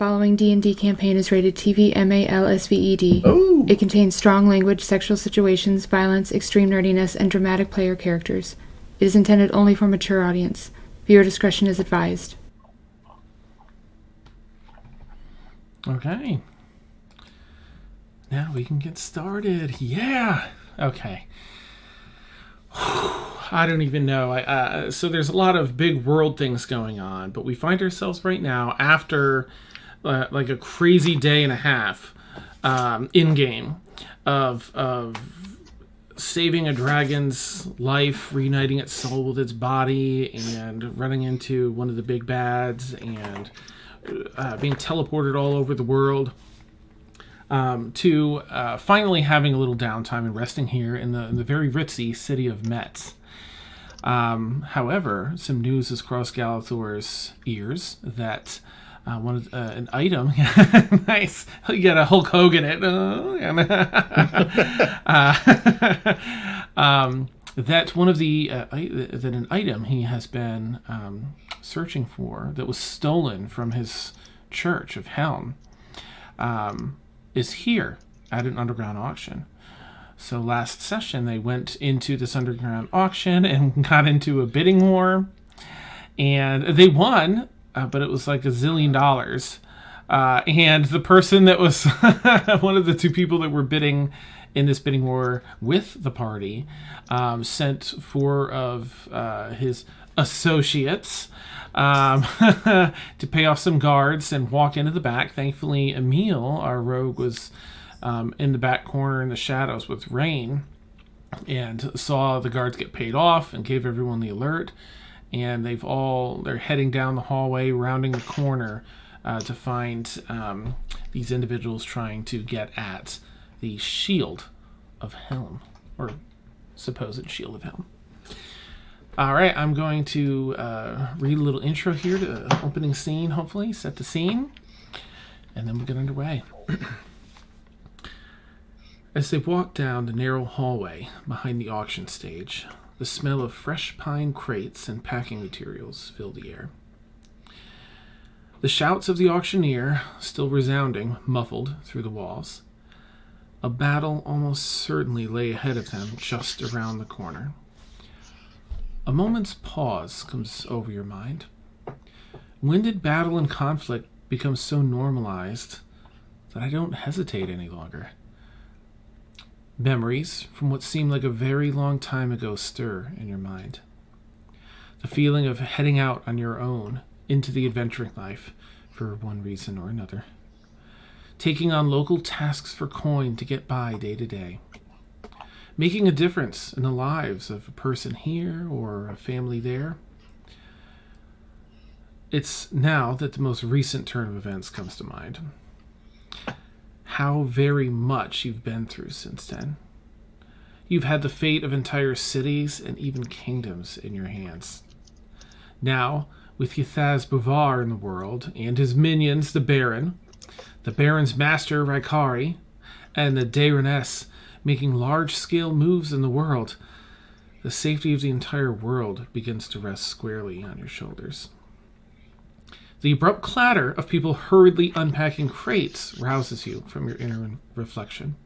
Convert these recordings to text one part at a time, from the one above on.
following D&D campaign is rated TV MALSVED. Oh. It contains strong language, sexual situations, violence, extreme nerdiness, and dramatic player characters. It is intended only for a mature audience. Viewer discretion is advised. Okay. Now we can get started. Yeah. Okay. I don't even know. So there's a lot of big world things going on, but we find ourselves right now after like a crazy day and a half in game of saving a dragon's life, reuniting its soul with its body, and running into one of the big bads, and being teleported all over the world. To finally having a little downtime and resting here in the very ritzy city of Metz. However, some news has crossed Galathor's ears that an item, nice, you got a Hulk Hogan it, that one of that an item he has been searching for that was stolen from his church of Helm is here at an underground auction. So last session they went into this underground auction and got into a bidding war, and they won, but it was like $1 zillion. And the person that was one of the two people that were bidding in this bidding war with the party sent 4 of his associates to pay off some guards and walk into the back. Thankfully, Emil, our rogue, was in the back corner in the shadows with Rain and saw the guards get paid off and gave everyone the alert. And they're heading down the hallway, rounding the corner to find these individuals trying to get at the shield of Helm, or supposed shield of Helm. All right, I'm going to read a little intro here to the opening scene, hopefully, set the scene, and then we'll get underway. As they walk down the narrow hallway behind the auction stage, the smell of fresh pine crates and packing materials fill the air. The shouts of the auctioneer still resounding, muffled through the walls. A battle almost certainly lay ahead of them just around the corner. A moment's pause comes over your mind. When did battle and conflict become so normalized that I don't hesitate any longer? Memories from what seemed like a very long time ago stir in your mind. The feeling of heading out on your own into the adventuring life for one reason or another. Taking on local tasks for coin to get by day to day. Making a difference in the lives of a person here or a family there. It's now that the most recent turn of events comes to mind. How very much you've been through since then. You've had the fate of entire cities and even kingdoms in your hands. Now, with Ythaz Buvar in the world, and his minions, the Baron's master, Raikari, and the Daeroness making large-scale moves in the world, the safety of the entire world begins to rest squarely on your shoulders. The abrupt clatter of people hurriedly unpacking crates rouses you from your inner reflection.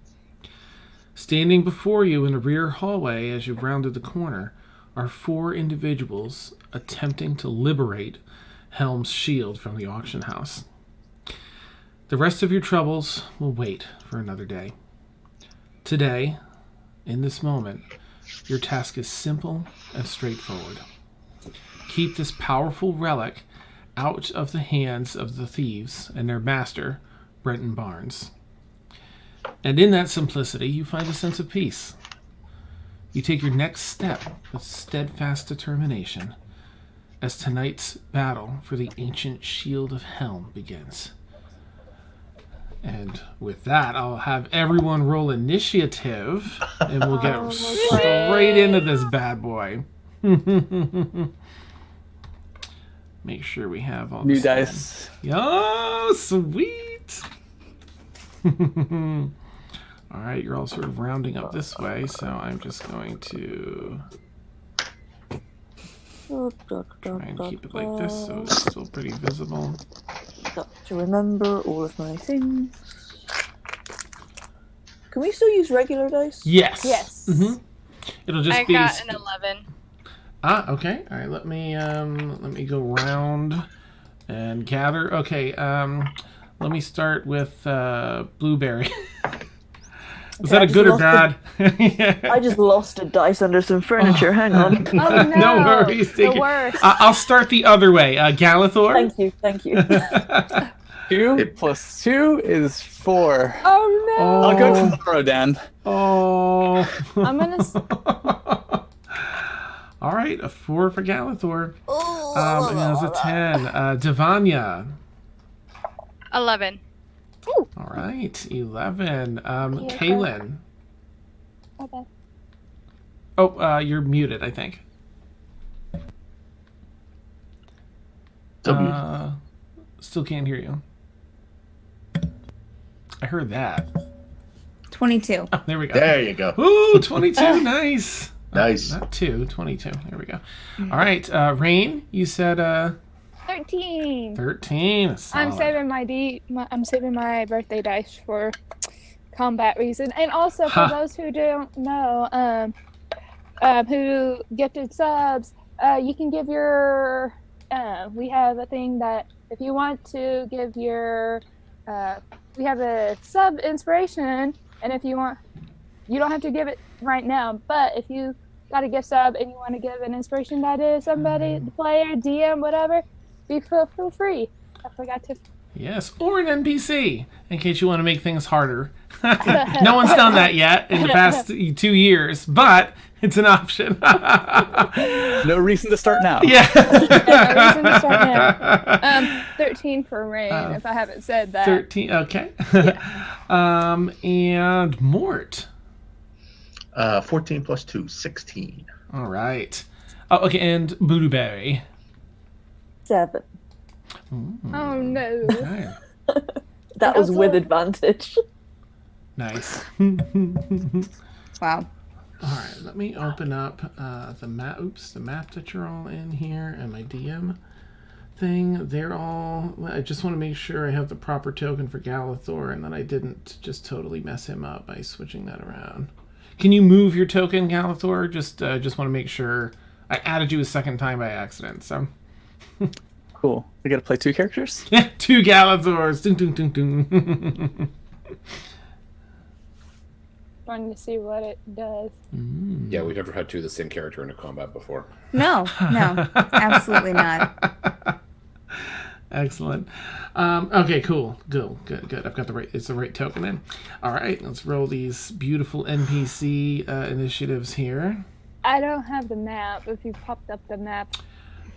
Standing before you in the rear hallway as you've rounded the corner are 4 individuals attempting to liberate Helm's shield from the auction house. The rest of your troubles will wait for another day. Today, in this moment, your task is simple and straightforward. Keep this powerful relic out of the hands of the thieves and their master, Brenton Barnes. And in that simplicity, you find a sense of peace. You take your next step with steadfast determination as tonight's battle for the ancient shield of Helm begins. And with that, I'll have everyone roll initiative, and we'll get straight into this bad boy. Make sure we have all new dice. Oh, sweet! All right, you're all sort of rounding up this way, so I'm just going to try and keep it like this so it's still pretty visible. Got to remember all of my things. Can we still use regular dice? Yes. Yes. Mm-hmm. It'll just I be. got an 11. Okay. All right. Let me go round and gather. Okay. Let me start with blueberry. Was that a good or bad? Yeah. I just lost a dice under some furniture. Hang on. Oh no! No worries. The worst. I'll start the other way. Galathor. Thank you. 2 plus 2 is 4. Oh no! I'll go tomorrow, Dan. Oh. I'm gonna. All right, a 4 for Galathor. And that was a 10. Devanya. 11. All right, 11. Kaylin. Okay. Oh, you're muted, I think. Still can't hear you. I heard that. 22. Oh, there we go. There you go. Ooh, 22. Nice. Nice. Not 2, 22. There we go. All right, Rain, you said 13. 13. I'm Solid. saving my birthday dice for combat reason, and also for those who don't know, who gifted subs, you can give your. We have a thing that if you want to give your, we have a sub inspiration, and if you want, you don't have to give it right now, but if you got a gift sub and you want to give an inspiration that is somebody, the player, DM, whatever, feel free. I forgot to. Yes, or an NPC, in case you want to make things harder. No one's done that yet in the past 2 years, but it's an option. No reason to start now. Yeah. No reason to start now. 13 for Rain, if I haven't said that. 13, okay. And Mort. 14 plus 2, 16. All right. Oh, okay, and Blueberry. 7. Oh no. Okay. That was with advantage. Nice. Wow. All right, let me open up the map. Oops, the map that you're all in here and my DM thing. They're all. I just want to make sure I have the proper token for Galathor and that I didn't just totally mess him up by switching that around. Can you move your token, Galathor? Just want to make sure. I added you a second time by accident, so. Cool. We got to play 2 characters? Yeah, 2 Galathors. Dun, dun, dun, dun. Wanting to see what it does. Yeah, we've never had 2 of the same character in a combat before. No, absolutely not. Excellent. Okay, cool. Good. I've got it's the right token in. All right, let's roll these beautiful NPC initiatives here. I don't have the map. If you popped up the map,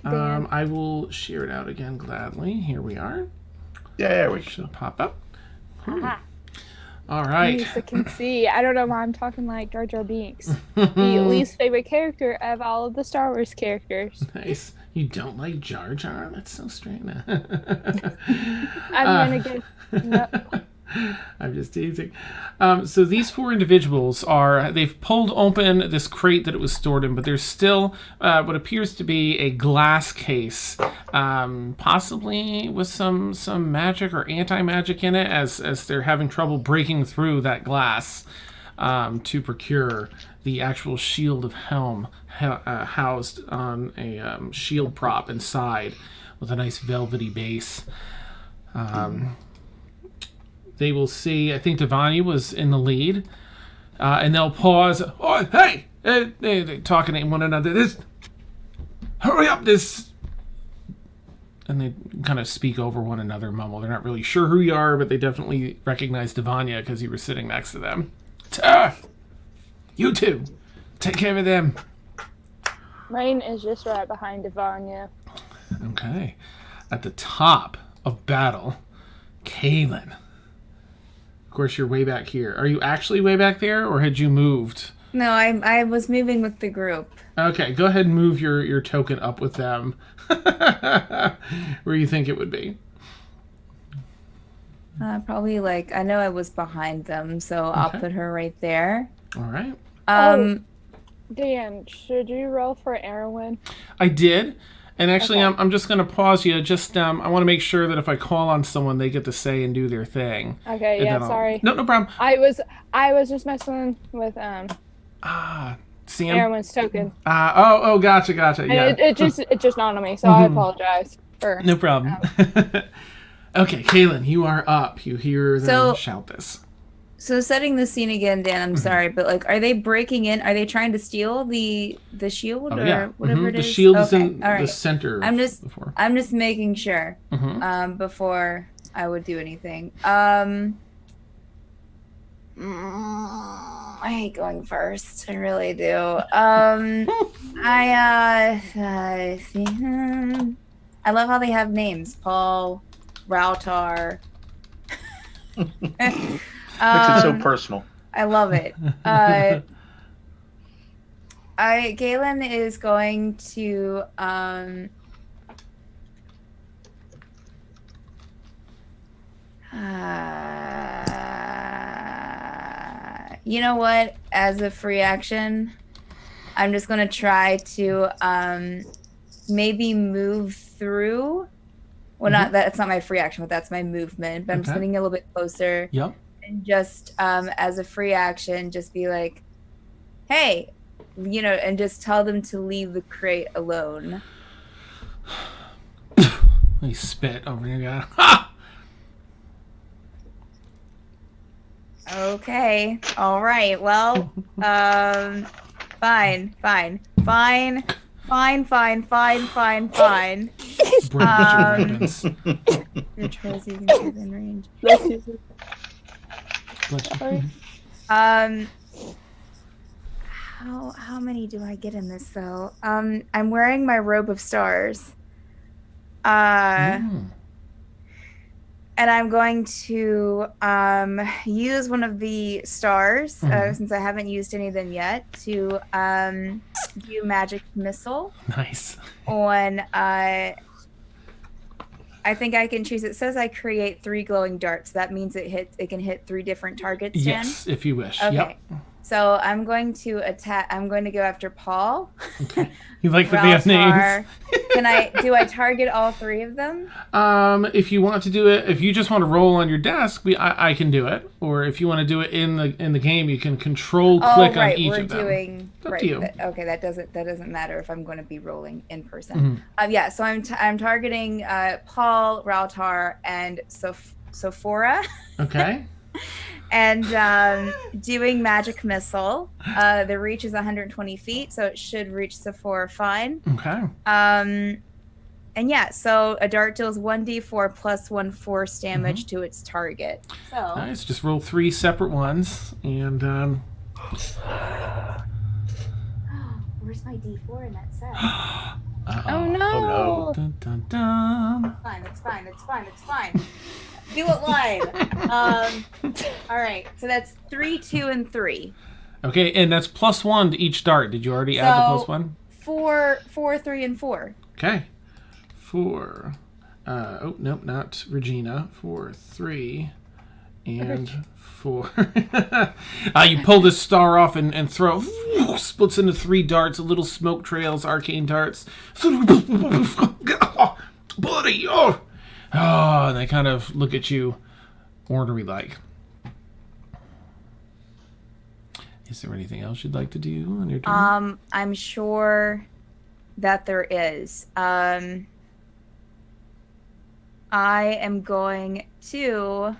Dan. I will share it out again gladly. Here we are. There we go. Should pop up. Aha. All right. Lisa can see. I don't know why I'm talking like Jar Jar Binks. The least favorite character of all of the Star Wars characters. Nice. You don't like Jar Jar? That's so strange. I'm gonna get. No. I'm just teasing. So these 4 individuals they've pulled open this crate that it was stored in, but there's still what appears to be a glass case, possibly with some magic or anti-magic in it, as they're having trouble breaking through that glass to procure the actual shield of Helm housed on a shield prop inside with a nice velvety base. They will see, I think Devanya was in the lead, and they'll pause. Oh, hey! They're talking to one another. Hurry up, this... And they kind of speak over one another, mumble. They're not really sure who you are, but they definitely recognize Devanya because you were sitting next to them. You two, take care of them. Rain is just right behind Devanya. Okay. At the top of battle, Kaylin. Of course, you're way back here. Are you actually way back there, or had you moved? No, I was moving with the group. Okay, go ahead and move your token up with them. Where you think it would be. Probably I know I was behind them, so I'll put her right there. All right. Dan, should you roll for Erwin? I did, And actually, Okay. I'm just going to pause you. Just I want to make sure that if I call on someone, they get to say and do their thing. Okay, And yeah, then I'll- sorry. No problem. I was just messing with Sam. Erwin's token. Gotcha. And Yeah. it just dawned on me, so I apologize for No problem. Okay, Kaylin, you are up. You hear them So- shout this. So setting the scene again, Dan, I'm sorry, but like, are they breaking in? Are they trying to steal the shield Oh or yeah. whatever it The is? shield is Okay, in all the right. center. I'm just Before. making sure Mhm. before I would do anything. I hate going first. I really do. I love how they have names. Paul, Rautar. Makes it so personal. I love it. Galen is going to you know what? As a free action, I'm just gonna try to maybe move through. Well, not that's not my free action, but that's my movement. But I'm just Okay. getting a little bit closer. Yep. And just as a free action, just be like, hey, and just tell them to leave the crate alone. He spit over your guy. Ha! Okay. All right. Well, fine. Break your weapons. Your choice you can see within range. Bless you. How many do I get in this though? I'm wearing my robe of stars. And I'm going to use one of the stars, since I haven't used any of them yet, to do magic missile Nice. on. I think I can choose. It says I create 3 glowing darts. That means it can hit 3 different targets. Jen? Yes, if you wish. Okay. Yep. So I'm going to attack. I'm going to go after Paul. Okay. You like that they have names? Do I target all 3 of them? If you want to do it, if you just want to roll on your desk, I can do it. Or if you want to do it in the game, you can control click on each of them. It's up to you. Okay, that doesn't matter if I'm going to be rolling in person. Yeah, so I'm targeting Paul, Rautar, and Sophora. Okay. And doing magic missile. The reach is 120 feet, so it should reach Sephora fine. Okay. And yeah, so a dart deals 1d4 plus 1 force damage to its target. So Nice. Just roll 3 separate ones, and where's my d4 in that set? Oh no! Dun, dun, dun. It's fine. Do it live. All right, so that's 3, 2, and 3. Okay, and that's +1 to each dart. Did you already add the +1? 4, 3, and 4. Okay. 4. Nope, not Regina. 4, 3, and 4. You pull this star off and throw. Splits into 3 darts, little smoke trails, arcane darts. Buddy, oh! Oh, and they kind of look at you ornery-like. Is there anything else you'd like to do on your turn? I'm sure that there is. I am going to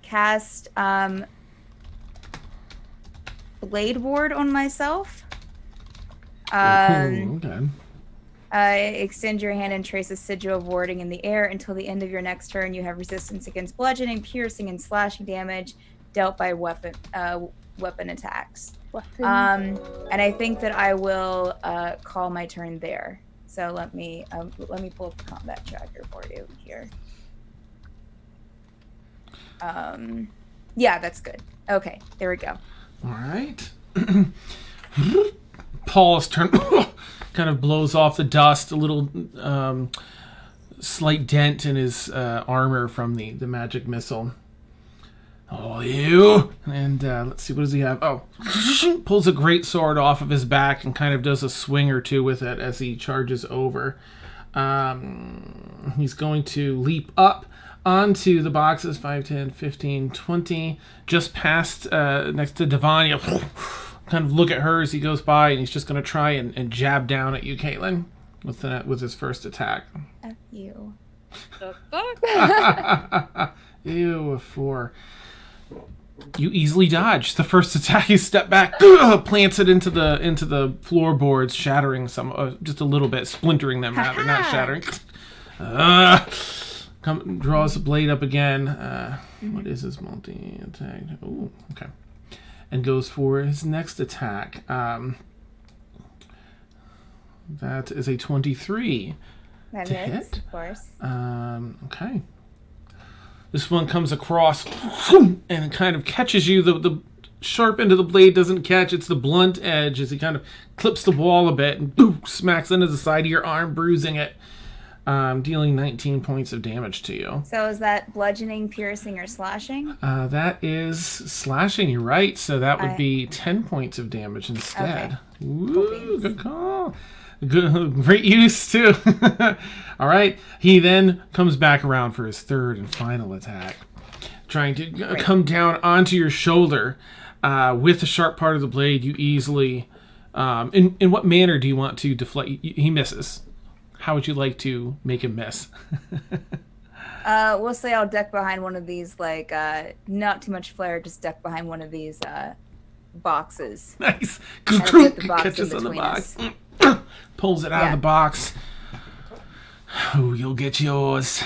cast Blade Ward on myself. Okay. Extend your hand and trace a sigil of warding in the air until the end of your next turn. You have resistance against bludgeoning, piercing, and slashing damage dealt by weapon attacks. And I think that I will call my turn there. So let me pull up the combat tracker for you here. Yeah, that's good. Okay, there we go. All right. Paul's turn kind of blows off the dust, a little slight dent in his armor from the magic missile. Oh, all you. And let's see, what does he have? Oh, pulls a great sword off of his back and kind of does a swing or two with it as he charges over. He's going to leap up onto the boxes, 5, 10, 15, 20, just past next to Devanya. Kind of look at her as he goes by, and he's just going to try and jab down at you, Caitlin, with his first attack. F you. The fuck? Ew, a 4. You easily dodge. The first attack, you step back, plants it into the floorboards, shattering some, just a little bit, splintering them rather, not shattering. Draws the blade up again. What is his multi-attack? Oh, okay. And goes for his next attack. That is a 23. That to hits, hit. of course. Okay. This one comes across and it kind of catches you. The sharp end of the blade doesn't catch. It's the blunt edge as he kind of clips the wall a bit and boom, smacks into the side of your arm, bruising it, dealing 19 points of damage to you. So is that bludgeoning, piercing, or slashing? That is slashing, you're right. So that would be 10 points of damage instead. Okay. Ooh, good call. Good, great use, too. All right. He then comes back around for his third and final attack, trying to come down onto your shoulder with the sharp part of the blade. You easily... in what manner do you want to deflect? He misses. How would you like to make him miss? We'll say I'll duck behind one of these, like, not too much flare, just duck behind one of these boxes. Nice. And put the box Catches in on the between box. us. Pulls it out of the box. Oh, you'll get yours.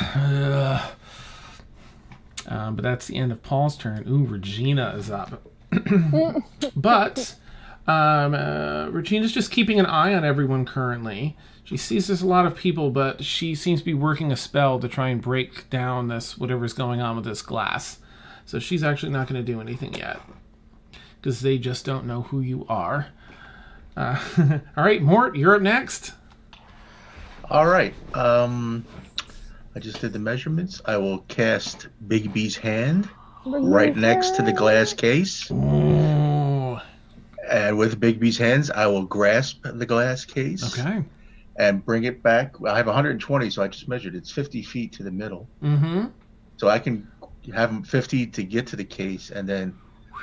But that's the end of Paul's turn. Ooh, Regina is up. But Regina's just keeping an eye on everyone currently. She sees there's a lot of people, but she seems to be working a spell to try and break down this whatever's going on with this glass. So she's actually not going to do anything yet, because they just don't know who you are. All right, Mort, you're up next. All right. I just did the measurements. I will cast Big B's hand right next to the glass case. Ooh. And with Big B's hands, I will grasp the glass case. Okay. And bring it back. I have 120, so I just measured. It's 50 feet to the middle. Mm-hmm. So I can have them 50 to get to the case, and then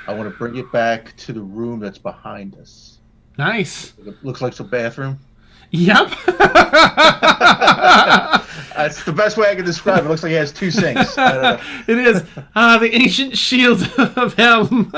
I want to bring it back to the room that's behind us. Nice. It looks like it's a bathroom. Yep. That's the best way I can describe it. It looks like it has 2 sinks. It is the ancient shield of Helm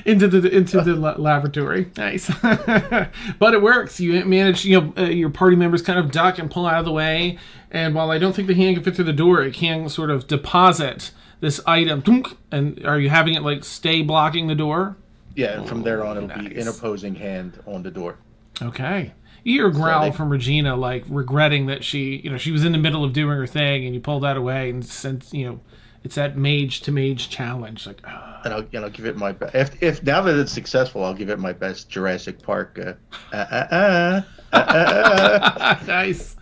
into the laboratory. Nice. But it works. You manage, your party members kind of duck and pull out of the way. And while I don't think the hand can fit through the door, it can sort of deposit this item. And are you having it like stay blocking the door? Yeah, and from there on, it'll be interposing hand on the door. Okay. You hear a growl from Regina, like regretting that she was in the middle of doing her thing, and you pulled that away, and since it's that mage to mage challenge, like. And I'll give it my best. If now that it's successful, I'll give it my best Jurassic Park. Nice.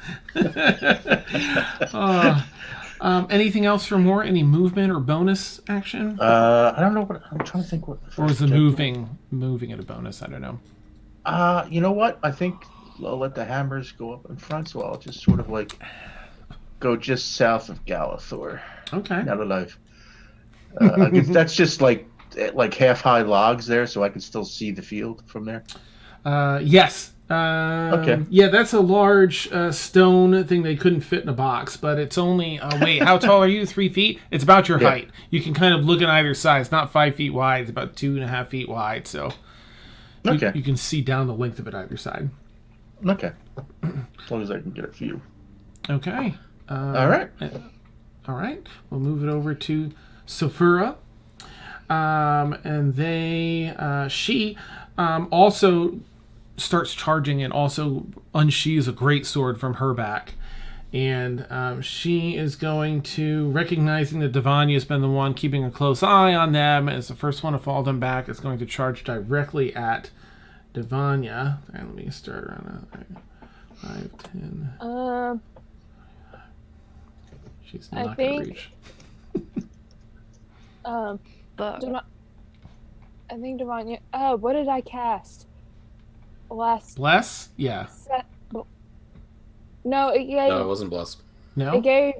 Anything else for more? Any movement or bonus action? I don't know what I'm trying to think. What? Or is the moving at a bonus? I don't know. You know what? I think I'll let the hammers go up in front, so I'll just sort of like go just south of Galathor. Okay. Now that that's just like half high logs there, so I can still see the field from there. Yes. Okay. Yeah, that's a large stone thing they couldn't fit in a box, but it's only. Wait, how tall are you? 3 feet? It's about your height. You can kind of look at either side. It's not 5 feet wide. It's about 2.5 feet wide. So. Okay. You can see down the length of it either side. Okay. As long as I can get a view. Okay. All right. All right. We'll move it over to Sophura. And she also starts charging and also unsheathes a great sword from her back. And she is going to, recognizing that Devanya has been the one keeping a close eye on them, as the first one to fall them back, is going to charge directly at Devanya. And let me start around 5, 10. She's not going to reach. book. I think Devon. Oh, what did I cast? Bless? Yeah. No, it gave. No, it wasn't blessed. No? It gave.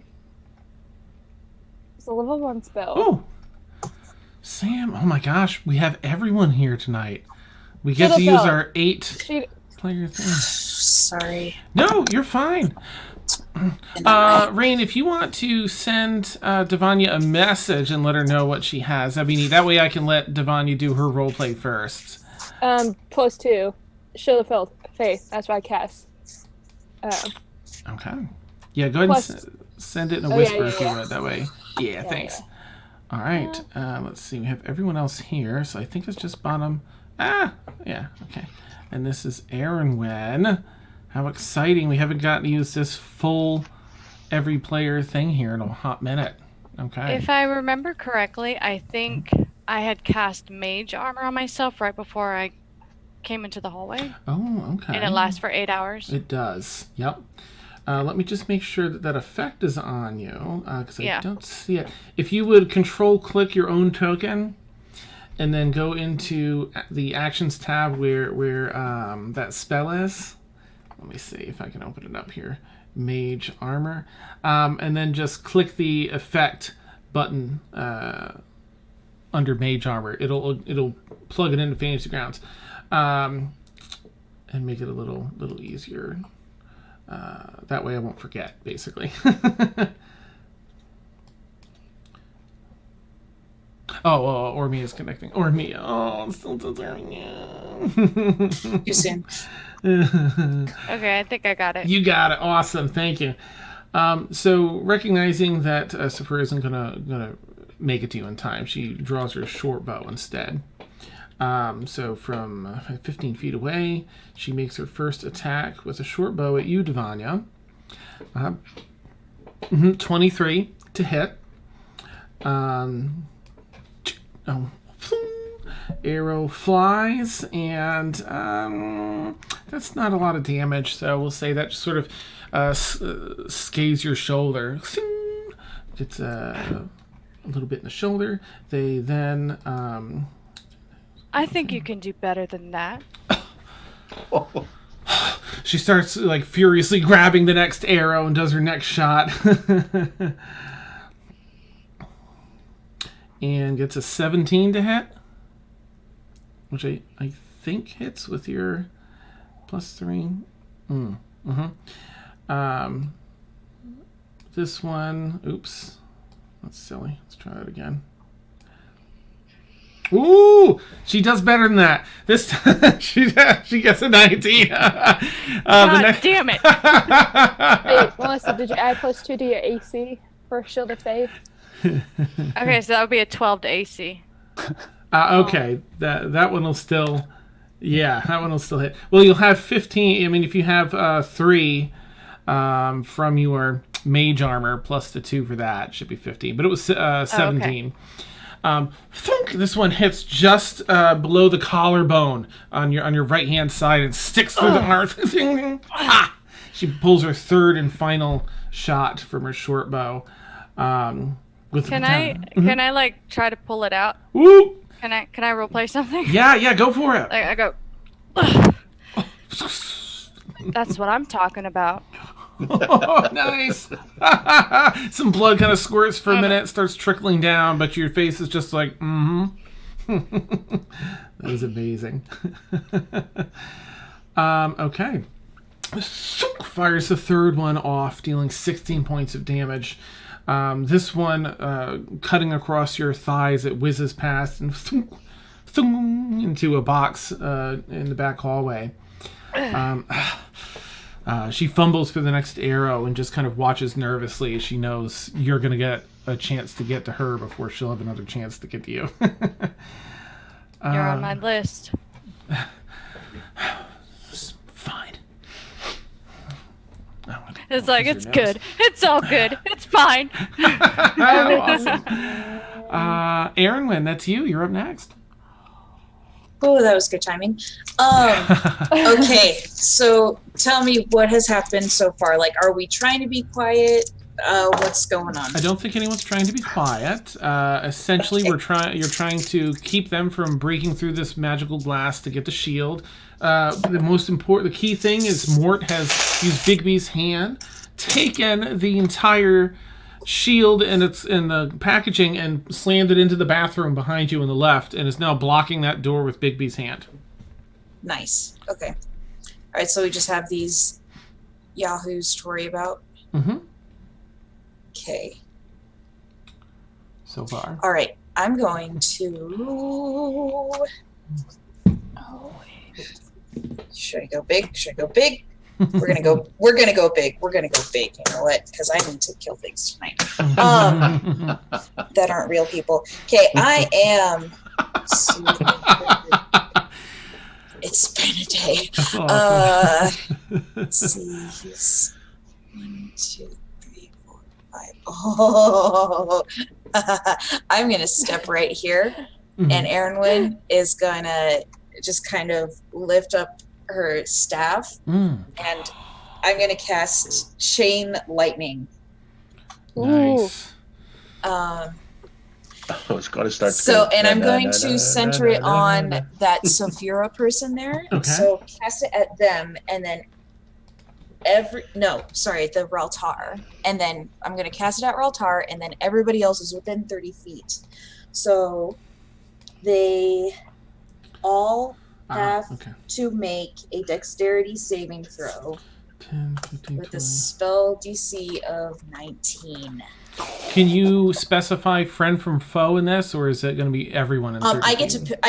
It's a level 1 spell. Oh! Sam, oh my gosh, we have everyone here tonight. We get to use our 8-player thing. Sorry. No, you're fine. Rain, if you want to send Devanya a message and let her know what she has, that'd be neat. That way I can let Devanya do her roleplay first. +2. Shield of Faith. That's what I cast. Okay. Yeah, go ahead and send it in a whisper if you would. That way. Yeah, thanks. Yeah. All right. Let's see. We have everyone else here, so I think it's just bottom. Yeah. Okay. And this is Aaron Wen. How exciting. We haven't gotten to use this full every player thing here in a hot minute. Okay. If I remember correctly, I think I had cast mage armor on myself right before I came into the hallway. Oh, okay. And it lasts for 8 hours. It does. Yep. Let me just make sure that effect is on you, because I don't see it. If you would control-click your own token, and then go into the Actions tab where that spell is. Let me see if I can open it up here. Mage Armor. And then just click the Effect button under Mage Armor. It'll plug it into Fantasy Grounds. And make it a little easier. That way I won't forget, basically. Ormi is connecting. Ormi, it still doesn't. Too soon. Okay, I think I got it. You got it. Awesome. Thank you. So recognizing that Saphira isn't gonna make it to you in time, she draws her short bow instead. So from 15 feet away, she makes her first attack with a short bow at you, Devanya. 23 to hit. Arrow flies, and that's not a lot of damage, so we'll say that just sort of scathes your shoulder. Gets a little bit in the shoulder. They then... I think you can do better than that. She starts like furiously grabbing the next arrow and does her next shot. And gets a 17 to hit, which I think hits with your +3. This one, oops, that's silly. Let's try that again. Ooh, she does better than that. This time she gets a 19. God damn it! Hey, Melissa, did you add +2 to your AC for Shield of Faith? Okay, so that would be a 12 to AC. Okay, that one will still, that one will still hit. Well, you'll have 15. I mean, if you have 3 from your mage armor plus the 2 for that, it should be 15. But it was 17. This one hits just below the collarbone on your right hand side and sticks through the heart. She pulls her third and final shot from her short bow. Can I like try to pull it out? Woo! Can I roleplay something? Yeah, go for it. I go. That's what I'm talking about. Oh, nice. Some blood kind of squirts for a minute, starts trickling down, but your face is just like, That is amazing. Okay. Fires the third one off, dealing 16 points of damage. This one, cutting across your thighs, it whizzes past and into a box in the back hallway. She fumbles for the next arrow and just kind of watches nervously as she knows you're going to get a chance to get to her before she'll have another chance to get to you. You're on my list. Fine. It's like, it's good. It's all good. It's fine. Awesome. Aaron Wynn, that's you. You're up next. Oh, that was good timing. Okay, so tell me what has happened so far. Like, are we trying to be quiet? What's going on? I don't think anyone's trying to be quiet. Essentially, you're trying to keep them from breaking through this magical glass to get the shield. The key thing is Mort has used Bigby's hand, taken the entire shield and it's in the packaging and slammed it into the bathroom behind you on the left, and is now blocking that door with Bigby's hand. Nice. Okay. All right. So we just have these yahoos to worry about. Mm-hmm. Okay. So far. All right. I'm going to. Oh, should I go big? Should I go big? We're gonna go big. We're gonna go big. You know what? Because I need to kill things tonight. That aren't real people. Okay, I am. It's been a day. That's awesome. Let's see. He's 1, 2, 3, 4, 5. Oh, I'm gonna step right here, and Erinwin is gonna just kind of lift up her staff, and I'm gonna cast Chain Lightning. Nice. It's got to start. So, and I'm going to center it on that Sophira person there. Okay. So cast it at them, and then the Raltar, and then I'm gonna cast it at Raltar, and then everybody else is within 30 feet. So they all have to make a dexterity saving throw 10, 15, with 20. a spell DC of 19. Can you specify friend from foe in this, or is it going to be everyone in 30 I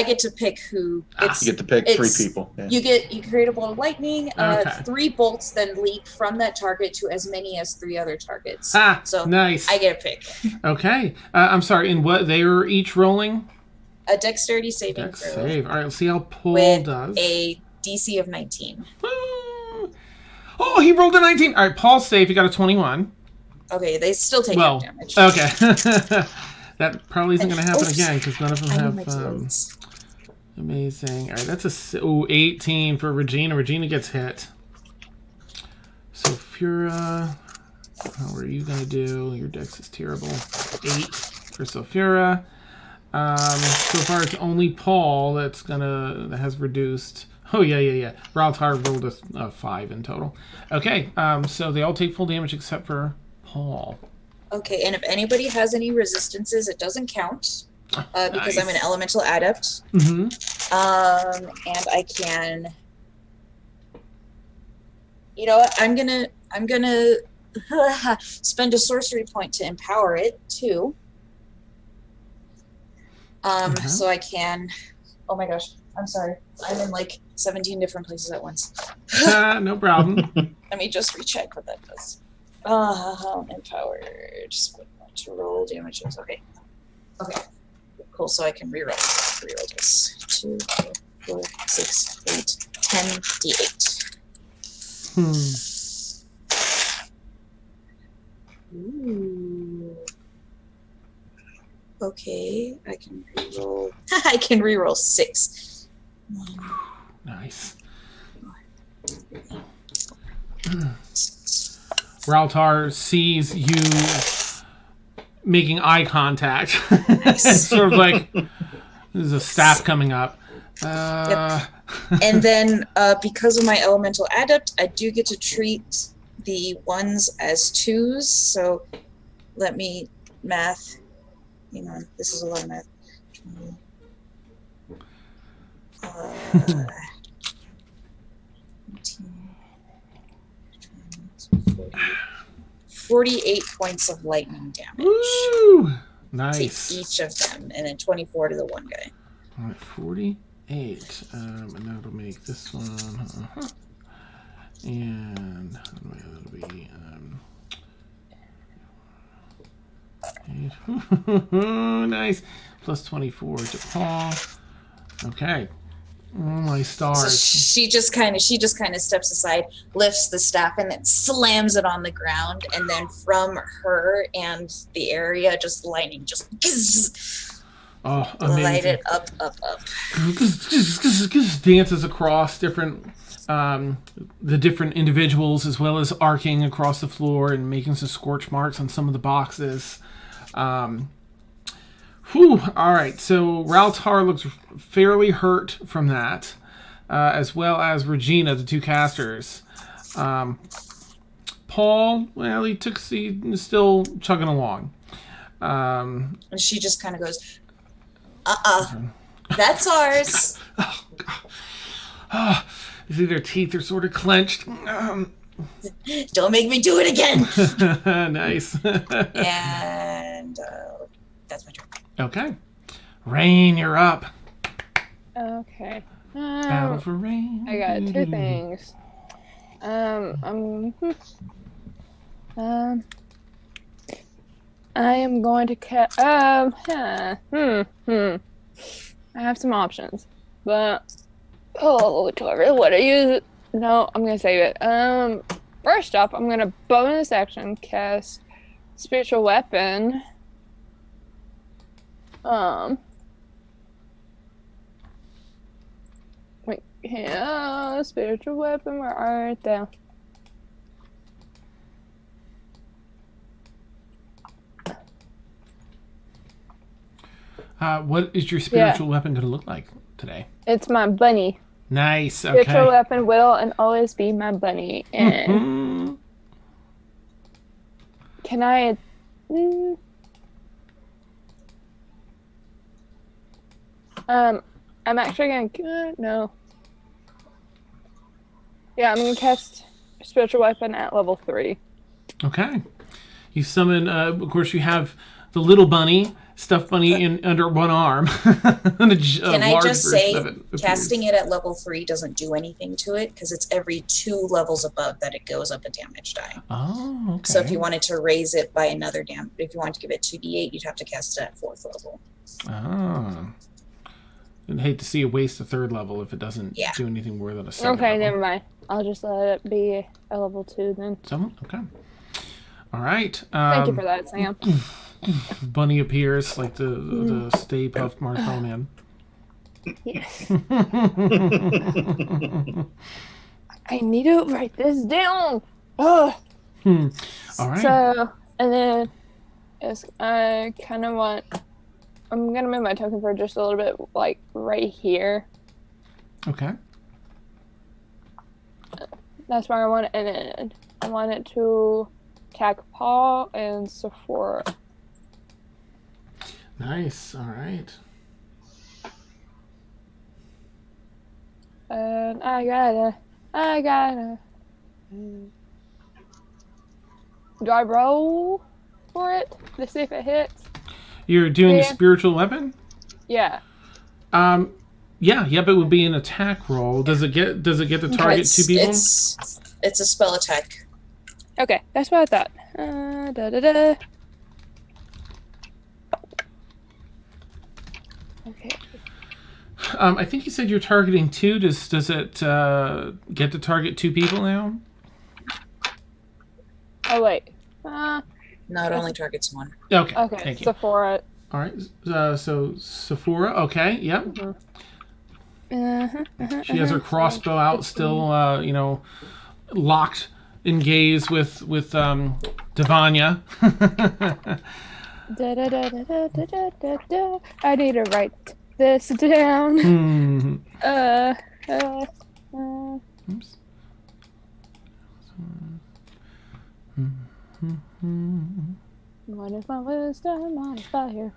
get to pick who. You get to pick 3 people. Yeah. You create a bolt of lightning. 3 bolts then leap from that target to as many as 3 other targets. So nice. I get a pick. Okay. I'm sorry. And what they are each rolling? A dexterity saving throw. Save. All right. Let's see how Paul with does. A DC of 19. Oh, he rolled a 19. All right. Paul's safe. He got a 21. Okay, they still take damage. Okay. That probably isn't going to happen again because none of them have. Amazing. All right, that's 18 for Regina. Regina gets hit. Sophira, how are you going to do? Your dex is terrible. 8 for Sophira. So far, it's only Paul that has reduced. Oh, yeah. Raltar rolled a 5 in total. Okay, so they all take full damage except for Paul. Okay, and if anybody has any resistances, it doesn't count because I'm an elemental adept. Mm-hmm. And I can. You know what? I'm gonna spend a sorcery point to empower it too. So I can. Oh my gosh! I'm sorry. I'm in like 17 different places at once. No problem. Let me just recheck what that does. Empowered. Just to roll damages. Okay. Cool. So I can reroll this. 2, 4, 6, 8, 10 D8. Ooh. Okay. I can reroll. I can reroll 6. Nice. Raltar sees you making eye contact. It's sort of like there's a staff coming up. Yep. And then because of my elemental adept, I do get to treat the 1s as 2s. So let me math. Hang on, this is a lot of math. 48 points of lightning damage. Woo! Nice. To each of them, and then 24 to the one guy. All right, 48. And that'll make this one. And that'll be. 8. Nice. Plus 24 to Paul. Okay. Oh my stars. So she just kind of steps aside, lifts the staff, and then slams it on the ground, and then from her and the area, just lightning just Oh, Light amazing. it up. Dances across different, the different individuals, as well as arcing across the floor and making some scorch marks on some of the boxes. All right, so Raltar looks fairly hurt from that, as well as Regina, the two casters. Paul, well, he's still chugging along. And she just kind of goes, that's ours. You see their teeth are sort of clenched. Don't make me do it again. Nice. And that's my turn. Okay. Rain, you're up. Okay. Battle for Rain. I got two things. I am going to I have some options, but do I really want to use it? No, I'm gonna save it. First up, I'm gonna bonus action cast spiritual weapon. Wait, yeah, spiritual weapon. Where are they? What is your spiritual weapon going to look like today? It's my bunny. Nice. Okay. Spiritual weapon will and always be my bunny. And can I? I'm actually gonna no. Yeah, I'm gonna cast spiritual weapon at level 3. Okay. You summon. Of course, you have the little bunny. Stuffed bunny under one arm. Can I just say, casting it at level 3 doesn't do anything to it because it's every 2 levels above that it goes up a damage die. Oh, okay. So if you wanted to raise it by another if you wanted to give it 2d8, you'd have to cast it at 4th level. Oh. I'd hate to see it waste a 3rd level if it doesn't do anything more than a 2nd Okay, level. never mind. I'll just let it be a level 2 then. Okay. All right. Thank you for that, Sam. Bunny appears like the Stay Puft Marshmallow Man. Yes. I need to write this down. Oh. All right. So, and then I kind of want. I'm gonna move my token for just a little bit, like right here. Okay. That's where I want it, and then I want it to attack Paul and Sephora. Nice. All right. And I gotta. Do I roll for it to see if it hits? You're doing a spiritual weapon? Yeah. Yeah, but it would be an attack roll. Does it get to target 2 people? It's a spell attack. Okay, that's what I thought. Okay. I think you said you're targeting 2. Does it get to target 2 people now? Oh wait. No, it only targets 1. Okay. Okay. Thank you. Sephora. All right. So Sephora. Okay. Yep. She has her crossbow out, still, locked in gaze with Devanya. I need to write this down. Oops. What is my wisdom modifier?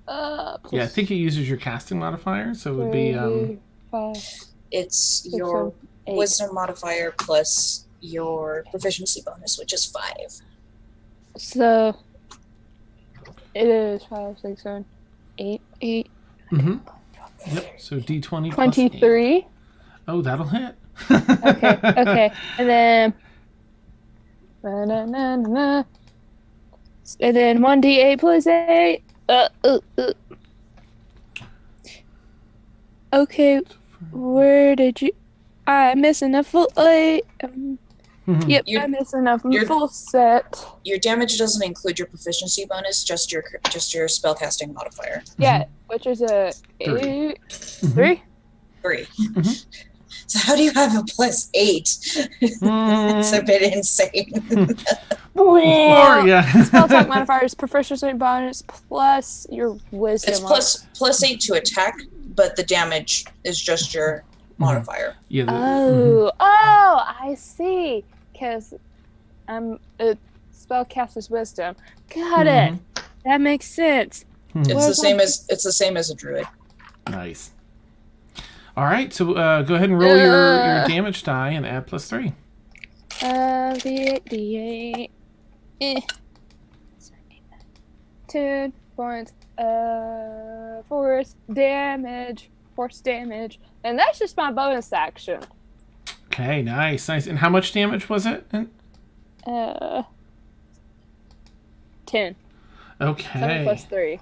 Yeah, I think it uses your casting modifier, so it would be 5. It's your wisdom modifier plus your proficiency bonus, which is 5. So it is 5, 6, 7, 8. Mm-hmm. Yep. So D20 plus 23. 8. Oh, that'll hit. Okay. And then 1d8 plus 8. Okay, where did you? I'm missing a full 8. Yep, You're- I'm missing a you're- full set. Your damage doesn't include your proficiency bonus, just your spellcasting modifier. Yeah, which is a Three. 8. 3? 3. Mhm. So how do you have a +8? It's a bit insane. Or, yeah. Spell attack modifier is proficiency bonus plus your wisdom. It's +8 to attack, but the damage is just your modifier. Yeah. Oh, I see. Because spell cast is wisdom. Got it. That makes sense. It's the same as a druid. Nice. All right, so go ahead and roll your damage die and add +3. D8. 10 points. Force damage. And that's just my bonus action. Okay, nice. And how much damage was it? 10. Okay. 7 plus 3.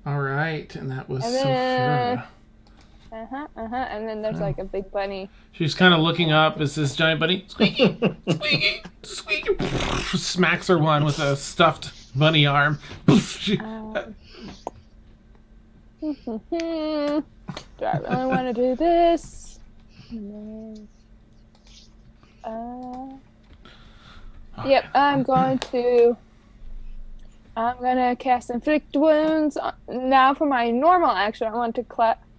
All right, and that was And then- Sophia. And then there's like a big bunny. She's kind of looking up as this giant bunny, squeaky, squeaky, squeaky, smacks her one with a stuffed bunny arm. She- Do I really want to do this? And then, yep, I'm gonna cast Inflict Wounds. Now for my normal action, I want to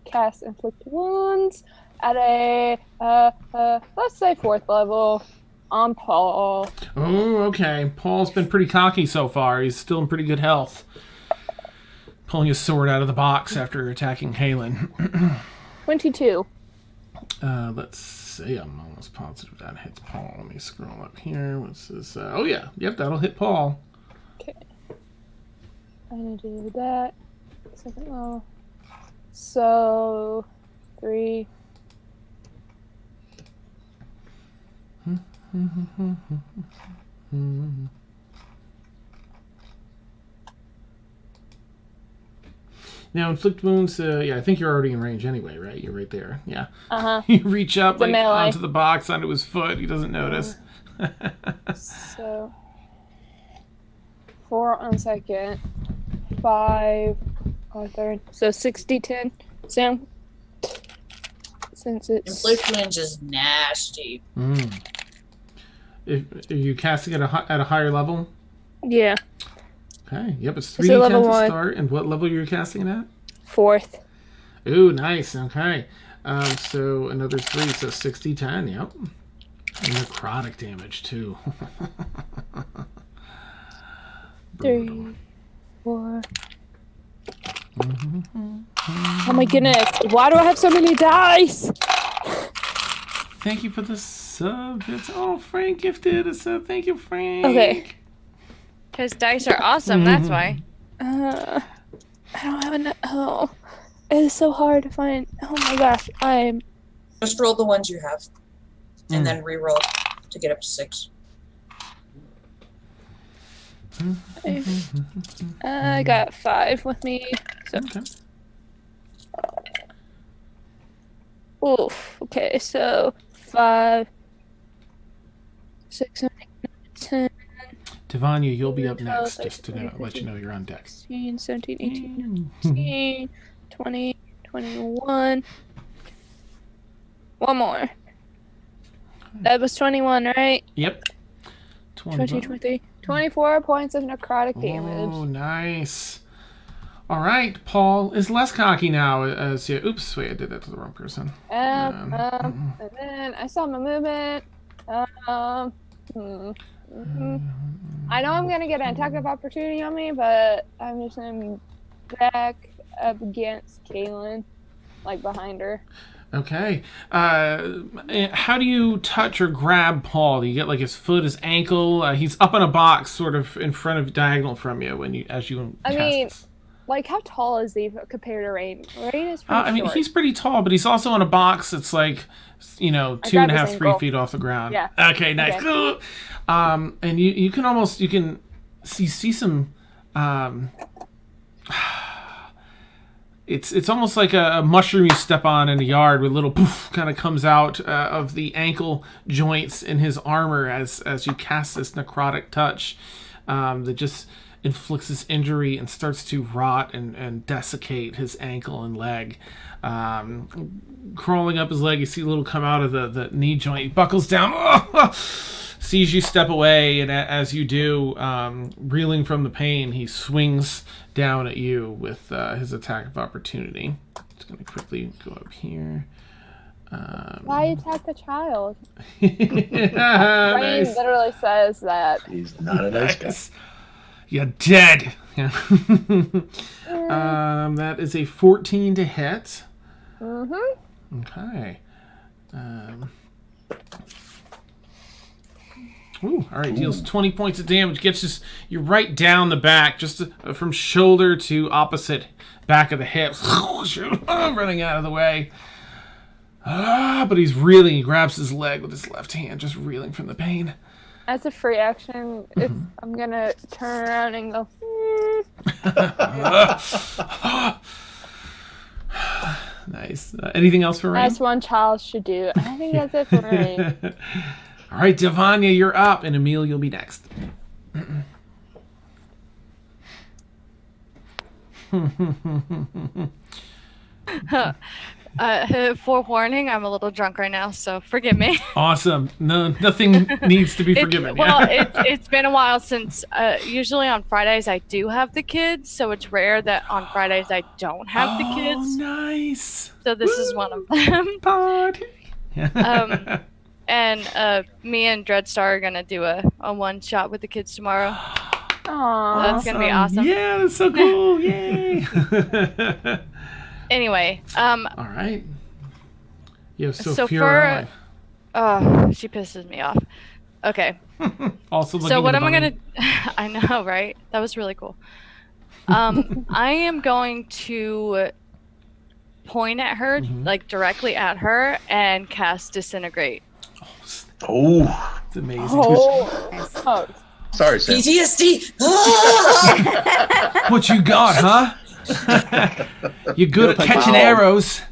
cast Inflict Wounds at a, let's say 4th level on Paul. Oh, okay. Paul's been pretty cocky so far. He's still in pretty good health. Pulling his sword out of the box after attacking Halen. 22. Let's see. I'm almost positive that hits Paul. Let me scroll up here. What's this? Oh, yeah. Yep, that'll hit Paul. Okay. I'm gonna do that. Second level. So, 3. Now, inflict wounds, yeah, I think you're already in range anyway, right? You're right there. Yeah. Uh-huh. You reach up The melee. onto the box, onto his foot. He doesn't notice. So, 4 on second, 5 on third. So 60-10. Sam? Since it's... Inflict Wounds is nasty. Are you casting at a higher level? Yeah. Okay. Yep, it's It's a 3d10 level to 1. start. And what level are you casting it at? 4th. Ooh, nice. Okay. So another 3, so 60-10. Yep. And necrotic damage, too. 3, 4. Oh my goodness. Why do I have so many dice? Thank you for the sub. Oh, Frank gifted a sub. Thank you, Frank. Okay. Because dice are awesome, that's why. I don't have enough. Oh. It is so hard to find. Oh my gosh. Just roll the ones you have, and then re-roll to get up to 6. I got 5 with me. So. Okay. Oof. Okay, so 5, 6, 7, 8, 9, 10. Devanya, you'll be up 12, next, just to 13, let you know you're on deck. 16, 17, 18, 19, 20, 21. One more. That was 21, right? Yep. 20, 23. 24 points of necrotic damage. Oh, nice. All right, Paul is less cocky now. Oops, wait, I did that to the wrong person. And then I saw my movement. I know I'm gonna get an attack of opportunity on me, but I'm just gonna back up against Kaylin, like behind her. Okay. How do you touch or grab Paul? Do you get like his foot, his ankle? He's up on a box, sort of in front of diagonal from you as you. I cast mean, this. like how tall is he compared to Rain? Rain is pretty I mean, short. he's pretty tall, but he's also in a box that's like, 2.5, 3 feet off the ground. Yeah. Okay, nice. Okay. And you can see some. it's almost like a mushroom you step on in a yard with a little poof kind of comes out of the ankle joints in his armor as you cast this necrotic touch that just inflicts this injury and starts to rot and desiccate his ankle and leg. Crawling up his leg, you see a little come out of the knee joint. He buckles down, sees you step away, and as you do, reeling from the pain, he swings down at you with his attack of opportunity. Just going to quickly go up here. Why attack the child? Brain Brain literally says that. He's not a nice guy. You're dead. That is a 14 to hit. Mm-hmm. Okay. Ooh, all right, deals 20 points of damage. Gets you right down the back, just from shoulder to opposite back of the hips. Running out of the way. But he's reeling. He grabs his leg with his left hand, just reeling from the pain. As a free action, if I'm gonna turn around and go. Nice. Anything else for Rain? That's one child should do. I think that's it for Rain. All right, Devanya, you're up, and Emil, you'll be next. Forewarning, I'm a little drunk right now, so forgive me. Awesome. No, nothing needs to be forgiven. It's been a while since. Usually on Fridays I do have the kids, so it's rare that on Fridays I don't have the kids. Oh, nice. So this is one of them. Party. And me and Dreadstar are gonna do a one shot with the kids tomorrow. Aww. That's gonna be awesome. Yeah, that's so cool. Yay. Anyway, all right. You have so Sophia. she pisses me off. Okay. Also looking so what at am I the gonna? I know, right? That was really cool. I am going to point at her, like directly at her, and cast Disintegrate. Oh, it's amazing. Oh. Sorry, Sam. PTSD. What you got, huh? You're good at catching arrows.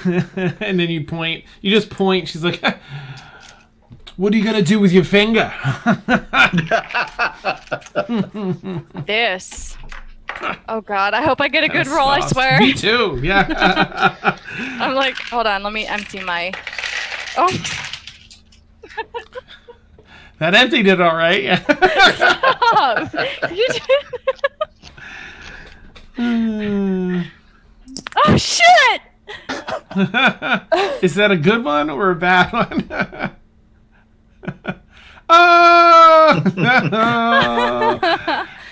And then you point. You just point. She's like, what are you going to do with your finger? This. Oh, God. I hope I get a good roll, I swear. Me too. Yeah. I'm like, hold on. Let me empty my... Oh. That emptied it all right. Stop. You did... Oh shit! Is that a good one or a bad one? Oh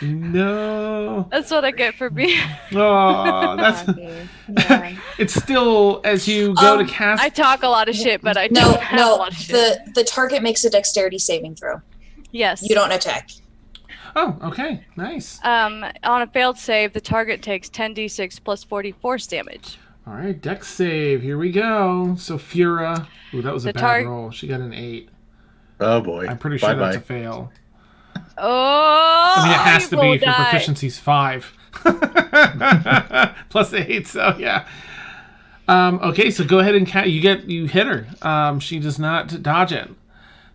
no! That's what I get for being. Oh, that's. It's still as you go to cast. I talk a lot of shit, but I don't have a lot of shit. The target makes a dexterity saving throw. Yes. You don't attack. Oh, okay, nice. On a failed save, the target takes 10d6 plus 40 force damage. All right, dex save. Here we go. Sophia. Ooh, that was a bad roll. She got an 8. Oh boy. I'm pretty sure that's a fail. Oh. I mean, it has to be for proficiency's 5 plus 8. So yeah. Okay, so go ahead and you hit her. She does not dodge it.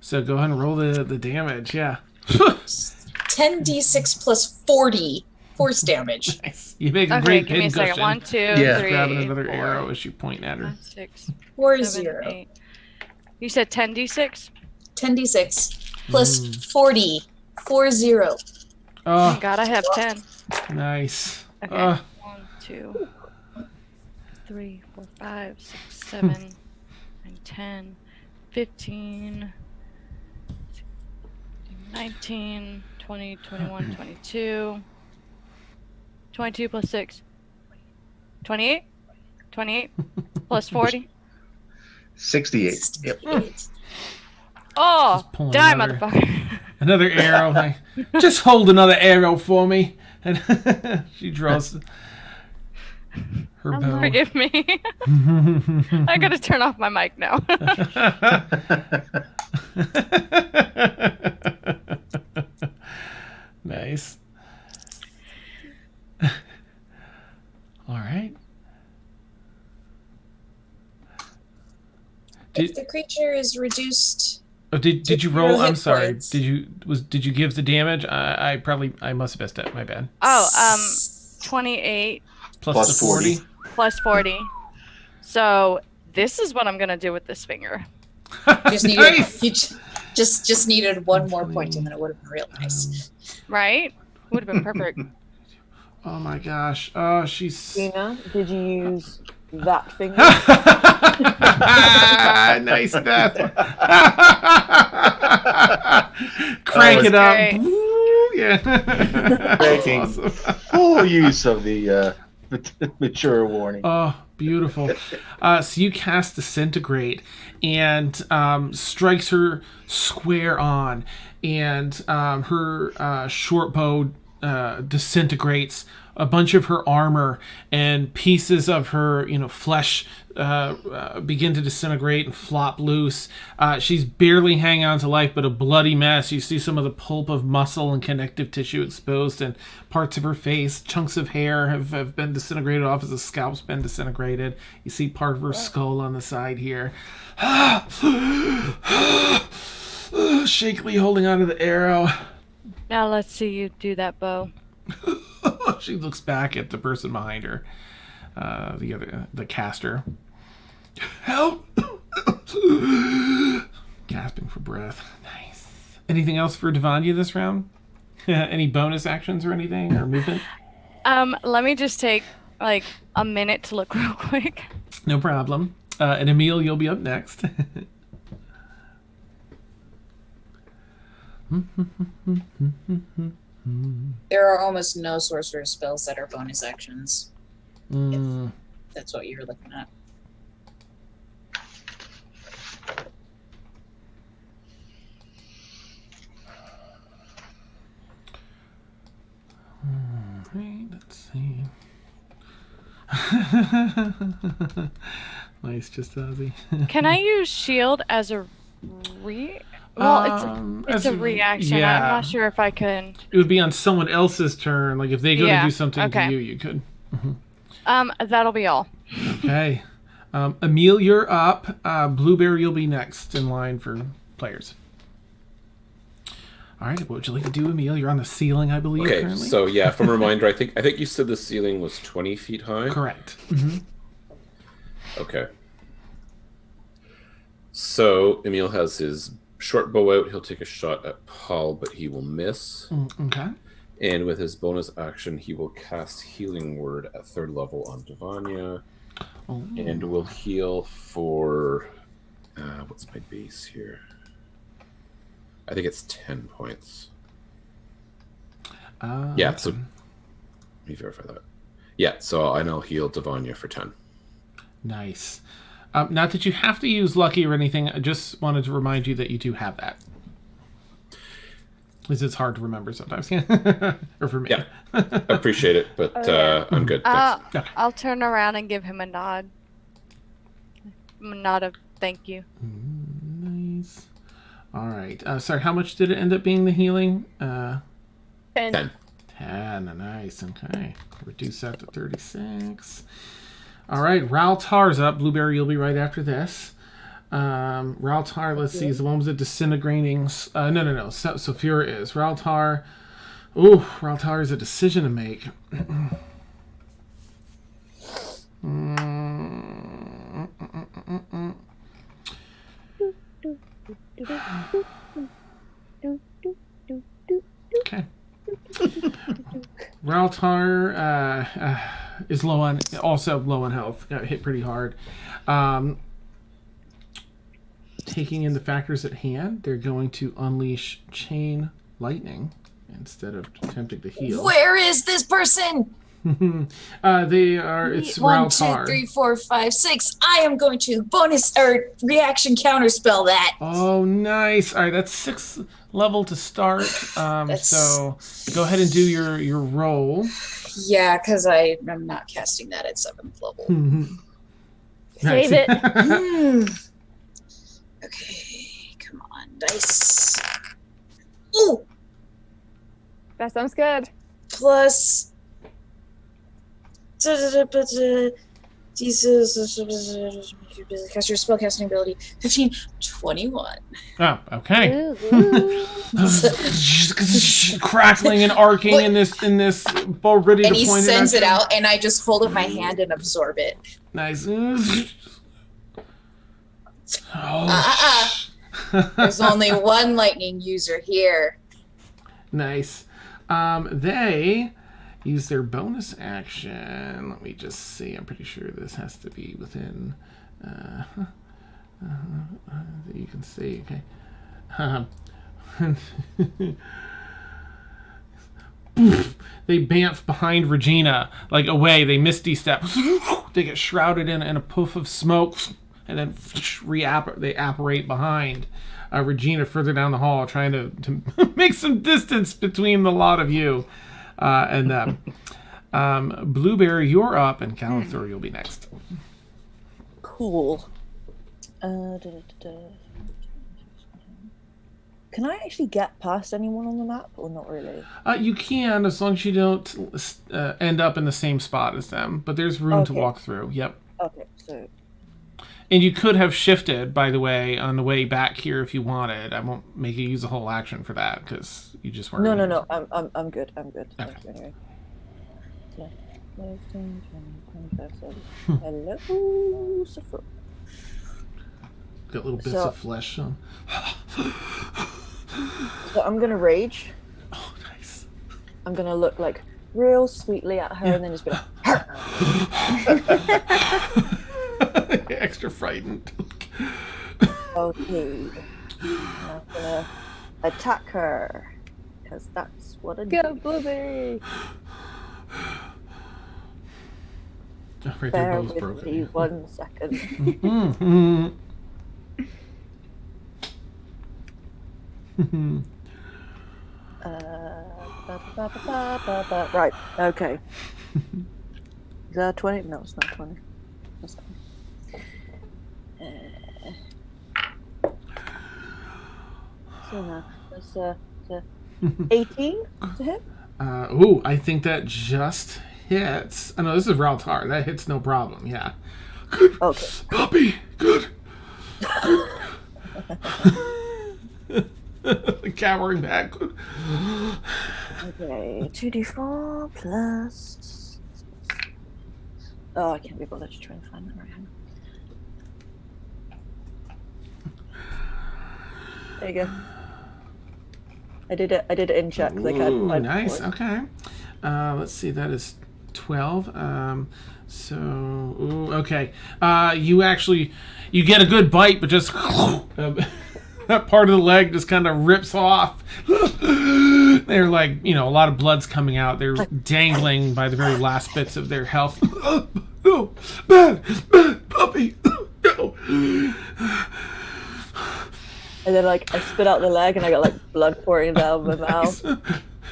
So go ahead and roll the damage. Yeah. 10d6 plus 40 force damage. Nice. You make a great give me a second. cushion. 1, 2, 3, grabbing another 4, arrow as you point at her. 5, 6, 4 7, 0. 8. You said 10d6? 10d6 plus 40. 4 0. Oh God, I have 10. Nice. Okay. 1, 2, 3, 4, 5, 6, 7, 9, 10, 15, 19, 20, 21, 22. 22 plus 6. 28? 28 plus 40. 68. Yep. Oh, pulling die, another- motherfucker. Another arrow. Like, just hold another arrow for me. And she draws her bow. Forgive me. I gotta turn off my mic now. Nice. All if the creature is reduced. Oh, did you roll? I'm hit sorry. points. Did you give the damage? I must have missed it. My bad. Oh, 28 Plus the 40. plus 40. So this is what I'm gonna do with this finger. Just needed, Nice! you just needed one more point, and then it would have been real nice. Right? Would have been perfect. Oh my gosh. Oh, she's. Gina, did you use that finger? Nice death. Crank it up. Great. Woo, yeah. That's awesome. Full use of the mature warning. Oh, beautiful. So you cast Disintegrate and strikes her square on, and her short bow disintegrates. A bunch of her armor and pieces of her, flesh begin to disintegrate and flop loose. She's barely hanging on to life, but a bloody mess. You see some of the pulp of muscle and connective tissue exposed, and parts of her face, chunks of hair have been disintegrated off as the scalp's been disintegrated. You see part of her skull on the side here. Shakily holding onto the arrow. Now let's see you do that bow. She looks back at the person behind her, the caster. Help! Gasping for breath. Nice. Anything else for Devanya this round? Any bonus actions or anything, or movement? Let me just take like a minute to look real quick. No problem. And Emil, you'll be up next. There are almost no sorcerer spells that are bonus actions. Mm. If that's what you're looking at. Right, let's see. Nice, just Ozzy. Can I use shield as a it's a reaction. yeah. I'm not sure if I can. It would be on someone else's turn. Like if they go to Yeah, do something okay. to you, you could. That'll be all. Okay. Emil, you're up. Blueberry, you'll be next in line for players. All right. What would you like to do, Emil? You're on the ceiling, I believe. Okay, currently. so yeah, from a reminder, I think you said the ceiling was 20 feet high. Correct. Mm-hmm. Okay. So Emil has his short bow out. He'll take a shot at Paul, but he will miss. Okay. And with his bonus action, he will cast Healing Word at 3rd level on Devanya. Oh. And will heal for... what's my base here? I think it's 10 points. Yeah, okay. so... Let me verify that. Yeah, so I'll heal Devanya for 10. Nice. Not that you have to use lucky or anything. I just wanted to remind you that you do have that. Because it's hard to remember sometimes. Or for me. Yeah, I appreciate it, but I'm good. Thanks. Okay. I'll turn around and give him a nod. A nod of thank you. Nice. All right. Sorry, how much did it end up being, the healing? 10. 10. 10. Nice. Okay. Reduce that to 36. All right. Raltar's up. Blueberry, you'll be right after this. Raltar, let's see, is the one with the disintegrating... No. Saphira is. Raltar... Ooh, Raltar is a decision to make. Okay. Raltar is also low on health. Got hit pretty hard. Taking in the factors at hand, they're going to unleash Chain Lightning instead of attempting to heal. Where is this person? They are. It's 1, 2, Raltar. 3, 4, 5, 6. I am going to bonus or reaction counterspell that. Oh, nice. All right, that's 6th level to start. So go ahead and do your roll. Yeah, because I'm not casting that at 7th level. Save it. Okay, come on, dice. Ooh, That sounds good. plus Jesus. Cast your spellcasting ability. 15, 21. Oh, okay. Ooh. Crackling and arcing in this already And he deployed sends it action. out, and I just hold up my hand and absorb it. Nice. There's only one lightning user here. Nice. They use their bonus action. Let me just see. I'm pretty sure this has to be within. You can see. Okay. They bamf behind Regina, like away. They misty step. They get shrouded in a puff of smoke, and then they apparate behind Regina further down the hall, trying to make some distance between the lot of you and them. Blueberry, you're up, and Calathor, you'll be next. Cool. Can I actually get past anyone on the map, or not really? You can, as long as you don't end up in the same spot as them. But there's room to walk through. Yep. Okay, so. And you could have shifted, by the way, on the way back here if you wanted. I won't make you use a whole action for that because you just weren't. No. I'm good. I'm good. Okay. Thank you, anyway. Hello, Sophia. Got little bits of flesh on. So I'm gonna rage. Oh, nice. I'm gonna look like real sweetly at her and then just be like, extra frightened. okay. I'm gonna attack her because that's what I do. Go, Blueberry! Right, Bear both with broken. me 1 second. Right, okay. Is that 20? No, it's not 20. That's so now, that's 18 to hit? Ooh, I think that just hits. Oh, no, this is Raltar. That hits no problem, yeah. Good. Okay. Puppy, good. Cowering back. Good. Okay, 2d4 plus. Oh, I can't be bothered to try and find that right hand. There you go. I did it in check. Like Ooh, nice. Okay. Let's see. That is 12. Okay. You get a good bite, but just that part of the leg just kind of rips off. They're like, a lot of blood's coming out. They're dangling by the very last bits of their health. No, bad puppy. No. And then I spit out the leg and I got blood pouring down my mouth.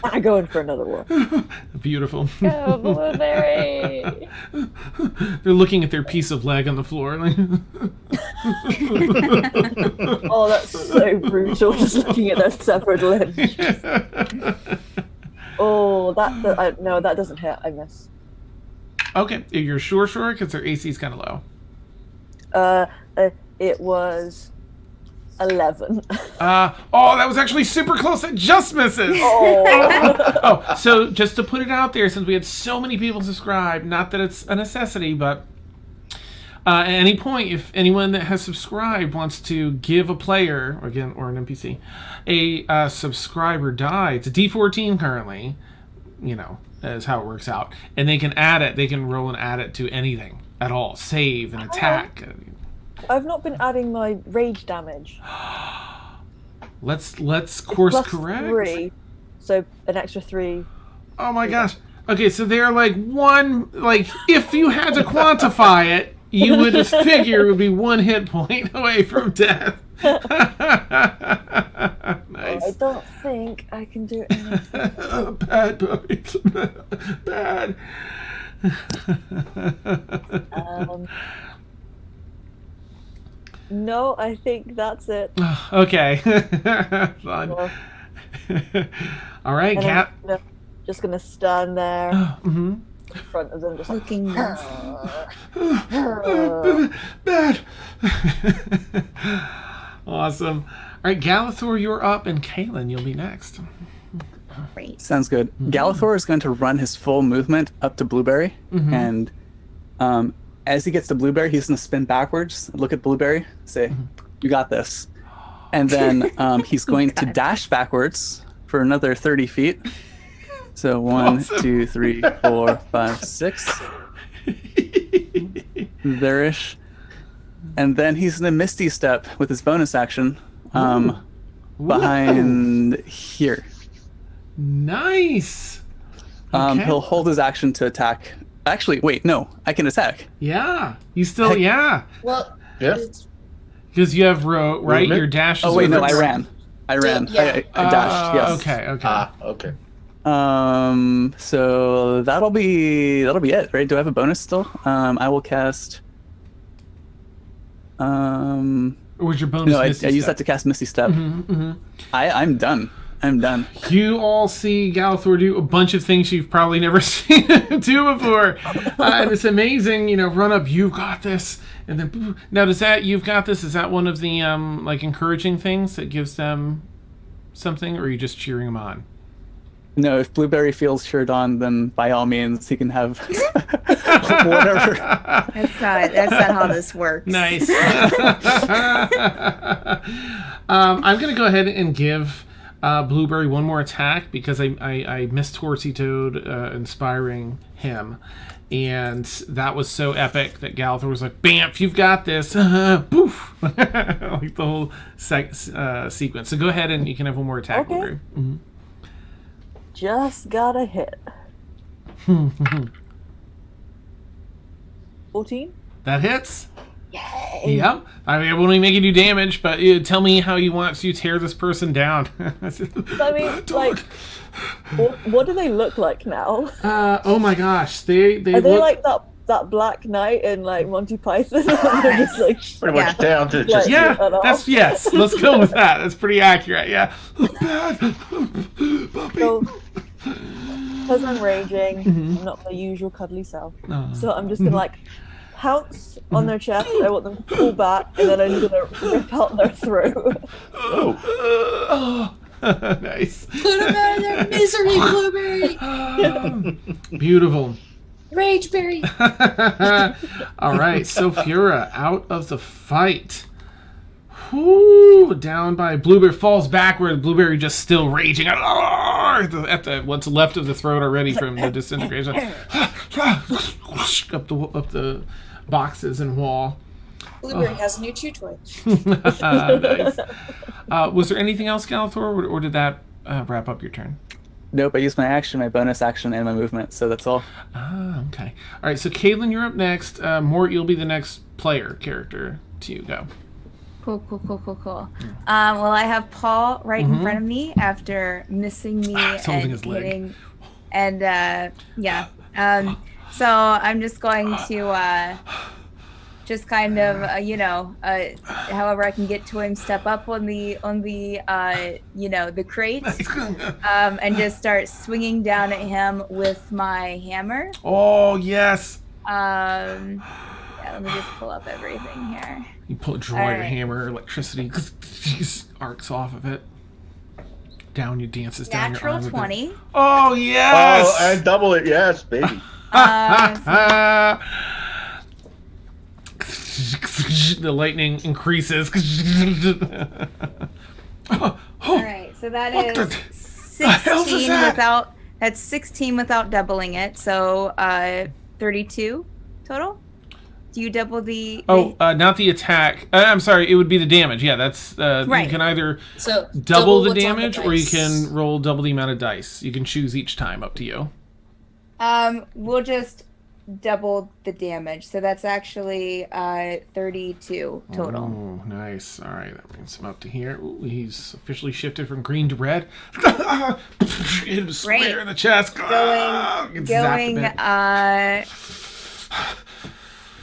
I'm going for another one. Beautiful. Go, Blueberry! They're looking at their piece of leg on the floor. Oh, that's so brutal, just looking at their severed limbs. Oh, no, that doesn't hit. I miss. Okay, you're sure, because their AC is kind of low. It was 11. That was actually super close. It just misses. Oh. So just to put it out there, since we had so many people subscribe, not that it's a necessity, but at any point, if anyone that has subscribed wants to give a player, or an NPC, a subscriber die, it's a D14 currently, is how it works out, and they can add it. They can roll and add it to anything at all, save and attack. I've not been adding my rage damage. Let's course Plus correct. 3, so an extra 3. Oh my gosh. Okay, so they're if you had to quantify it, you would just figure it would be 1 hit point away from death. Nice. I don't think I can do anything. Bad puppy. Bad. No, I think that's it. Okay. Fun. All right, Cat. Just gonna stand there Mm-hmm. in front of them, just looking. Bad. Awesome. All right, Galathor, you're up, and Caitlin, you'll be next. Great. Sounds good. Galathor is going to run his full movement up to Blueberry, and as he gets to Blueberry, he's going to spin backwards, look at Blueberry, say, "You got this," and then he's going to dash backwards for another 30 feet. So 1, 2, 3, 4, 5, 6. There-ish. And then he's going to Misty Step with his bonus action behind here. Nice. Okay. He'll hold his action to attack. Actually, wait, no, I can attack. Yeah. You still, yeah. Well, Yeah. Because you have right? Movement? Your dash is Oh, wait, no, over- I ran. Yeah. I dashed, yes. Okay. Okay. So that'll be it, right? Do I have a bonus still? I will cast. Or was your bonus No, I Misty use Step? that to cast Misty Step. I'm done. I'm done. You all see Galathor do a bunch of things you've probably never seen him do before. And it's amazing, run up, "You've got this." And then, boop. Now, does that, "You've got this," is that one of the, encouraging things that gives them something, or are you just cheering them on? No, if Blueberry feels cheered on, then by all means he can have whatever. That's not how this works. Nice. I'm going to go ahead and give Blueberry one more attack because I missed Horsey Toad inspiring him. And that was so epic that Galathor was like, "Bamf, you've got this." Poof. Like the whole sequence. So go ahead and you can have one more attack, Okay. Blueberry. Just got a hit. 14? That hits. Yay! Yep. I mean, I won't even make you do damage, but tell me how you want to tear this person down. I mean, like, what do they look like now? Oh my gosh, they Are they look like that Black Knight in like Monty Python? They're just like Pretty much down to just. yeah. cut off. That's yes. Let's go with that. That's pretty accurate. Yeah. So, because I'm raging, I'm not my usual cuddly self. So I'm just gonna like pounce on their chest. I want them to pull back, and then I'm gonna rip out their throat. Oh. Nice. Put them out of their misery, Blueberry. Beautiful. Rageberry. All right, Sophura out of the fight. Whoo, down by Blueberry, falls backward. Blueberry just still raging at the what's left of the throat already from the disintegration. up the boxes and wall. Blueberry has a new chew toy. Nice. Was there anything else, Galathor, or did that wrap up your turn? Nope, I used my action, my bonus action, and my movement, so that's all. Okay. All right, so Caitlin, you're up next. Mort, you'll be the next player character to go. Cool. Well, I have Paul right in front of me after missing me holding and his leg. hitting, and so I'm just going to just kind of however I can get to him, step up on the the crate, and just start swinging down at him with my hammer. Oh yes. Let me just pull up everything here. You draw your hammer, electricity just arcs off of it. Down, you dances down your Natural arm. 20. Oh yes. Oh, and double it, yes, baby. The lightning increases. All right, so that is 16 without. That's 16 without doubling it. So 32 total. Do you double the? Not the attack. I'm sorry. It would be the damage. Yeah, that's right. You can either So double the what's on damage, or you can roll double the amount of dice. You can choose each time. Up to you. We'll just double the damage. So that's actually 32 total. Oh, nice. All right, that brings him up to here. Ooh, he's officially shifted from green to red. Hit him square in the chest.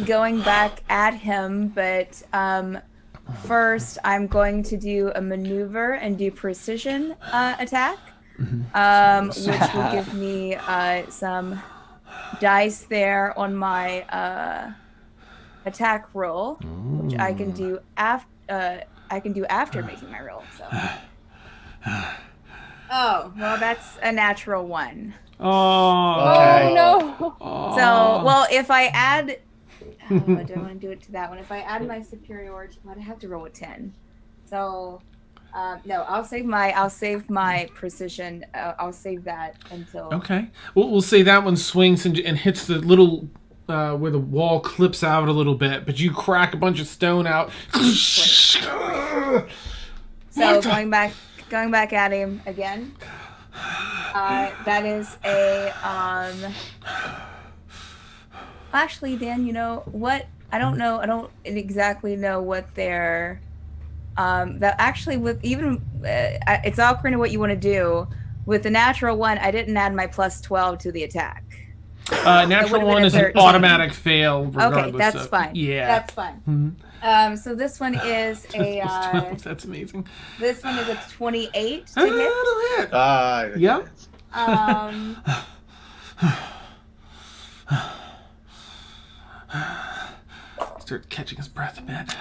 Going back at him, but first I'm going to do a maneuver and do precision attack, which will give me some dice there on my attack roll, which I can do after making my roll. So. Oh, well, that's a natural 1. Oh, okay. Oh no. So, well, if I add, do I want to do it to that one? If I add my superiority, I'd have to roll a 10. So, no, I'll save my precision. I'll save that until. Okay. We'll say that one swings and hits the little where the wall clips out a little bit, but you crack a bunch of stone out. So going back at him again. That is a Actually, Dan, you know what? I don't know. I don't exactly know what their that actually with even it's all according to what you want to do. With the natural 1, I didn't add my plus 12 to the attack. Natural 1 is an automatic fail. Okay, that's fine. Yeah, that's fine. Mm-hmm. So this one is a. 12, that's amazing. This one is a 28 to hit. Yep. Start catching his breath a bit.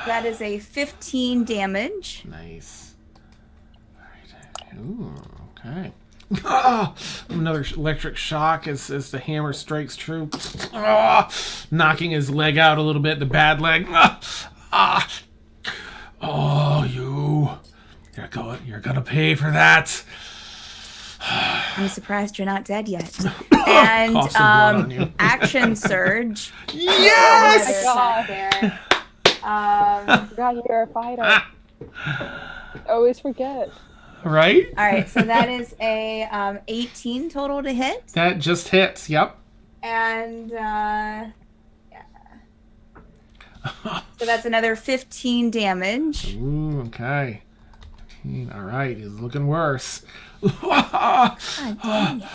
That is a 15 damage. Nice. All right. Ooh, okay. Oh, another electric shock as the hammer strikes true. Oh, knocking his leg out a little bit, the bad leg. Oh, you're gonna pay for that. I'm surprised you're not dead yet. And action surge. Yes! Oh my God. Forgot you're a fighter. Always forget. Right? All right, so that is a 18 total to hit. That just hits, yep. And yeah. So that's another 15 damage. Ooh, okay. All right, he's looking worse. God dang it.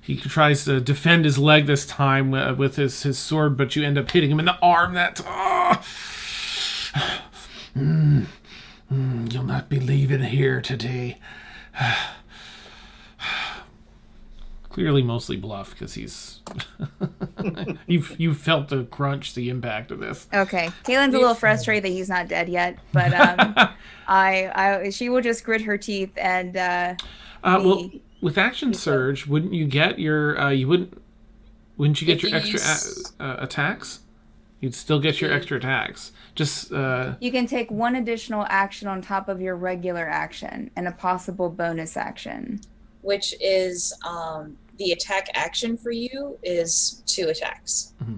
He tries to defend his leg this time with his sword, but you end up hitting him in the arm. You'll not be leaving here today. Clearly mostly bluff because he's... you felt the crunch, the impact of this. Okay. Kaylin's a little frustrated that he's not dead yet, but she will just grit her teeth and... well, with action surge, wouldn't you get your... Wouldn't you get your extra attacks? You'd still get your extra attacks. Just you can take one additional action on top of your regular action and a possible bonus action. Which is the attack action for you is 2 attacks. Mm-hmm.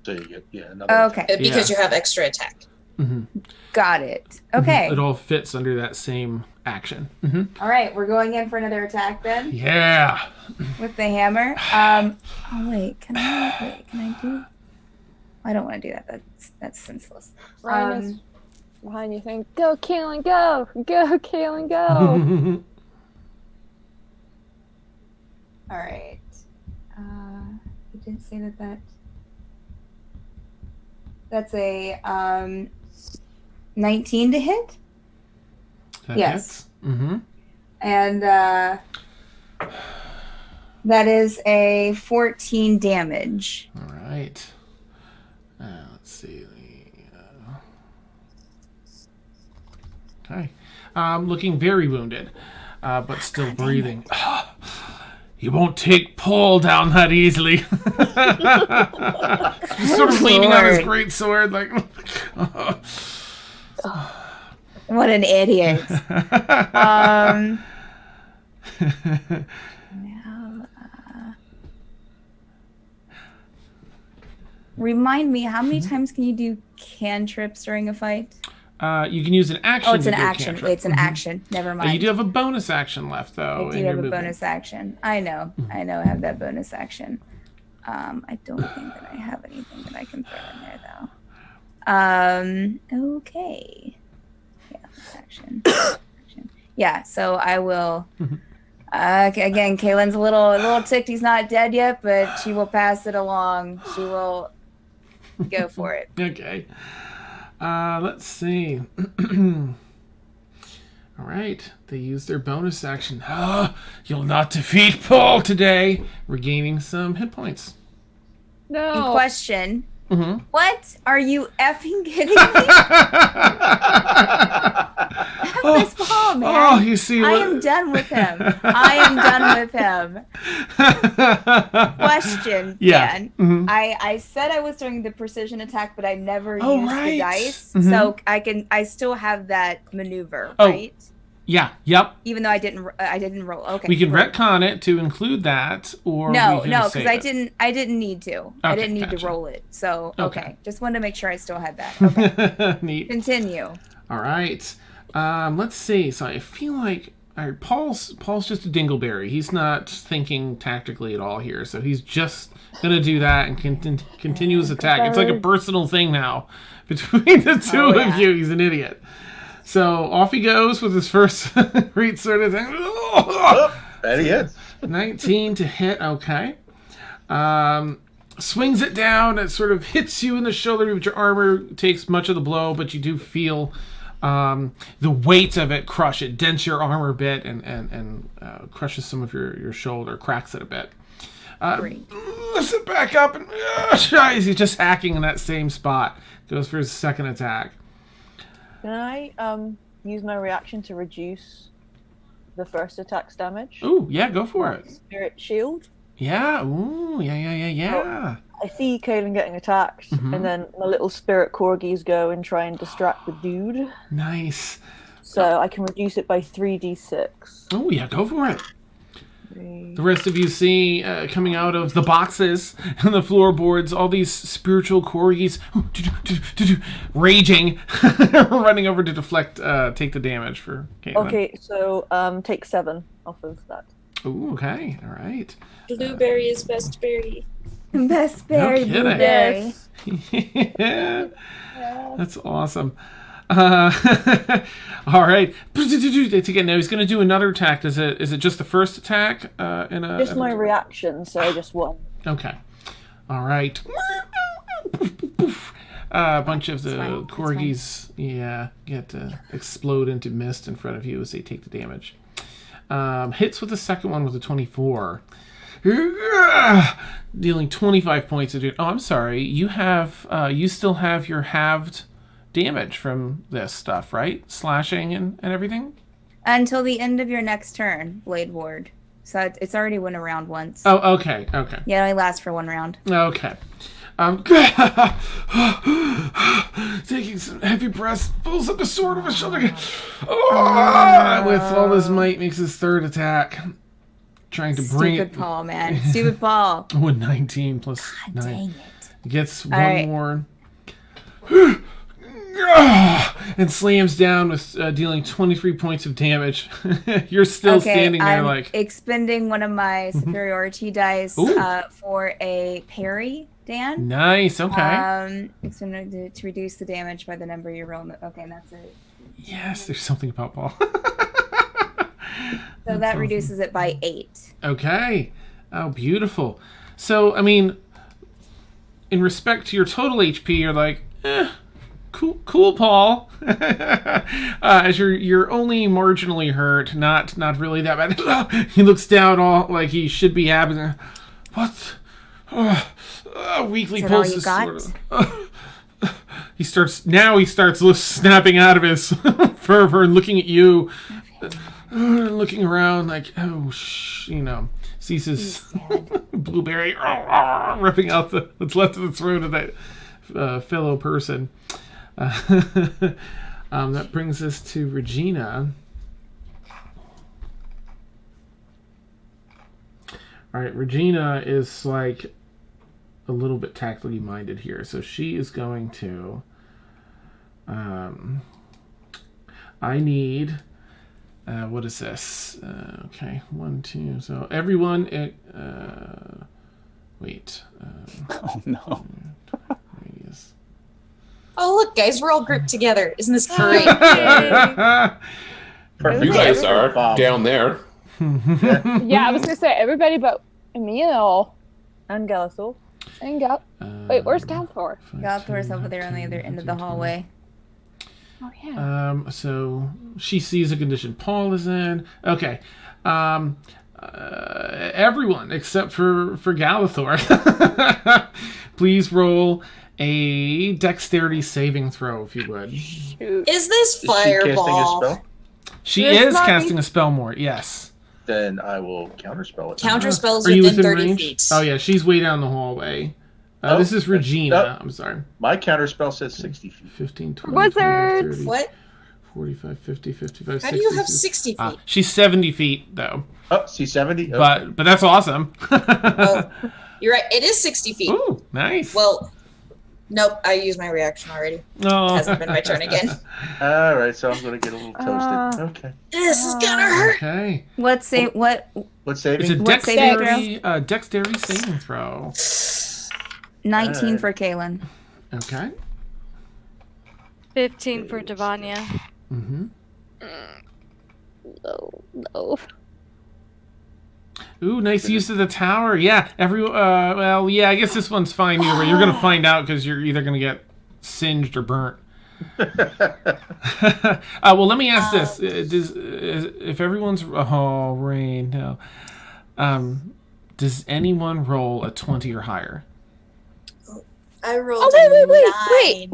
So you get another okay. Because you have extra attack. Mm-hmm. Got it. Okay. It all fits under that same action. Mm-hmm. All right, we're going in for another attack then. Yeah. With the hammer. Oh wait, can I do? I don't want to do that. That's senseless. Ryan is behind you saying, "Go, Kaylin, go! Go, Kaylin, go!" All right. You didn't say that. That's a 19 to hit. That yes. Hits. Mm-hmm. And that is a 14 damage. All right. Let's see. Okay. Looking very wounded, but still breathing. You won't take Paul down that easily. Sort of leaning on his great sword, like. What an idiot. Remind me, how many times can you do cantrips during a fight? You can use an action. Oh, it's an action. It's an action. Never mind. You do have a bonus action left, though. I do have a bonus action. I know. I have that bonus action. I don't think that I have anything that I can throw in there, though. Okay. Yeah, action. Yeah, so I will. Again, Kaylin's a little ticked. He's not dead yet, but she will pass it along. She will go for it. Okay. Let's see. All right. They use their bonus action. You'll not defeat Paul today. Regaining some hit points. No. In question. Mm-hmm. What? Are you effing kidding me? This Paul, man. Oh, you see I what... am done with him. I am done with him. Question, Dan. Mm-hmm. I said I was doing the precision attack, but I never used the dice. Mm-hmm. So I still have that maneuver, right? Yeah. Yep. Even though I didn't roll. Okay. We can retcon it to include that, or no, we can because I didn't need to. Okay, I didn't need to roll it. So okay. Just wanted to make sure I still had that. Okay. Neat. Continue. All right. Let's see. So I feel like Paul's just a dingleberry. He's not thinking tactically at all here. So he's just gonna do that and continue his attack. It's like a personal thing now between the two of you. He's an idiot. So off he goes with his first great sword attack. That he hits. 19 to hit. Okay. Swings it down. It sort of hits you in the shoulder, but your armor takes much of the blow, but you do feel the weight of it crush it, dents your armor a bit, and crushes some of your shoulder, cracks it a bit. Lifts it back up, and he's just hacking in that same spot. Goes for his second attack. Can I use my reaction to reduce the first attack's damage? Ooh, yeah, go for it. Spirit shield. Yeah, ooh, yeah. I see Kaelin getting attacked, and then my little spirit corgis go and try and distract the dude. Nice. So I can reduce it by 3d6. Oh, yeah, go for it. The rest of you see coming out of the boxes and the floorboards, all these spiritual corgis raging, running over to deflect, take the damage for Caitlin. Okay, so take 7 off of that. Ooh, okay, all right. Blueberry is best berry. Best berry, No blueberry. Yeah. That's awesome. All right. Again, now he's going to do another attack. Is it just the first attack? Just my reaction, so I just won. Okay. All right. A bunch of the corgis, get to explode into mist in front of you as they take the damage. Hits with the second one with a 24. Dealing 25 points of damage. Oh, I'm sorry. You still have your halved damage from this stuff, right? Slashing and everything? Until the end of your next turn, Blade Ward. So it's already went around once. Oh, okay. Yeah, it only lasts for one round. Okay. Taking some heavy breaths, pulls up the sword of his shoulder. With all his might, makes his third attack. Trying to bring Stupid Paul, man. Stupid Paul. Oh, 19 plus 9. Dang it. Gets one more. And slams down with dealing 23 points of damage. You're still standing there I'm like... expending one of my superiority dice for a parry, Dan. Nice, okay. To reduce the damage by the number you roll. Okay, that's it. Yes, there's something about Paul. So that reduces it by 8. Okay. Oh, beautiful. So, I mean, in respect to your total HP, you're like, cool, Paul. As you're only marginally hurt, not really that bad. He looks down all like he should be having. What? Weakly pulls his sword. He starts snapping out of his fervor and looking at you, looking around like, sees his blueberry ripping out what's left of the throat of that fellow person. That brings us to Regina. All right, Regina is like a little bit tactically minded here, so she is going to. I need. What is this? Okay, 1, 2. So everyone. Wait. Oh no. Radius. Oh, look, guys, we're all grouped together. Isn't this great? You guys are down there. Yeah, I was going to say everybody but Emil. And Galathor. And wait, where's Galathor? Galathor's over there on the other end of the hallway. Oh, yeah. So she sees a condition Paul is in. Okay. everyone except for Galathor. Please roll a dexterity saving throw, if you would. Is this Is she casting a fireball? spell? She is casting a spell more, yes. Then I will counterspell it. Counterspell is Are you within within 30 range? feet. Oh, yeah, she's way down the hallway. This is Regina. I'm sorry. My counterspell says 60 feet. 15, 20, Wizards! 20, 30, What? 45, 50, 55, How 60. do you have 60 feet? She's 70 feet, though. Oh, see 70? Okay. But that's awesome. Oh, you're right. It is 60 feet. Ooh, nice. Well, nope. I used my reaction already. Oh. It hasn't been my turn again. All right, so I'm going to get a little toasted. Okay. This is gonna hurt. Okay. What's saving? What's saving? It's a What saving dexterity saving throw. 19 for Kaylin. Okay. 15 for Devanya. Mm-hmm. No. Ooh, nice use of the tower. Yeah, well, yeah, I guess this one's fine either way. You're going to find out because you're either going to get singed or burnt. Well, let me ask this. If everyone's... Oh, Rain, no. Does anyone roll a 20 or higher? I rolled Oh,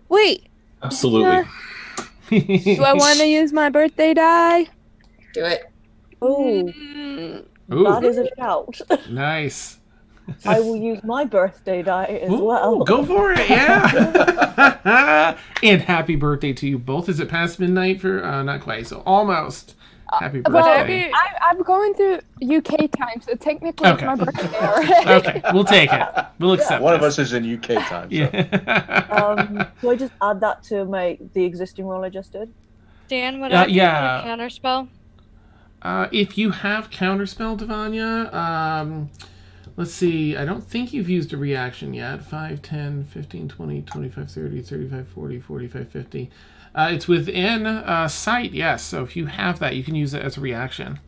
wait. Absolutely. Do I want to use my birthday die? Do it. Oh, Ooh, that is a shout. nice. I will use my birthday die as Ooh, well. Go for it, yeah. And happy birthday to you both. Is it past midnight for... not quite, so almost. Happy birthday. Well, I'm going through UK time, so technically it's my birthday already. Okay, we'll take it. We'll accept One it. of us is in UK time. So. Yeah. Do I just add that to the existing roll I just did? Dan, would I be yeah. able to counterspell? If you have counterspell, Devanya, let's see. I don't think you've used a reaction yet. 5, 10, 15, 20, 25, 30, 35, 40, 45, 50. It's within sight, yes. So if you have that, you can use it as a reaction.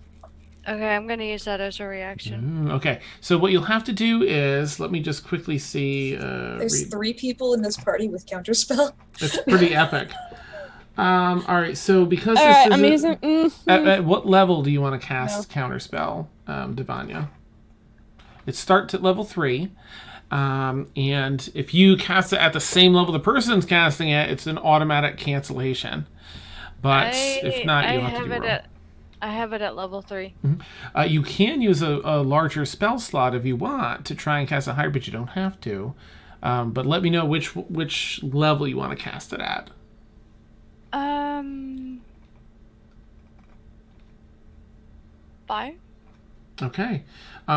Okay, I'm going to use that as a reaction. Okay, so what you'll have to do is, let me just quickly see. There's 3 people in this party with counterspell. It's pretty epic. All right, so because All this right, is I'm using. at what level do you want to cast Counterspell, Devanya? It starts at level 3, and if you cast it at the same level the person's casting it, it's an automatic cancellation. But if not, you'll have to do roll. I have it at level 3. Mm-hmm. You can use a larger spell slot if you want to try and cast it higher, but you don't have to. But let me know which level you want to cast it at. 5. Okay.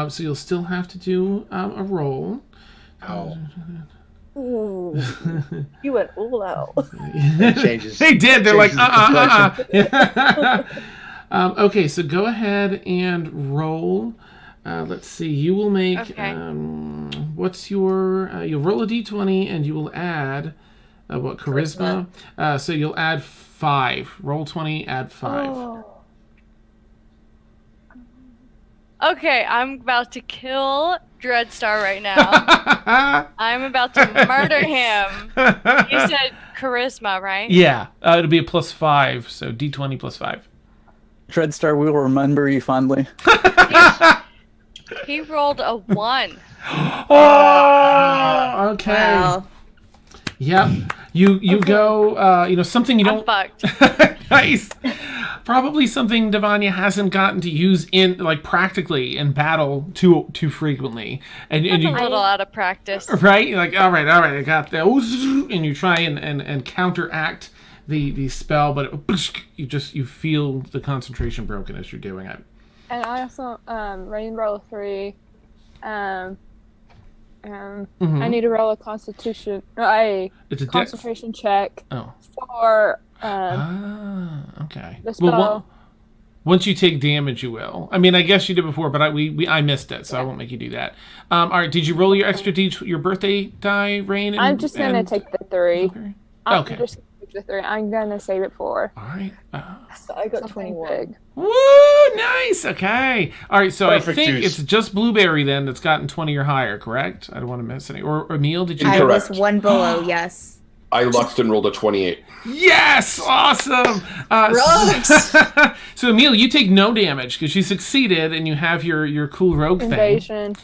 So you'll still have to do a roll. Oh. Ooh, you went all out. Changes. They did. They're like, the okay, so go ahead and roll. Let's see. You will make. Okay. What's your? You'll roll a d20 and you will add. What charisma? So you'll add 5. Roll 20. Add 5. Oh. Okay, I'm about to kill Dreadstar right now. I'm about to murder him. You said charisma, right? Yeah, it'll be a +5, so d20 +5. Dreadstar, we will remember you fondly. He rolled a 1. Oh, okay. Wow. Yep. You go. Something you don't. I'm fucked. Nice. Probably something Devanya hasn't gotten to use in practically in battle too frequently, and I'm you a little out of practice. right. You're like, all right, I got those, and you try and counteract the spell, but you feel the concentration broken as you're doing it. And I also rain roll 3. Mm-hmm. I need to roll a concentration concentration check for okay. the spell. Well, once you take damage, you will. I mean, I guess you did before, but I missed it, so I won't make you do that. All right. Did you roll your extra your birthday die, Rain? I'm just gonna take the 3. Okay. I'm just gonna take the 3. I'm gonna save it for. All right. So I got 21. Big. Woo! Nice. Okay. All right. So Perfect I think juice. it's just Blueberry then that's gotten 20 or higher, correct? I don't want to miss any. Or Emil, did you? I Correct. was 1 below, yes. I lucked and rolled a 28. Yes! Awesome! So, Emil, you take no damage because you succeeded and you have your cool rogue thing. Invasion.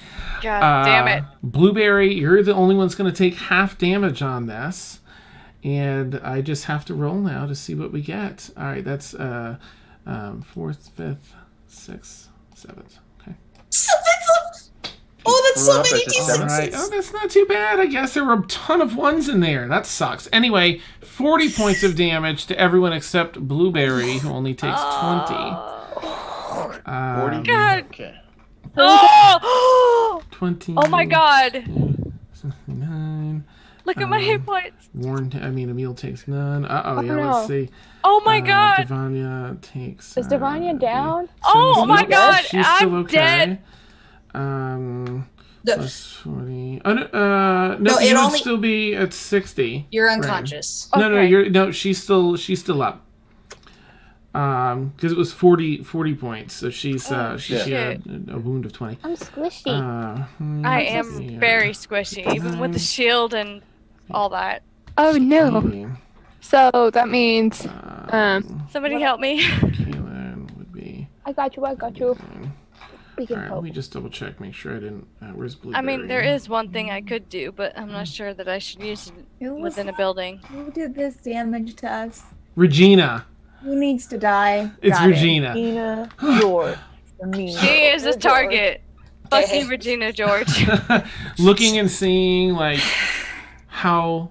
God damn it. Blueberry, you're the only one's going to take half damage on this. And I just have to roll now to see what we get. All right, that's 4th, 5th, 6th, 7th. Okay. 7th? Oh, that's so many D6s. All right. Oh, that's not too bad. I guess there were a ton of ones in there. That sucks. Anyway, 40 points of damage to everyone except Blueberry, who only takes 20. 40. God. Okay. Oh! 20. Oh my god. 9. Look at my hit points. Emil takes none. Yeah, no. let's see. Oh my god. Devanya takes... Is Devanya down? Oh my god. She's still I'm okay. dead. Plus 40. No, it you would only- still be at 60. You're Right. unconscious. No, she's still up. Because it was 40 points, so she had a wound of 20. I'm squishy. I am very squishy, even with the shield and all that. Oh no. So that means Somebody help me. Kaylin would be... I got you. We can Alright, let help. me just double check, make sure I didn't... where's Blueberry? I mean, there is one thing I could do, but I'm not sure that I should use it within a building. Who did this damage to us? Regina. Who needs to die? It's Got it. Regina. Regina George. She is a target. Fuck you, Regina George. Looking and seeing, like, how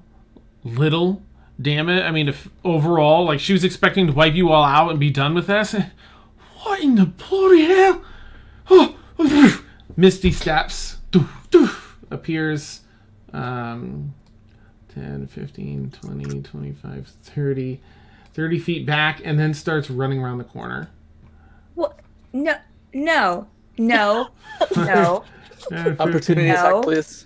little damage... I mean, if overall, like, she was expecting to wipe you all out and be done with this. What in the bloody hell? Oh, Misty steps. Appears 10, 15, 20, 25, 30 feet back and then starts running around the corner. What? No. Opportunity attack, please.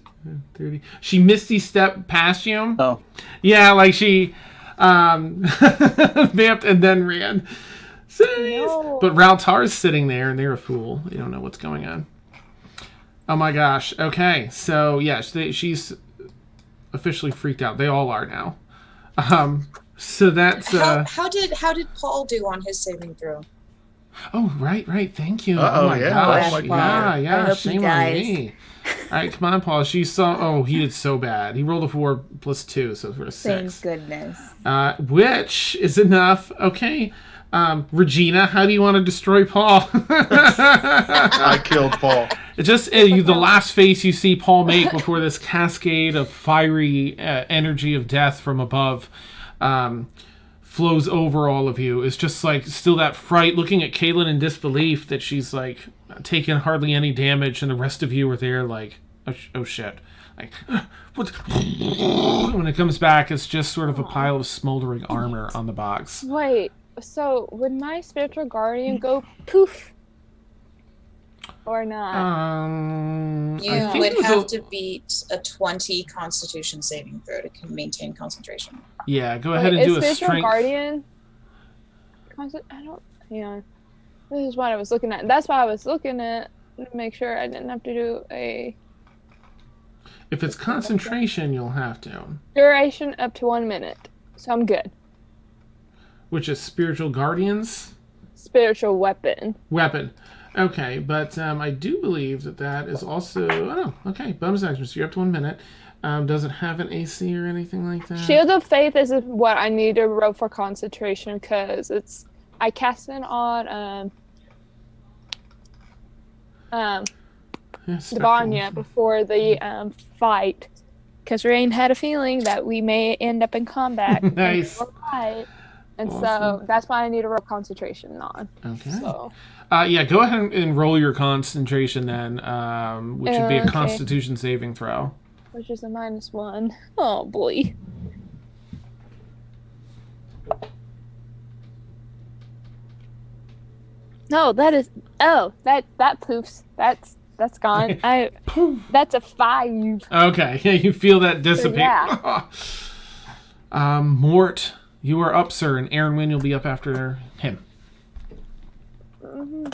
30. She Misty stepped past you. Oh. Yeah, like she vamped and then ran. No. But Raltar's sitting there and they're a fool. They don't know what's going on. Oh my gosh. Okay. So, yeah, she's officially freaked out. They all are now. So that's... How did Paul do on his saving throw? Oh, right. Thank you. Uh-oh, oh my yeah. gosh. Oh my Yeah. I hope Shame he on dies. me. All right, come on, Paul. He did so bad. He rolled a 4 plus 2, so for a 6. Thank goodness. Which is enough. Okay. Regina, how do you want to destroy Paul? I killed Paul. Just the last face you see Paul make before this cascade of fiery energy of death from above flows over all of you. Is just like still that fright, looking at Kaylin in disbelief that she's like taken hardly any damage, and the rest of you are there like, oh shit. Like, what? When it comes back, it's just sort of a pile of smoldering armor on the box. Wait. So would my spiritual guardian go poof? Or not? You would have to beat a 20 Constitution saving throw to maintain concentration. Yeah, go ahead and do a spiritual strength. guardian. Yeah. This is what I was looking at. That's why I was looking at to make sure I didn't have to do a If it's concentration, you'll have to. duration up to 1 minute. So I'm good. Which is spiritual guardians? Spiritual weapon. Weapon. Okay, but I do believe that is also... Oh, okay, bonus action. So you're up to 1 minute. Does it have an AC or anything like that? Shield of Faith is what I need to roll for concentration because it's... I cast it on Devanya before the fight because Rain had a feeling that we may end up in combat. Nice. And so that's why I need to roll concentration on. Okay. So. Yeah, go ahead and roll your concentration then, which would be a Okay. Constitution saving throw. Which is a -1. Oh boy. No, that is. Oh, that poofs. That's gone. That's a 5. Okay, yeah, you feel that dissipate. Yeah. Mort, you are up, sir, and Aaron Wynn, you'll be up after him. Mm-hmm.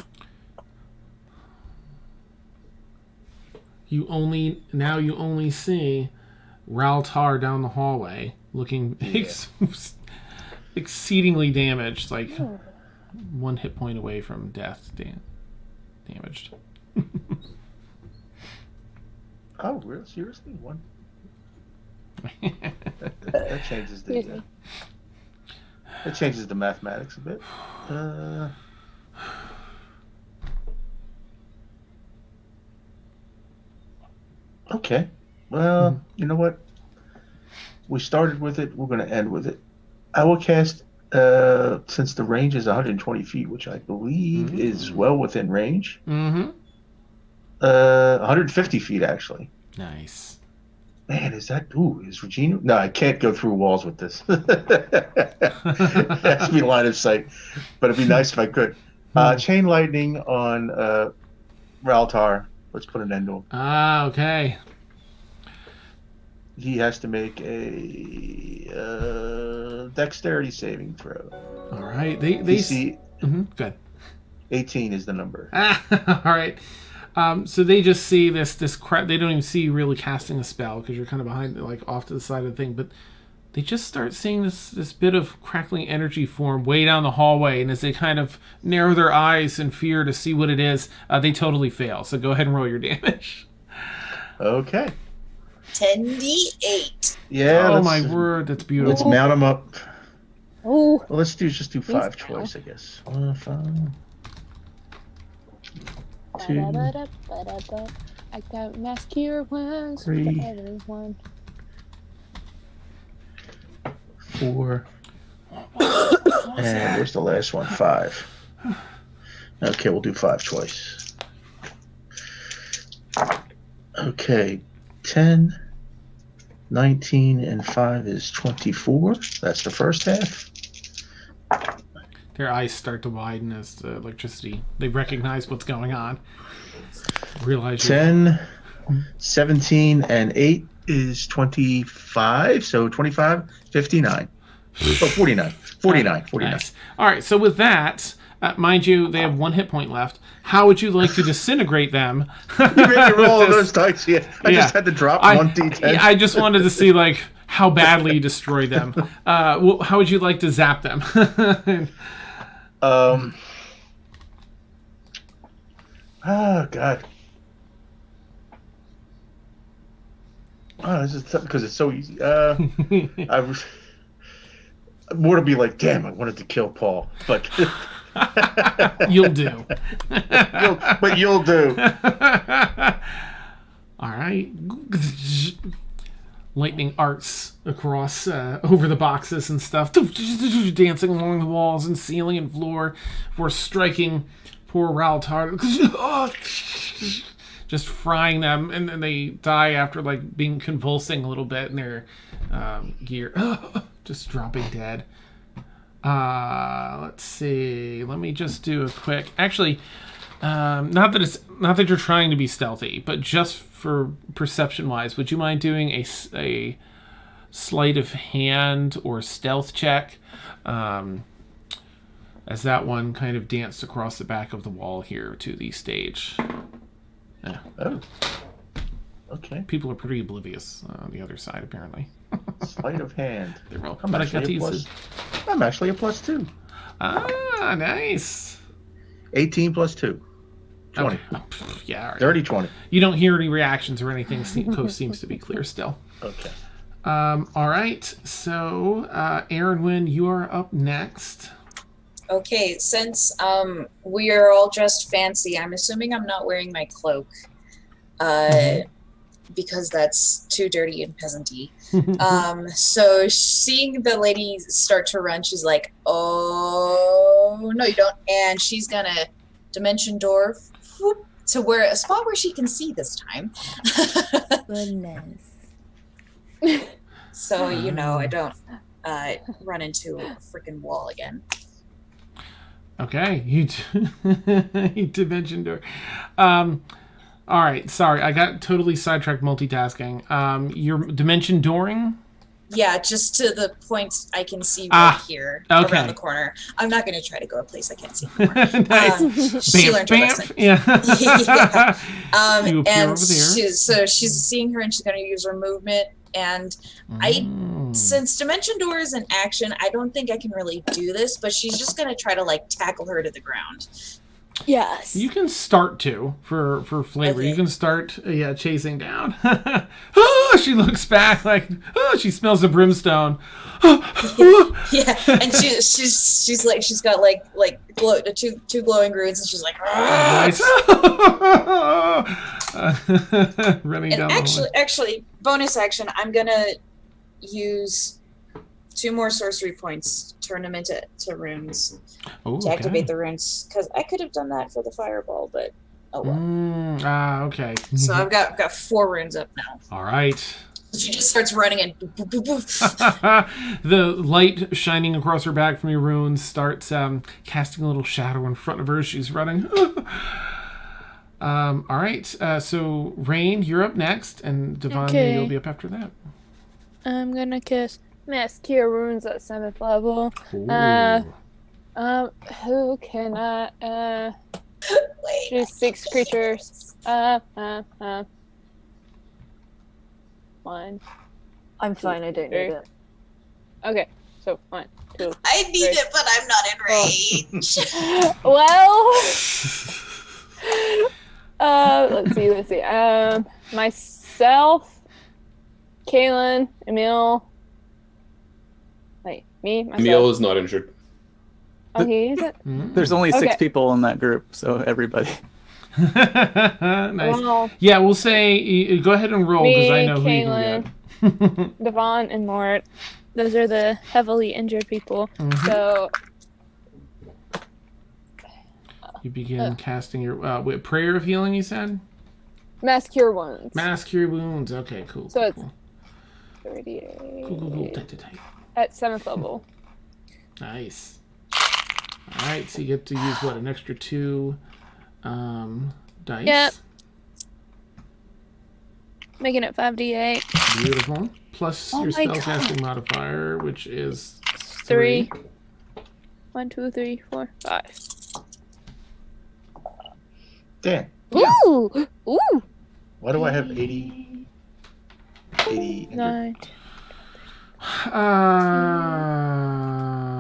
You only see Raltar down the hallway, looking exceedingly damaged, like 1 hit point away from death. Damaged. Oh, really? Seriously? 1? that changes the mathematics a bit. Okay. Well, you know what? We started with it. We're going to end with it. I will cast, since the range is 120 feet, which I believe is well within range. 150 feet, actually. Nice. Man, is Regina? No, I can't go through walls with this. It has to be line of sight. But it'd be nice if I could. Chain lightning on Raltar. Let's put an end to him. Ah, okay. He has to make a dexterity saving throw. All right. They see. Good. 18 is the number. All right. So they just see this they don't even see you really casting a spell because you're kind of behind, like off to the side of the thing. But they just start seeing this bit of crackling energy form way down the hallway, and as they kind of narrow their eyes in fear to see what it is, they totally fail. So go ahead and roll your damage. Okay. 10d8. Yeah. Oh my word, that's beautiful. Let's mount them up. Oh. Well, let's just do 5 choice, I guess. 1, 5. 2. I got mass cure ones 3. for everyone. 4. And where's the last one? 5. Okay, we'll do 5 choice. Okay, 10, 19, and 5 is 24. That's the first half. Their eyes start to widen as the electricity. They recognize what's going on. Realize 10, 17, and 8 is 25. So 25, 59. Oh, 49. 49. Nice. All right, so with that, mind you, they have 1 hit point left. How would you like to disintegrate them? You made me roll those dice. Yeah, I just had to drop 1 d10. I just wanted to see like how badly you destroy them. Well, how would you like to zap them? Oh God. Oh, this is tough because it's so easy. I was more to be like, damn, I wanted to kill Paul, but you'll do. You'll do. All right. Lightning arcs across over the boxes and stuff, dancing along the walls and ceiling and floor before striking poor Raltar. Just frying them, and then they die after like being convulsing a little bit in their gear, just dropping dead. Let's see. Let me just do a quick. Actually, not that you're trying to be stealthy, but just for perception wise, would you mind doing a sleight of hand or stealth check? As that one kind of danced across the back of the wall here to the stage. Yeah. Oh. Okay. People are pretty oblivious on the other side, apparently. Sleight of hand. I'm actually a +2. Ah, nice. 18 + 2. 20. Okay. Yeah. All right. Dirty 20. You don't hear any reactions or anything. Coast seems to be clear still. Okay. All right. So, Aaron Wynn, you are up next. Okay, since we are all dressed fancy, I'm assuming I'm not wearing my cloak, because that's too dirty and peasanty. So seeing the lady start to run, she's like, "Oh no, you don't!" And she's gonna dimension door to where a spot where she can see this time. Goodness. So I don't run into a freaking wall again. Okay, you dimension door. All right, sorry, I got totally sidetracked multitasking. You're dimension dooring? Yeah, just to the point I can see right here around the corner. I'm not going to try to go a place I can't see anymore. Nice. She learned her lesson. Yeah. Yeah. You appear And over there. she's seeing her, and she's going to use her movement And since Dimension Door is in action, I don't think I can really do this, but she's just going to try to like tackle her to the ground. Yes. You can start to for flavor. Okay. You can start chasing down. She looks back like she smells the brimstone. Yeah, and she's like she's got like two glowing runes, and she's like nice. Running and down. actually bonus action, I'm gonna use 2 more sorcery points, turn them into runes to activate the runes, because I could have done that for the fireball, but oh well. Okay. So I've got 4 runes up now. All right. She just starts running and boop, boop, boop, boop. The light shining across her back from your runes starts casting a little shadow in front of her as she's running. All right. So Rain, you're up next, and Devanya, you'll be up after that. I'm gonna cast Mass Cure Wounds at 7th level. Who can I do 6 creatures? One. I'm fine. I don't need it. Okay, so 1, 2. I need it, but I'm not in range. Well, let's see. Myself, Kaylin, Emil. Wait, me, myself. Emil is not injured. Oh, he is it? There's only 6 people in that group, so everybody. Nice. Well, Yeah, we'll say go ahead and roll because I know who you Kaylin, can get. Devon, and Mort. Those are the heavily injured people. So you begin casting your prayer of healing. You said Mass Cure Wounds. Mass Cure Wounds. Okay, cool. So cool, it's 38 cool. Tight. at 7th level. Nice. All right, so you get to use what, an extra 2 dice. Yep. Making it 5d8. Beautiful. Plus your my spellcasting modifier, which is 3. 1, 2, 3, 4, 5. Damn. Ooh! Ooh! Why do I have 80? 80. 9.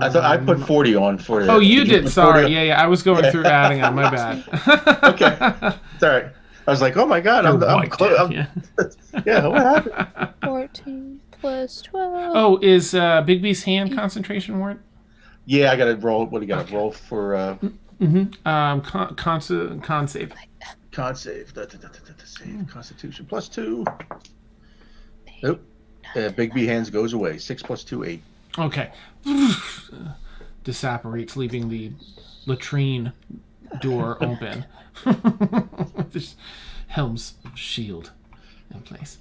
I thought I put 40 on for that. Oh, you did. put Sorry. 40 on? Yeah. I was going through adding on. My bad. Okay. It's all right. I was like, oh my god, I'm close. Yeah, what happened? 14 plus 12. Oh, is Big B's hand concentration word? Yeah, I got to roll. What do you got to roll for? Con save. Con save. Save. Constitution plus 2. Nope. Big B hands goes away. 6 plus 2, 8. Okay. Disapparates, leaving the latrine door open. There's Helm's shield in place.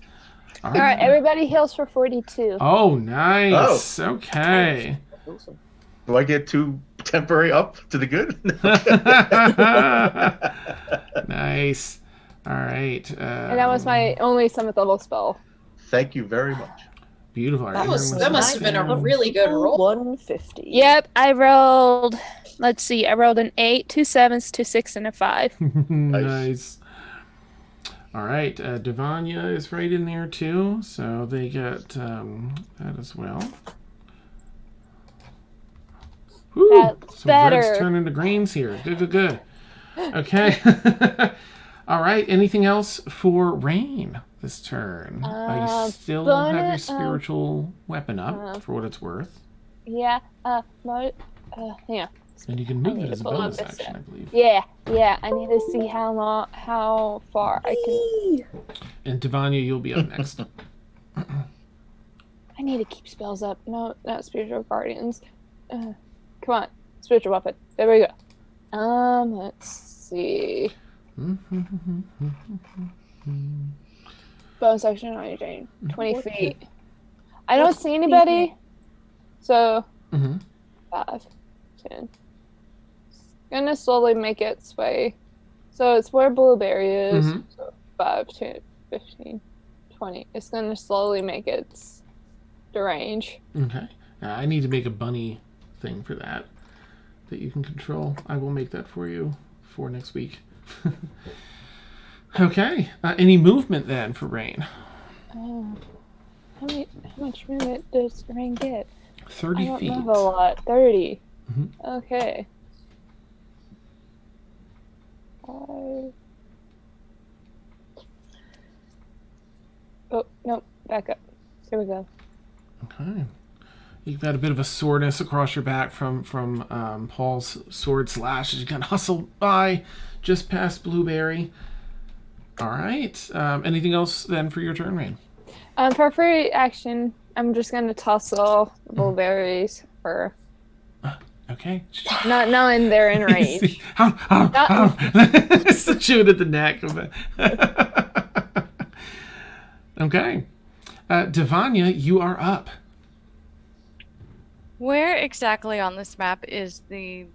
All right, everybody heals for 42. Oh, nice. Oh. Okay. Do I get 2 temporary up to the good? Nice. All right. And that was my only 7th level spell. Thank you very much. Beautiful. That must have been a really good roll. 150. Yep, I rolled. Let's see. I rolled an 8, 2 7s, 2 6, and a 5. Nice. All right. Devanya is right in there too, so they get that as well. Whew, That's some better. reds turn into greens here. Good. Okay. All right. Anything else for Rain this turn? You still have your spiritual weapon up for what it's worth. Yeah. Yeah. And you can move it as a bonus action, I believe. Yeah. I need to see how far I can. And Devanya, you'll be up next. I need to keep spells up. No, not spiritual guardians. Come on, spiritual weapon. There we go. Let's see. Bonus action on your Jane. 20 feet. I don't see anybody. So 5, 10. Gonna slowly make its way. So it's where Blueberry is. So 5, 10, 15, 20. It's gonna slowly make its range. Okay. I need to make a bunny thing for that you can control. I will make that for you for next week. Okay. Any movement then for Rain? How much movement does Rain get? 30 I don't feet. move a lot. 30. Mm-hmm. Okay. 5. Oh, nope. Back up. There we go. Okay. You've got a bit of a soreness across your back from Paul's sword slash as you kind of hustle by just past Blueberry. All right. Anything else then for your turn, Rain? For free action, I'm just gonna tussle the blueberries for. Okay. Not knowing they're in range. It's the shoot at the neck of it. Okay. Devanya, you are up. Where exactly on this map is the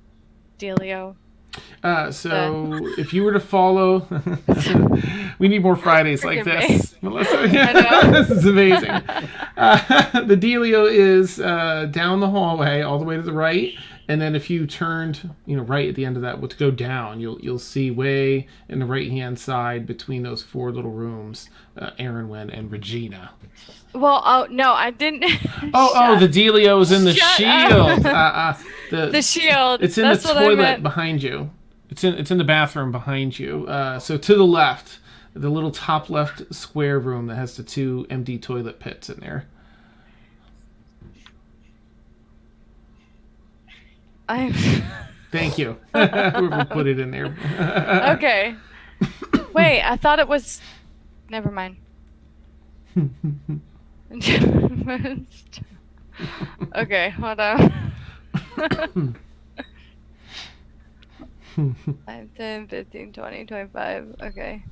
dealio? If you were to follow, we need more Fridays like this, Melissa. I know. This is amazing. The dealio is down the hallway, all the way to the right, and then if you turned, right at the end of that, to go down, you'll see way in the right hand side between those 4 little rooms, Aaronwyn and Regina. Well, no, I didn't. The dealio is in the shield. The shield. It's in the toilet behind you. It's in the bathroom behind you. So to the left, the little top left square room that has the 2 empty toilet pits in there. Thank you. Whoever put it in there. Okay. Wait, I thought it was. Never mind. Okay, hold on. 5, 10, 15, 20, 25. Okay.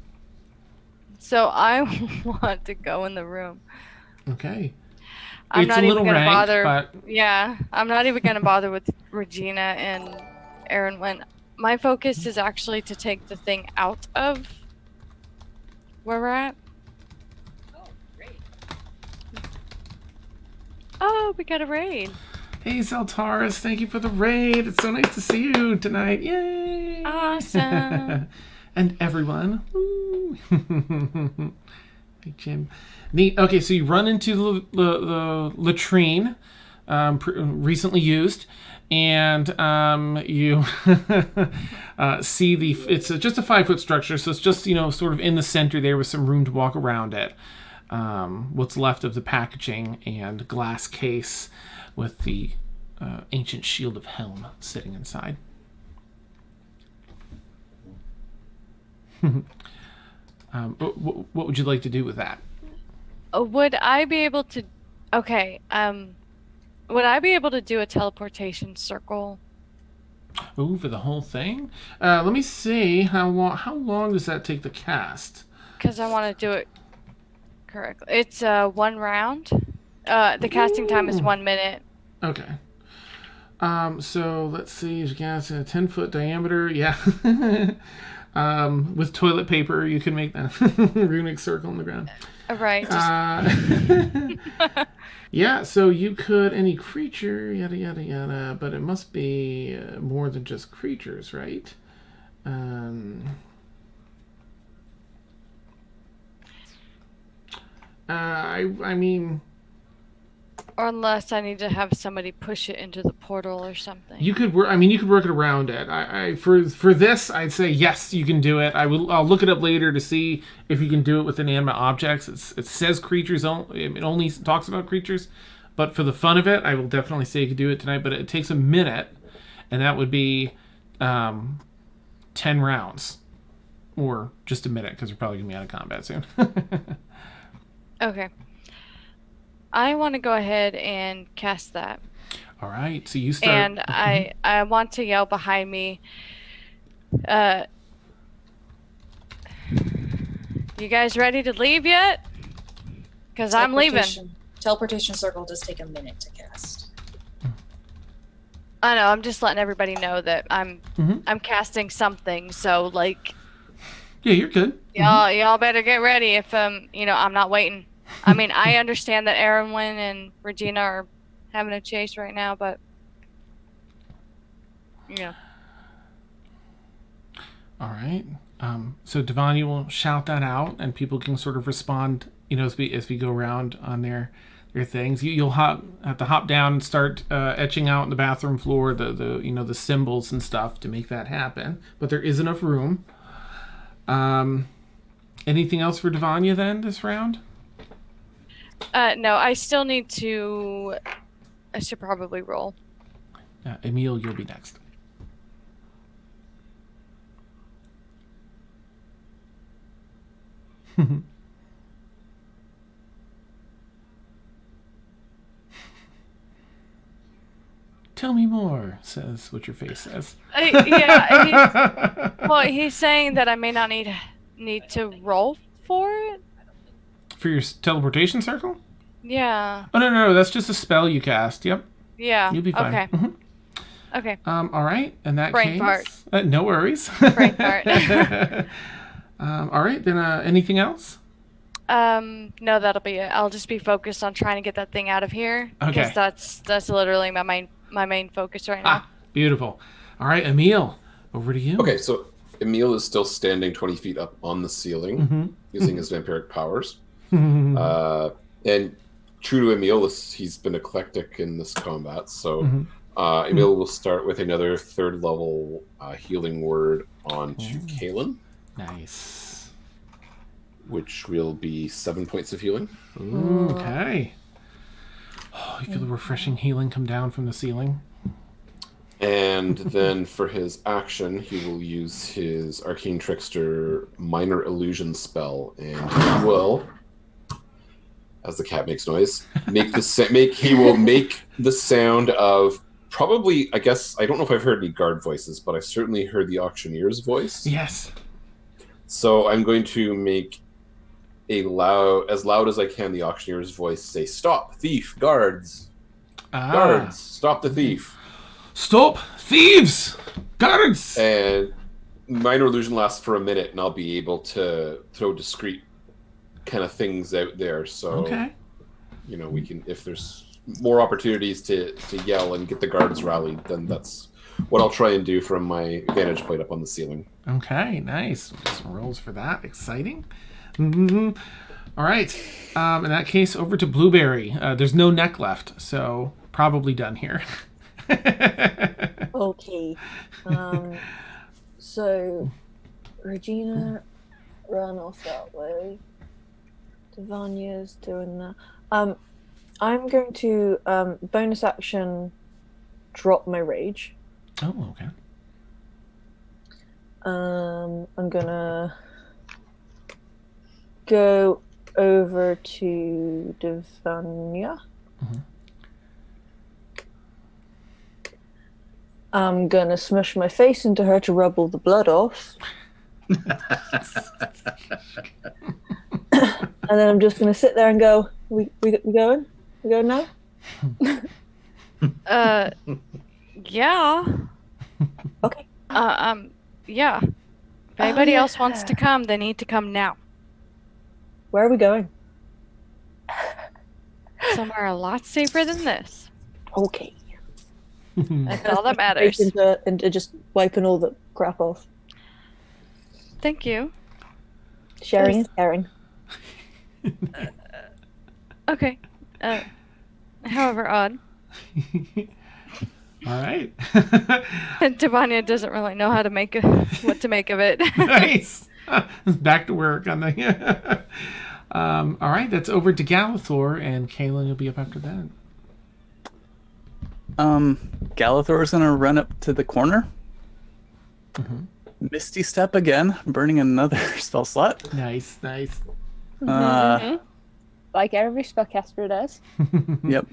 So I want to go in the room. Okay. I'm not even going to bother. But... Yeah, I'm not even going to bother with Regina and Aaronwyn. My focus is actually to take the thing out of where we're at. Oh, we got a raid. Hey, Zeltaris, thank you for the raid. It's so nice to see you tonight. Yay! Awesome. And everyone. Hey, Jim. Neat. Okay, so you run into the latrine, recently used, and you see it's just a 5-foot structure, so it's just, sort of in the center there with some room to walk around it. What's left of the packaging and glass case with the ancient shield of Helm sitting inside. What would you like to do with that? Would I be able to? Okay. Would I be able to do a teleportation circle? Ooh, for the whole thing? Let me see how long does that take to cast? Because I want to do it correctly. It's 1 round. The casting time is 1 minute. Okay. So let's see. You cast in a 10-foot diameter. Yeah. With toilet paper, you can make that runic circle on the ground. Right. Yeah, so you could, any creature, yada, yada, yada, but it must be more than just creatures, right? I mean... Or unless I need to have somebody push it into the portal or something. You could work it around it. For this, I'd say yes, you can do it. I'll look it up later to see if you can do it with inanimate objects. It says creatures only. It only talks about creatures, but for the fun of it, I will definitely say you could do it tonight. But it takes a minute, and that would be 10 rounds, or just a minute because we're probably gonna be out of combat soon. Okay. I want to go ahead and cast that. All right, so you start. And I want to yell behind me. You guys ready to leave yet? Because I'm leaving. Teleportation circle does take a minute to cast. I know. I'm just letting everybody know that I'm casting something. So like. Yeah, you're good. Y'all better get ready if I'm not waiting. I mean, I understand that Aaronwyn and Regina are having a chase right now, but yeah. All right. So Devanya will shout that out, and people can sort of respond as we go around on their things, you'll have to hop down and start etching out in the bathroom floor the symbols and stuff to make that happen. But there is enough room. Anything else for Devanya then this round? No, I still need to. I should probably roll. Emil, you'll be next. Tell me more, says what your face says. He's saying that I may not need to roll for it. For your teleportation circle? Yeah. Oh, no, that's just a spell you cast. Yep. Yeah. You'll be fine. Okay. Mm-hmm. Okay. All right. In that Brain case... fart. No worries. Brain fart. All right, then anything else? No, that'll be it. I'll just be focused on trying to get that thing out of here. Okay. Because that's literally my main focus right now. Beautiful. All right, Emil, over to you. Okay, so Emil is still standing 20 feet up on the ceiling, using his vampiric powers. And true to Emil, he's been eclectic in this combat, so Emil will start with another 3rd level healing word onto Kalen. Nice. Which will be 7 points of healing. Ooh, okay. Oh, you feel the refreshing healing come down from the ceiling? And then for his action, he will use his Arcane Trickster Minor Illusion spell, and he will, as the cat makes noise, he will make the sound of probably, I guess, I don't know if I've heard any guard voices, but I've certainly heard the auctioneer's voice. Yes. So I'm going to make as loud as I can, the auctioneer's voice say, "Stop, thief, guards. Guards, stop the thief. Stop, thieves, guards." And minor illusion lasts for a minute, and I'll be able to throw discreet kind of things out there. So, we can, if there's more opportunities to yell and get the guards rallied, then that's what I'll try and do from my vantage point up on the ceiling. Okay, nice. Some rolls for that. Exciting. All right. In that case, over to Blueberry. There's no neck left, so probably done here. Okay. So Regina ran off that way. Devanya's doing that. I'm going to bonus action drop my rage. Oh, okay. I'm gonna go over to Devanya. I'm gonna smush my face into her to rub all the blood off. And then I'm just gonna sit there and go, we going? We going now? Yeah. Okay. Yeah. If anybody else wants to come, they need to come now. Where are we going? Somewhere a lot safer than this. Okay. That's all that matters. Into just wiping all the crap off. Thank you. Sharing is caring. Okay. However odd. All right. Devanya doesn't really know how to what to make of it. Nice. Back to work on the. All right, that's over to Galathor, and Kaylin, you'll be up after that. Galathor is gonna run up to the corner. Misty Step again, burning another spell slot. Nice. Like every spellcaster does. Yep.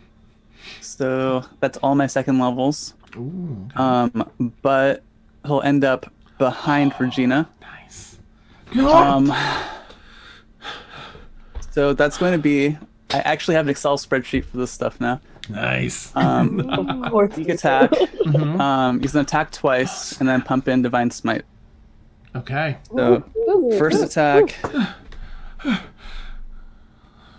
So that's all my 2nd levels. Ooh, okay. But he'll end up behind Regina. Nice. So that's going to be. I actually have an Excel spreadsheet for this stuff now. Nice. Of course. He can attack. He's gonna attack twice and then pump in Divine Smite. Okay. So first attack.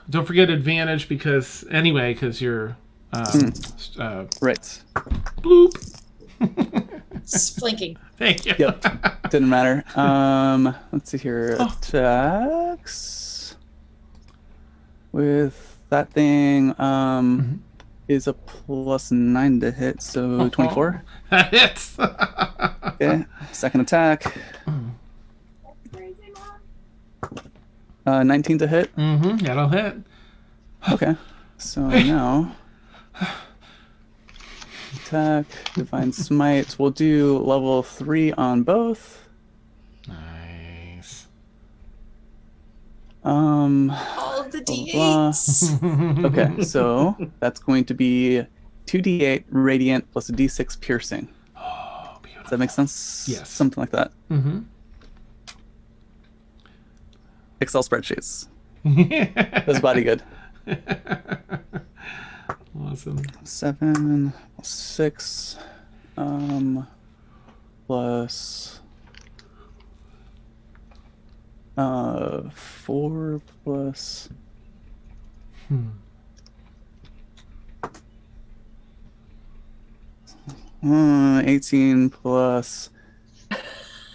Don't forget advantage because you're right. Bloop. Flanking. Thank you. Yep. Didn't matter. Let's see here. Attacks. with that thing is a +9 to hit, so 24. That hits. Okay, second attack. 19 to hit. That'll hit. Okay, so now attack, divine smite. We'll do level 3 on both. Nice. All of the D8s. Okay, so that's going to be 2d8 radiant plus a d6 piercing. Oh, beautiful. Does that make sense? Yes. Something like that. Excel spreadsheets. Does body good. Awesome. 7 plus 6 plus 4 plus 18 plus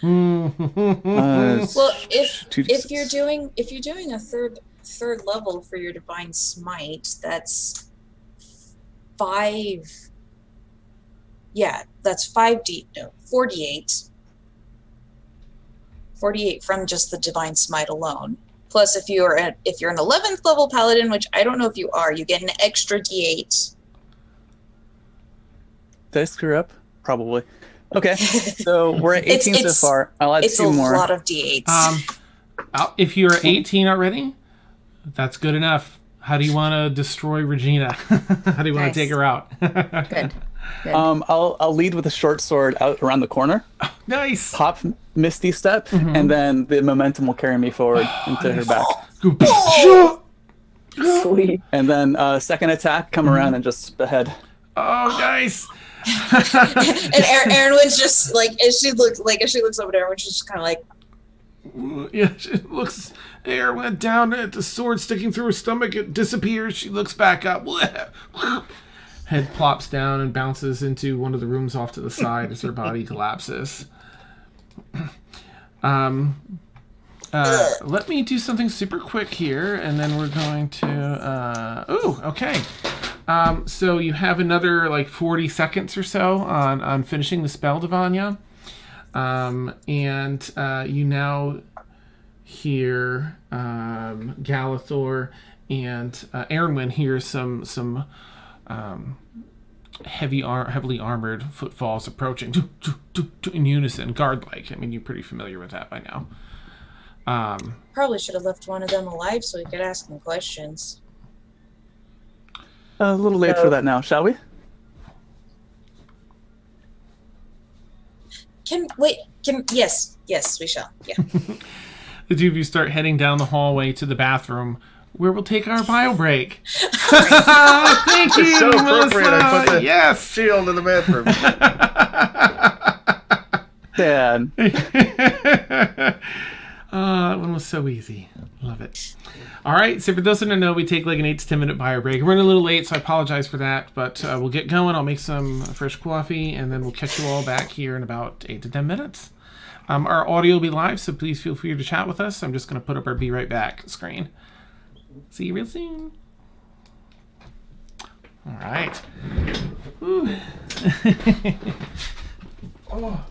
Well, if 2d6. you're doing a third level for your divine smite, that's 5. Yeah, that's 4d8. 48 from just the divine smite alone. Plus, if you're an 11th level paladin, which I don't know if you are, you get an extra d8. Did I screw up? Probably. Okay, so we're at 18 so far. I'll add 2 more. It's a lot of d8s. If you're 18 already, that's good enough. How do you want to destroy Regina? How do you want to take her out? Good. I'll lead with a short sword out around the corner. Nice. Pop Misty Step, and then the momentum will carry me forward into her back. Sweet. And then second attack, come around and just behead. Oh, nice. And Erinwin's just like as she looks over there, Erinwin's just kind of like, yeah, she looks. Air went down. The sword sticking through her stomach. It disappears. She looks back up. Head plops down and bounces into one of the rooms off to the side as her body collapses. Let me do something super quick here, and then we're going to. Okay. So you have another like 40 seconds or so on finishing the spell, Devanya. And you now hear Galathor and Erinwin hear some heavily armored footfalls approaching in unison, guard-like. I mean, you're pretty familiar with that by now. probably should have left one of them alive so we could ask them questions. A little late for that now, shall we? Yes, we shall. Yeah. The two of you start heading down the hallway to the bathroom, where we'll take our bio break. Thank you, It's so appropriate. Melissa. I put the Yes. shield in the bathroom. Dad. That one was so easy. Love it. All right, so for those who don't know, we take like an 8 to 10 minute bio break. We're running a little late, so I apologize for that, but we'll get going. I'll make some fresh coffee, and then we'll catch you all back here in about 8 to 10 minutes. Our audio will be live, so please feel free to chat with us. I'm just going to put up our Be Right Back screen. See you real soon. All right. Woo. Oh.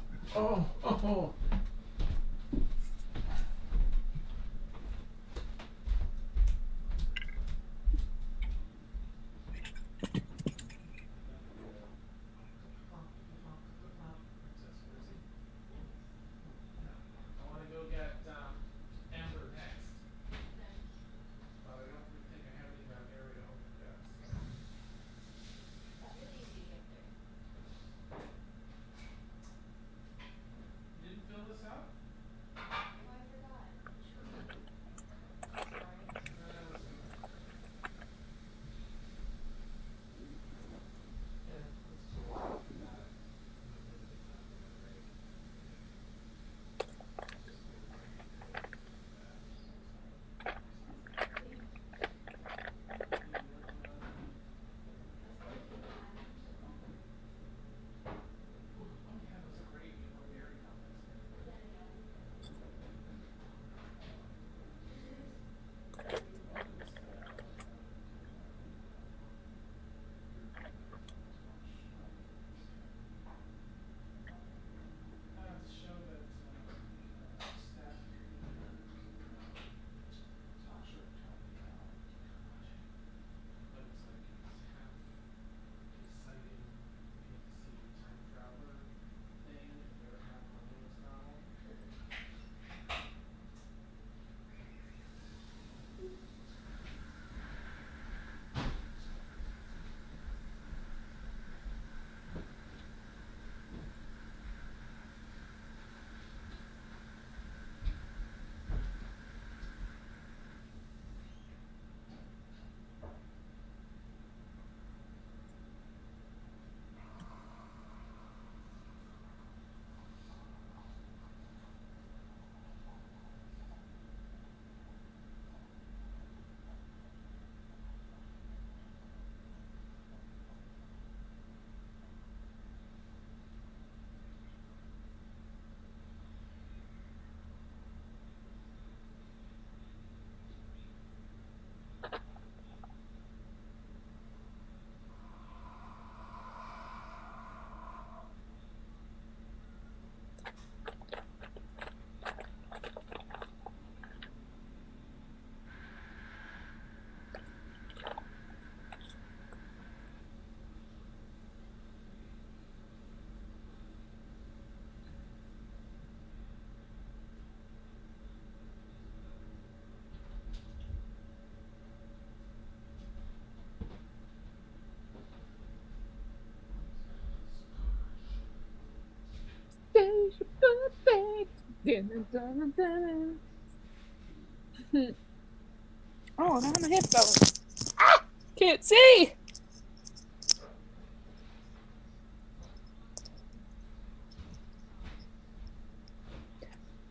Oh, now my headphones. Ah! Can't see!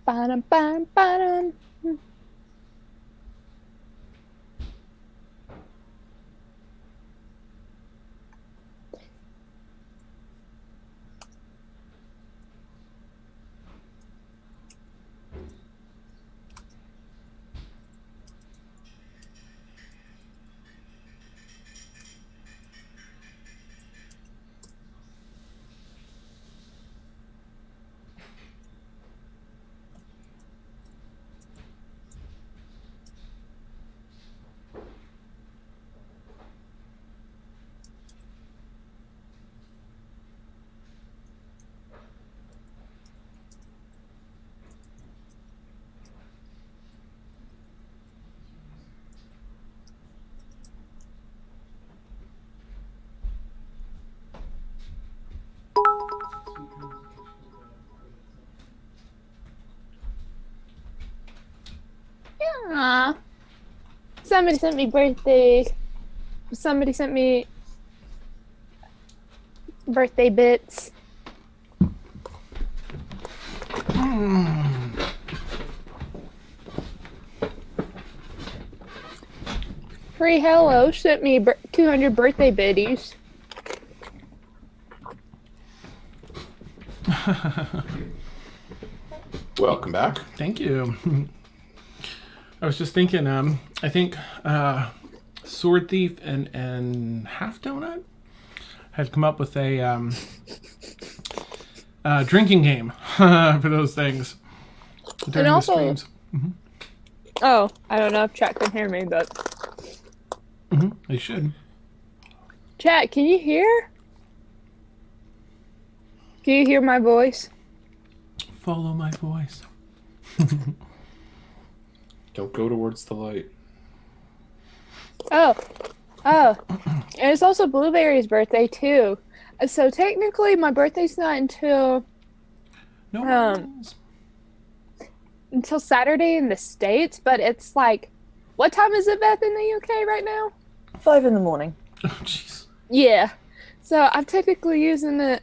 Ba-dum, ba-dum, ba-dum. Aw. Somebody sent me birthday bits. Free Hello sent me 200 birthday biddies. Welcome back. Thank you. I was just thinking, I think Sword Thief and Half Donut had come up with a drinking game for those things during And also, the streams. oh, I don't know if chat can hear me, but They should. chat, can you hear? Can you hear my voice? Follow my voice. Don't go towards the light. Oh, and it's also Blueberry's birthday too. So technically, my birthday's not until until Saturday in the States. But it's like, what time is it, Beth, in the UK right now? 5 in the morning. Oh, jeez. Yeah. So I'm technically using it.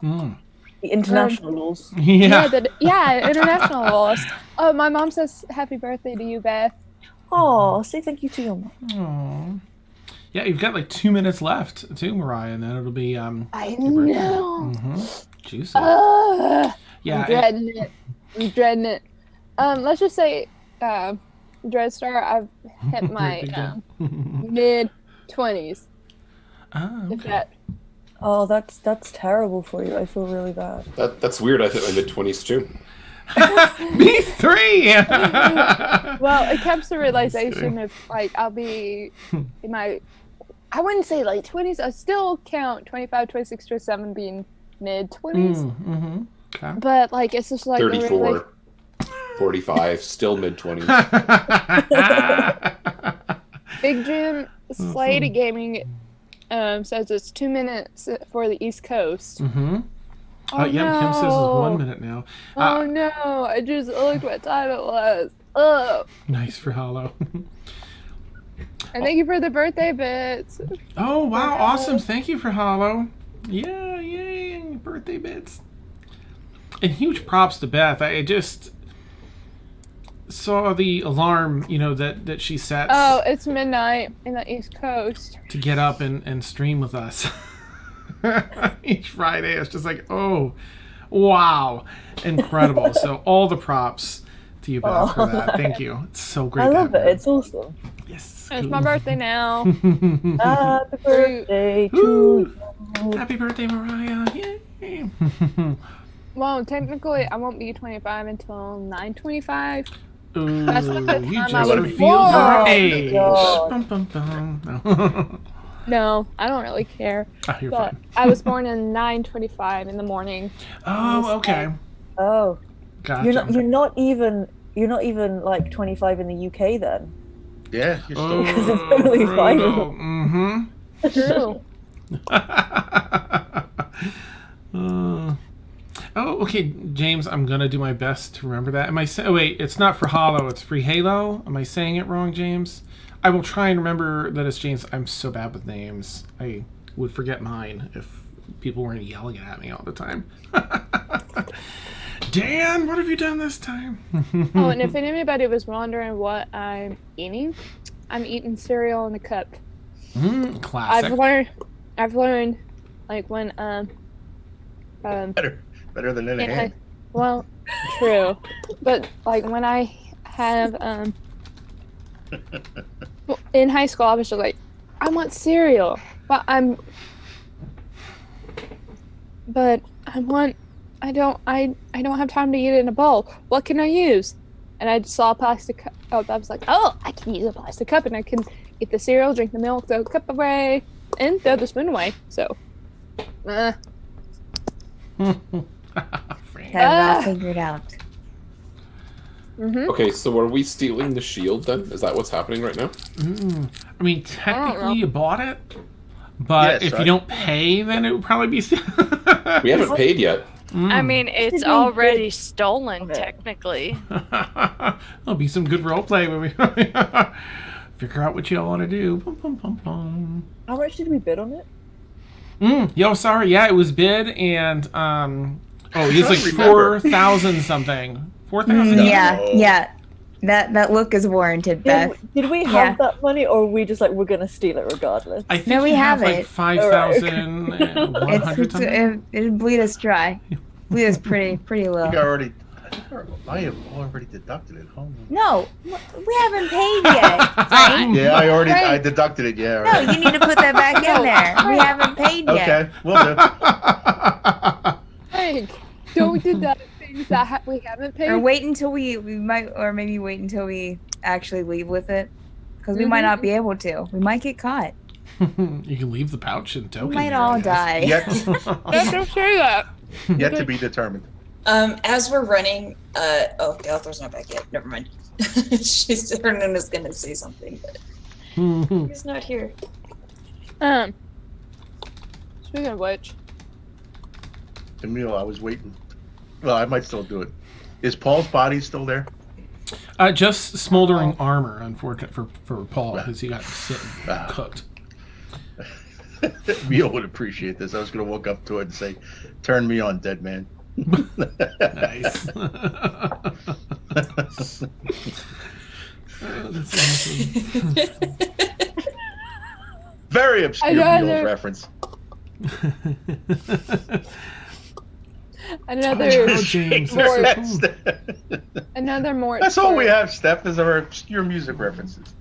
The international laws. Yeah. International laws. Oh, my mom says happy birthday to you, Beth. Oh, say thank you to your mom. Aww. Yeah, you've got like 2 minutes left too, Mariah, and then it'll be I your birthday. know. Juicy. I'm Yeah. dreading it. Let's just say, Dreadstar, I've hit my mid-20s. Oh, If okay. that. Oh, that's terrible for you. I feel really bad. That's weird. I hit my mid-20s too. Me three. Well, it comes to realization of like I'll be in my, I wouldn't say late 20s. I still count 25, 26, 27 being mid-20s. Okay. But like it's just like 34, 45, still mid-20s. Big Jim Slade Gaming says it's 2 minutes for the East Coast. Oh, yeah, Kim says it's 1 minute now. Oh no, I just looked what time it was. Oh. Nice for Hollow. And thank you for the birthday bits. Oh, wow, awesome. Thank you for Hollow. Yeah, yay, birthday bits. And huge props to Beth. I just saw the alarm, that she sets. Oh, it's midnight in the East Coast. To get up and stream with us. Each Friday. It's just like, oh, wow. Incredible. So all the props to you, Beth, for that. Thank you. It's so great. I love it. It's awesome. Yes. It's my birthday now. Happy birthday to you. Happy birthday, Mariah. Yay. Well, technically, I won't be 25 until 9:25. Ooh, That's what the you time I just was revealed your born. age. God. Bum, bum, bum. No. No, I don't really care. Oh, you're But fine. I was born in 9:25 in the morning. Oh, okay. Oh, Gotcha. you're not even like 25 in the UK then. Yeah, you're Oh, still. It's totally fine. True. Oh, okay, James, I'm going to do my best to remember that. Am I saying... Oh, wait, it's not for Hollow, it's for Halo. Am I saying it wrong, James? I will try and remember that it's James. I'm so bad with names. I would forget mine if people weren't yelling at me all the time. Dan, what have you done this time? Oh, and if anybody was wondering what I'm eating cereal in a cup. Classic. I've learned, like, when better than in a hand. Well, true, but like when I have in high school, I was just like, I want cereal, but I don't have time to eat it in a bowl. What can I use? And I saw a plastic cup. Oh, I was like, oh, I can use a plastic cup, and I can eat the cereal, drink the milk, throw the cup away, and throw the spoon away. So, Have it all figured out. Okay, so are we stealing the shield then? Is that what's happening right now? I mean, technically you bought it, but Yes, if you don't pay, then it would probably be... We haven't paid yet. I mean, it's already stolen, technically. There'll be some good roleplay when we figure out what you all want to do. Bum, bum, bum, bum. How much did we bid on it? Sorry. Yeah, it was bid, and it's like 4,000 something. 4,000. Yeah. That look is warranted, Beth. Did we have that money, or were we just like, we're gonna steal it regardless? I think we have like 5,100 It'd bleed us dry. Bleed us pretty low. I have already deducted it. No, we haven't paid yet. Right? Yeah, I deducted it. Yeah. Right. No, you need to put that back in there. We haven't paid yet. Okay, we'll do. Frank, don't deduct things that we haven't paid. Or wait until we might, or maybe wait until we actually leave with it, because we might not be able to. We might get caught. You can leave the pouch and token. We might all die. Don't say that. Yet to be determined. As we're running, Galthor's not back yet. Never mind. Hernan is gonna say something, but he's not here. Speaking of which, Emil, I was waiting. Well, I might still do it. Is Paul's body still there? Just smoldering armor, unfortunate for Paul, because he got cooked. Emil would appreciate this. I was going to walk up to it and say, "Turn me on, dead man." Nice. That's awesome. Very obscure Emil's reference. Another more. That's all we have, Steph, is our obscure music references.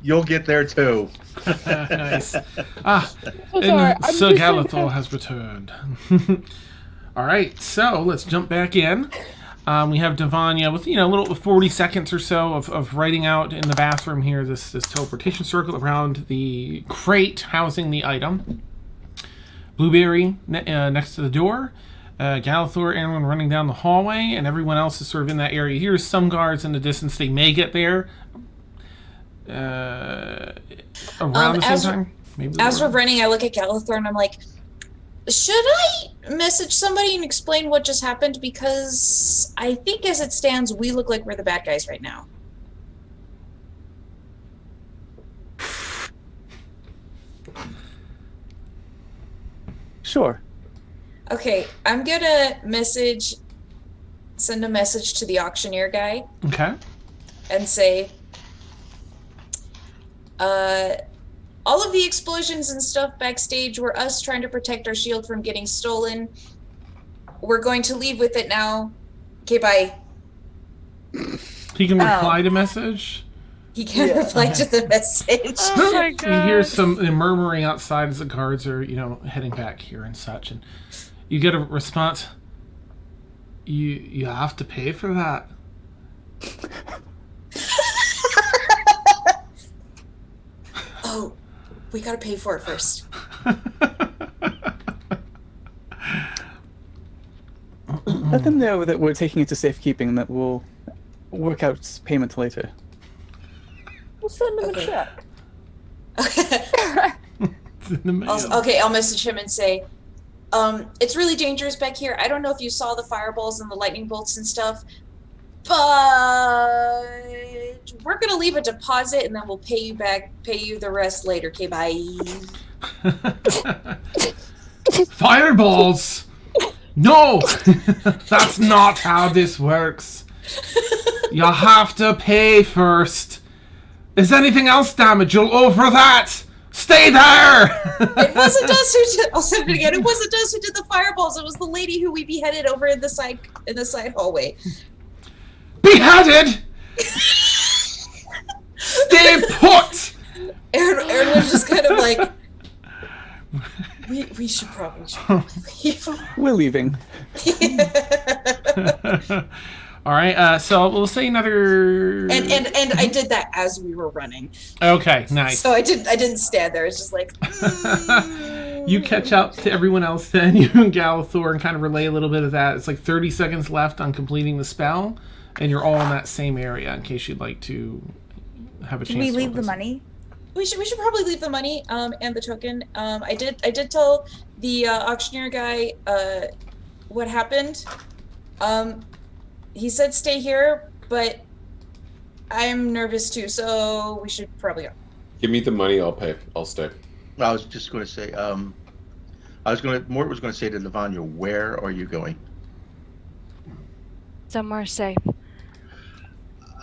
You'll get there too. Nice. So sorry. Galithor has returned. All right, so let's jump back in. We have Devanya with a little 40 seconds or so of writing out in the bathroom here this teleportation circle around the crate housing the item. Blueberry next to the door. Galithor, everyone running down the hallway, and everyone else is sort of in that area. Here's some guards in the distance. They may get there around the same time. Maybe as we're running, I look at Galithor and I'm like, should I message somebody and explain what just happened? Because I think as it stands, we look like we're the bad guys right now. Sure. Okay, I'm gonna send a message to the auctioneer guy. Okay. And say, all of the explosions and stuff backstage were us trying to protect our shield from getting stolen. We're going to leave with it now. Okay, bye. He can reply to message? He can reply to the message. Oh my god. You hear some murmuring outside as the guards are, heading back here and such, and you get a response. You have to pay for that. Oh, we gotta pay for it first. Let them know that we're taking it to safekeeping and that we'll work out payment later. We'll send them a check. in the mail. I'll message him and say, it's really dangerous back here. I don't know if you saw the fireballs and the lightning bolts and stuff, but we're gonna leave a deposit and then we'll pay you the rest later. Okay, bye. Fireballs! No! That's not how this works. You have to pay first. Is anything else damageable over that? Stay there! It wasn't us who did. I'll send it again. It wasn't us who did the fireballs. It was the lady who we beheaded over in the side hallway. Beheaded? Stay put! Aaron was just kind of like, we should probably leave. We're leaving. All right, so we'll say another. And I did that as we were running. Okay, nice. So I didn't stand there. It's just like. You catch up to everyone else then, you and Galithor, and kind of relay a little bit of that. It's like 30 seconds left on completing the spell, and you're all in that same area in case you'd like to have a chance. Can we to leave the focus. money? We should probably leave the money and the token. I did tell the auctioneer guy what happened. He said stay here, but I'm nervous too, so we should probably go. Give me the money, I'll pay. I'll stay. I was just going to say, Mort was going to say to Lavanya, where are you going? Somewhere safe.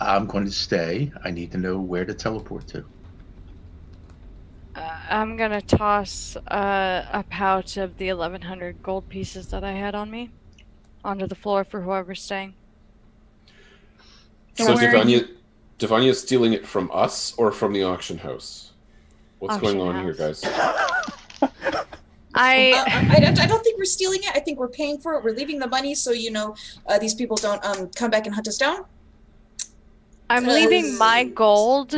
I'm going to stay. I need to know where to teleport to. I'm gonna toss a pouch of the 1,100 gold pieces that I had on me onto the floor for whoever's staying. So Devania's stealing it from us or from the auction house? What's Auction going on house. here, guys? I don't think we're stealing it. I think we're paying for it. We're leaving the money so these people don't come back and hunt us down. I'm leaving my gold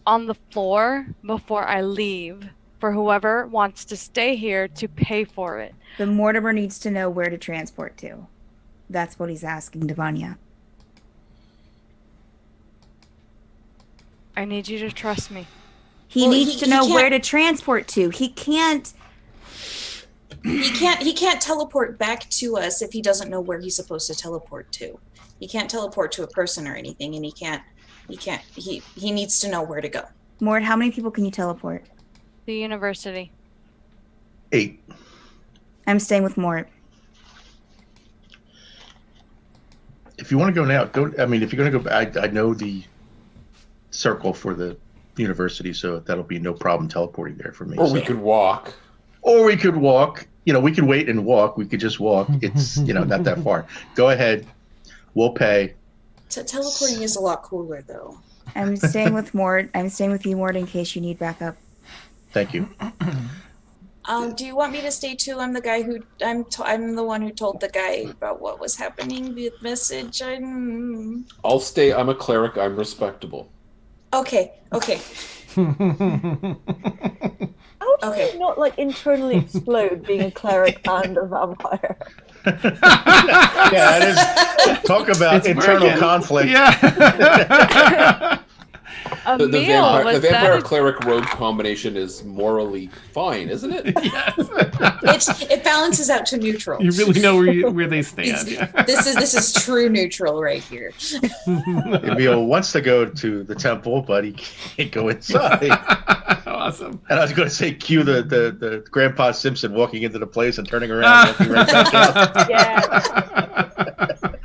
on the floor before I leave for whoever wants to stay here to pay for it. The Mortimer needs to know where to transport to. That's what he's asking Devania. I need you to trust me. He needs to know where to transport to. He can't teleport back to us if he doesn't know where he's supposed to teleport to. He can't teleport to a person or anything, and he needs to know where to go. Mort, how many people can you teleport? The university. 8. I'm staying with Mort. If you want to go now, go. I mean, if you're going to go, I know the circle for the university, so that'll be no problem teleporting there for me. Or we could walk. Or we could walk. We could wait and walk. We could just walk. It's not that far. Go ahead. We'll pay. Teleporting is a lot cooler, though. I'm staying with Mort. I'm staying with you, Mort, in case you need backup. Thank you. Do you want me to stay too? I'm the guy who I'm the one who told the guy about what was happening via message. I'll stay. I'm a cleric. I'm respectable. Okay. How do you not internally explode being a cleric and a vampire? Yeah, that is. Talk about internal conflict. Yeah. The Emil, was vampire that cleric rogue combination is morally fine, isn't it? Yes. It balances out to neutral. You really know where they stand. Yeah. This is true neutral right here. Emil wants to go to the temple, but he can't go inside. Awesome. And I was going to say, cue the Grandpa Simpson walking into the place and turning around, and walking right back out. Yeah.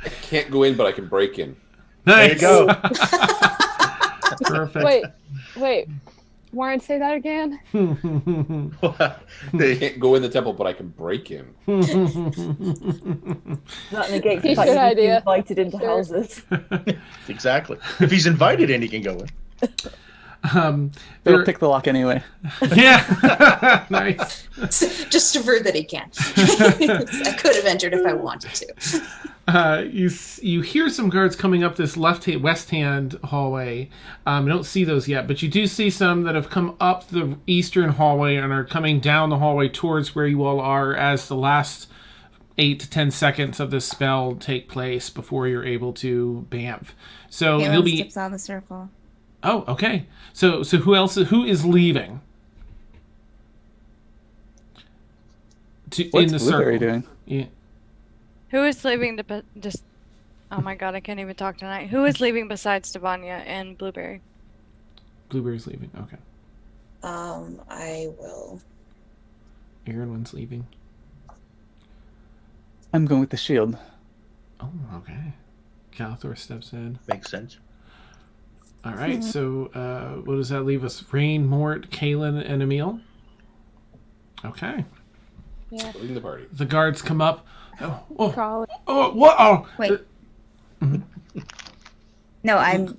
I can't go in, but I can break in. Nice. There you go. Perfect. Wait. Warren, say that again? I can't go in the temple, but I can break in. That negates the Good fact that he's idea. invited into houses. Exactly. If he's invited in, he can go in. They'll pick the lock anyway. Yeah. Nice. Just to prove that he can. I could have entered if I wanted to. You hear some guards coming up this west hand hallway. You don't see those yet, but you do see some that have come up the eastern hallway and are coming down the hallway towards where you all are as the last 8 to 10 seconds of this spell take place before you're able to bamf. So you'll be steps out of the circle. Oh, okay. So who is leaving? What's in the Blueberry circle. doing? Yeah. Who is leaving just? Oh my god, I can't even talk tonight. Who is leaving besides Stevania and Blueberry? Blueberry's leaving. Okay. I will. Aaron's leaving. I'm going with the shield. Oh, okay. Calthor steps in. Makes sense. All right, so what does that leave us? Rain, Mort, Kaylin, and Emil? Okay. Yeah. Leading the party. The guards come up. Oh, Probably. what? Oh. Wait. No,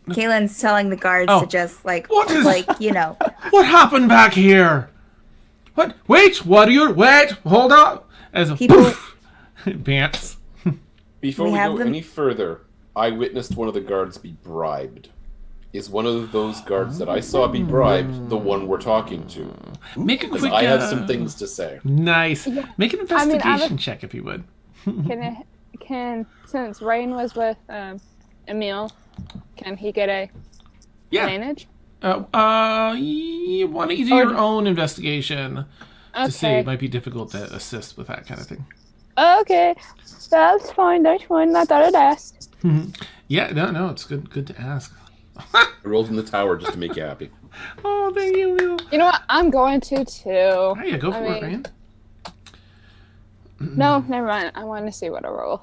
Kaylin's telling the guards to just What What happened back here? What? Wait, wait, hold up. As a People- poof, it pants. Before we go any further, I witnessed one of the guards be bribed. Is one of those guards that I saw be bribed the one we're talking to? Make a quick. I have some things to say. Nice. Make an investigation check if you would. Since Rain was with Emil, can he get a advantage? You want to do your own investigation to see. It might be difficult to assist with that kind of thing. Okay, that's fine. That's fine. I thought I'd asked. Yeah, no, it's good to ask. I rolled in the tower just to make you happy. Oh, thank you, Emil. You know what? I'm going to too. Oh, yeah, go for it, Rain. No, never mind. I want to see what I roll.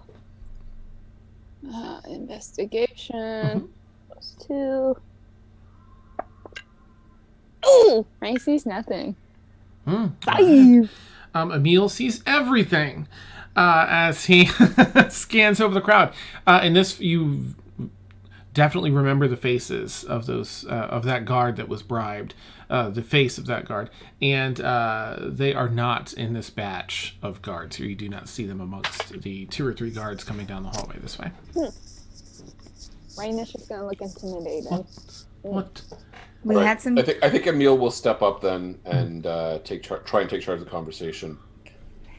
Investigation +2. Oh, Rain sees nothing. 5. Emil sees everything as he scans over the crowd. In this, you definitely remember the faces of those of that guard that was bribed, the face of that guard, and they are not in this batch of guards here. You do not see them amongst the 2 or 3 guards coming down the hallway this way. Rain is just gonna look intimidated. What? We had some. I think Emil will step up then and try and take charge of the conversation.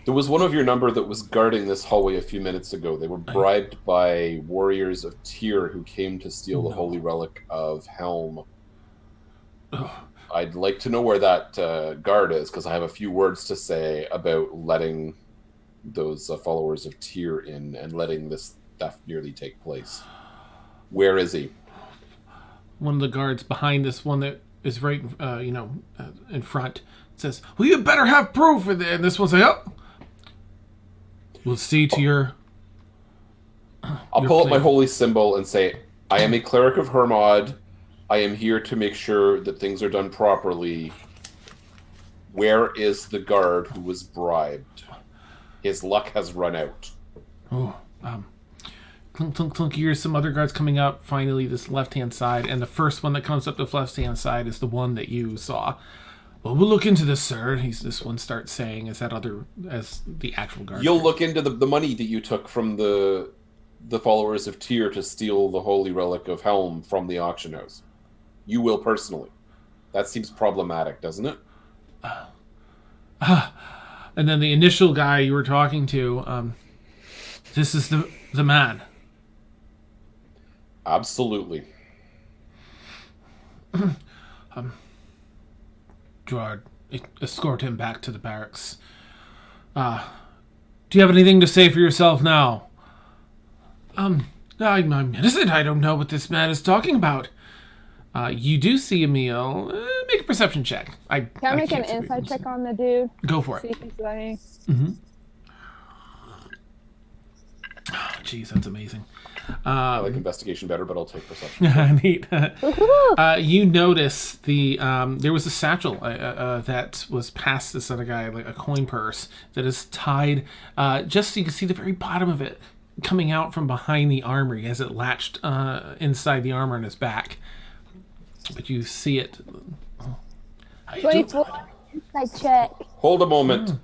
There was one of your number that was guarding this hallway a few minutes ago. They were bribed by warriors of Tyr who came to steal the holy relic of Helm. I'd like to know where that guard is, because I have a few words to say about letting those followers of Tyr in and letting this theft nearly take place. Where is he? One of the guards behind this one that is right, in front says, "Well, you better have proof." And this one's like, "Oh, we'll see to your." I'll pull up my holy symbol and say, "I am a cleric of Hermod. I am here to make sure that things are done properly. Where is the guard who was bribed? His luck has run out." Oh, clunk, clunk, clunk. Here's some other guards coming up. Finally, this left-hand side, and the first one that comes up the left-hand side is the one that you saw. "Well, we'll look into this, sir." This one starts saying as the actual guard. You'll look into the money that you took from the followers of Tyr to steal the holy relic of Helm from the auction house. You will personally. That seems problematic, doesn't it? And then the initial guy you were talking to, this is the man. Absolutely. Gerard, escort him back to the barracks. Do you have anything to say for yourself now? I'm innocent. I don't know what this man is talking about. You do see Emil. Make a perception check. Can I make an insight check on the dude? Go for See it. if he's lying. Jeez, that's amazing. I like investigation better, but I'll take perception. Neat. You notice there was a satchel that was past this other guy, like a coin purse that is tied, just so you can see the very bottom of it coming out from behind the armor. He has it latched inside the armor on his back, but you see it. 24 insight check. Hold a moment.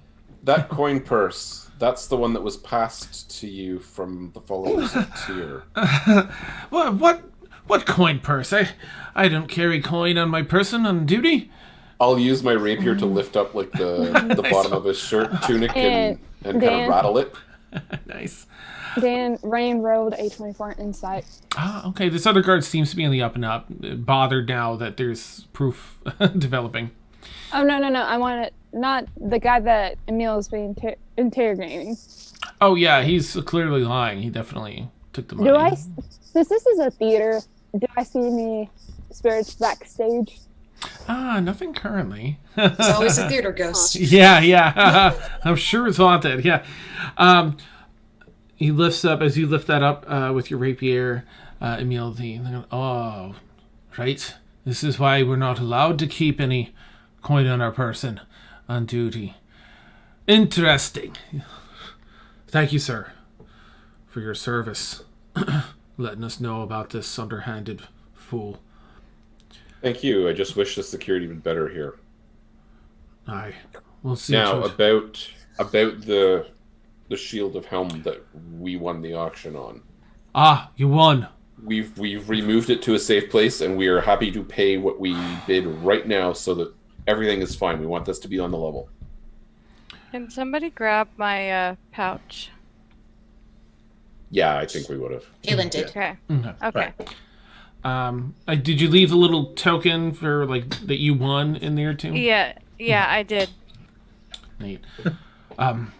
That coin purse, that's the one that was passed to you from the followers of Tyr. What coin purse? I don't carry coin on my person on duty. I'll use my rapier to lift up like the bottom of his shirt tunic and kind of rattle it. Nice. Dan Rain rolled a 24 insight. Okay. This other guard seems to be on the up and up, bothered now that there's proof developing. Oh, no. I want it, not the guy that Emil is being interrogating. Oh, yeah, he's clearly lying. He definitely took the money. Since this is a theater, do I see any spirits backstage? Nothing currently. There's always a theater ghost. Yeah. I'm sure it's haunted, yeah. He lifts up, as you lift that up with your rapier, Emil, oh, right. This is why we're not allowed to keep any coin on our person on duty. Interesting. Thank you, sir, for your service. Letting us know about this underhanded fool. Thank you. I just wish the security was better here. Aye. We'll see. Now, about the Shield of Helm that we won the auction on. You won. We've removed it to a safe place, and we are happy to pay what we bid right now so that everything is fine. We want this to be on the level. Can somebody grab my pouch? Yeah, I think we would have. Kaylin did. Okay. Okay. Right. Did you leave a little token for that you won in there too? Yeah, I did. Neat.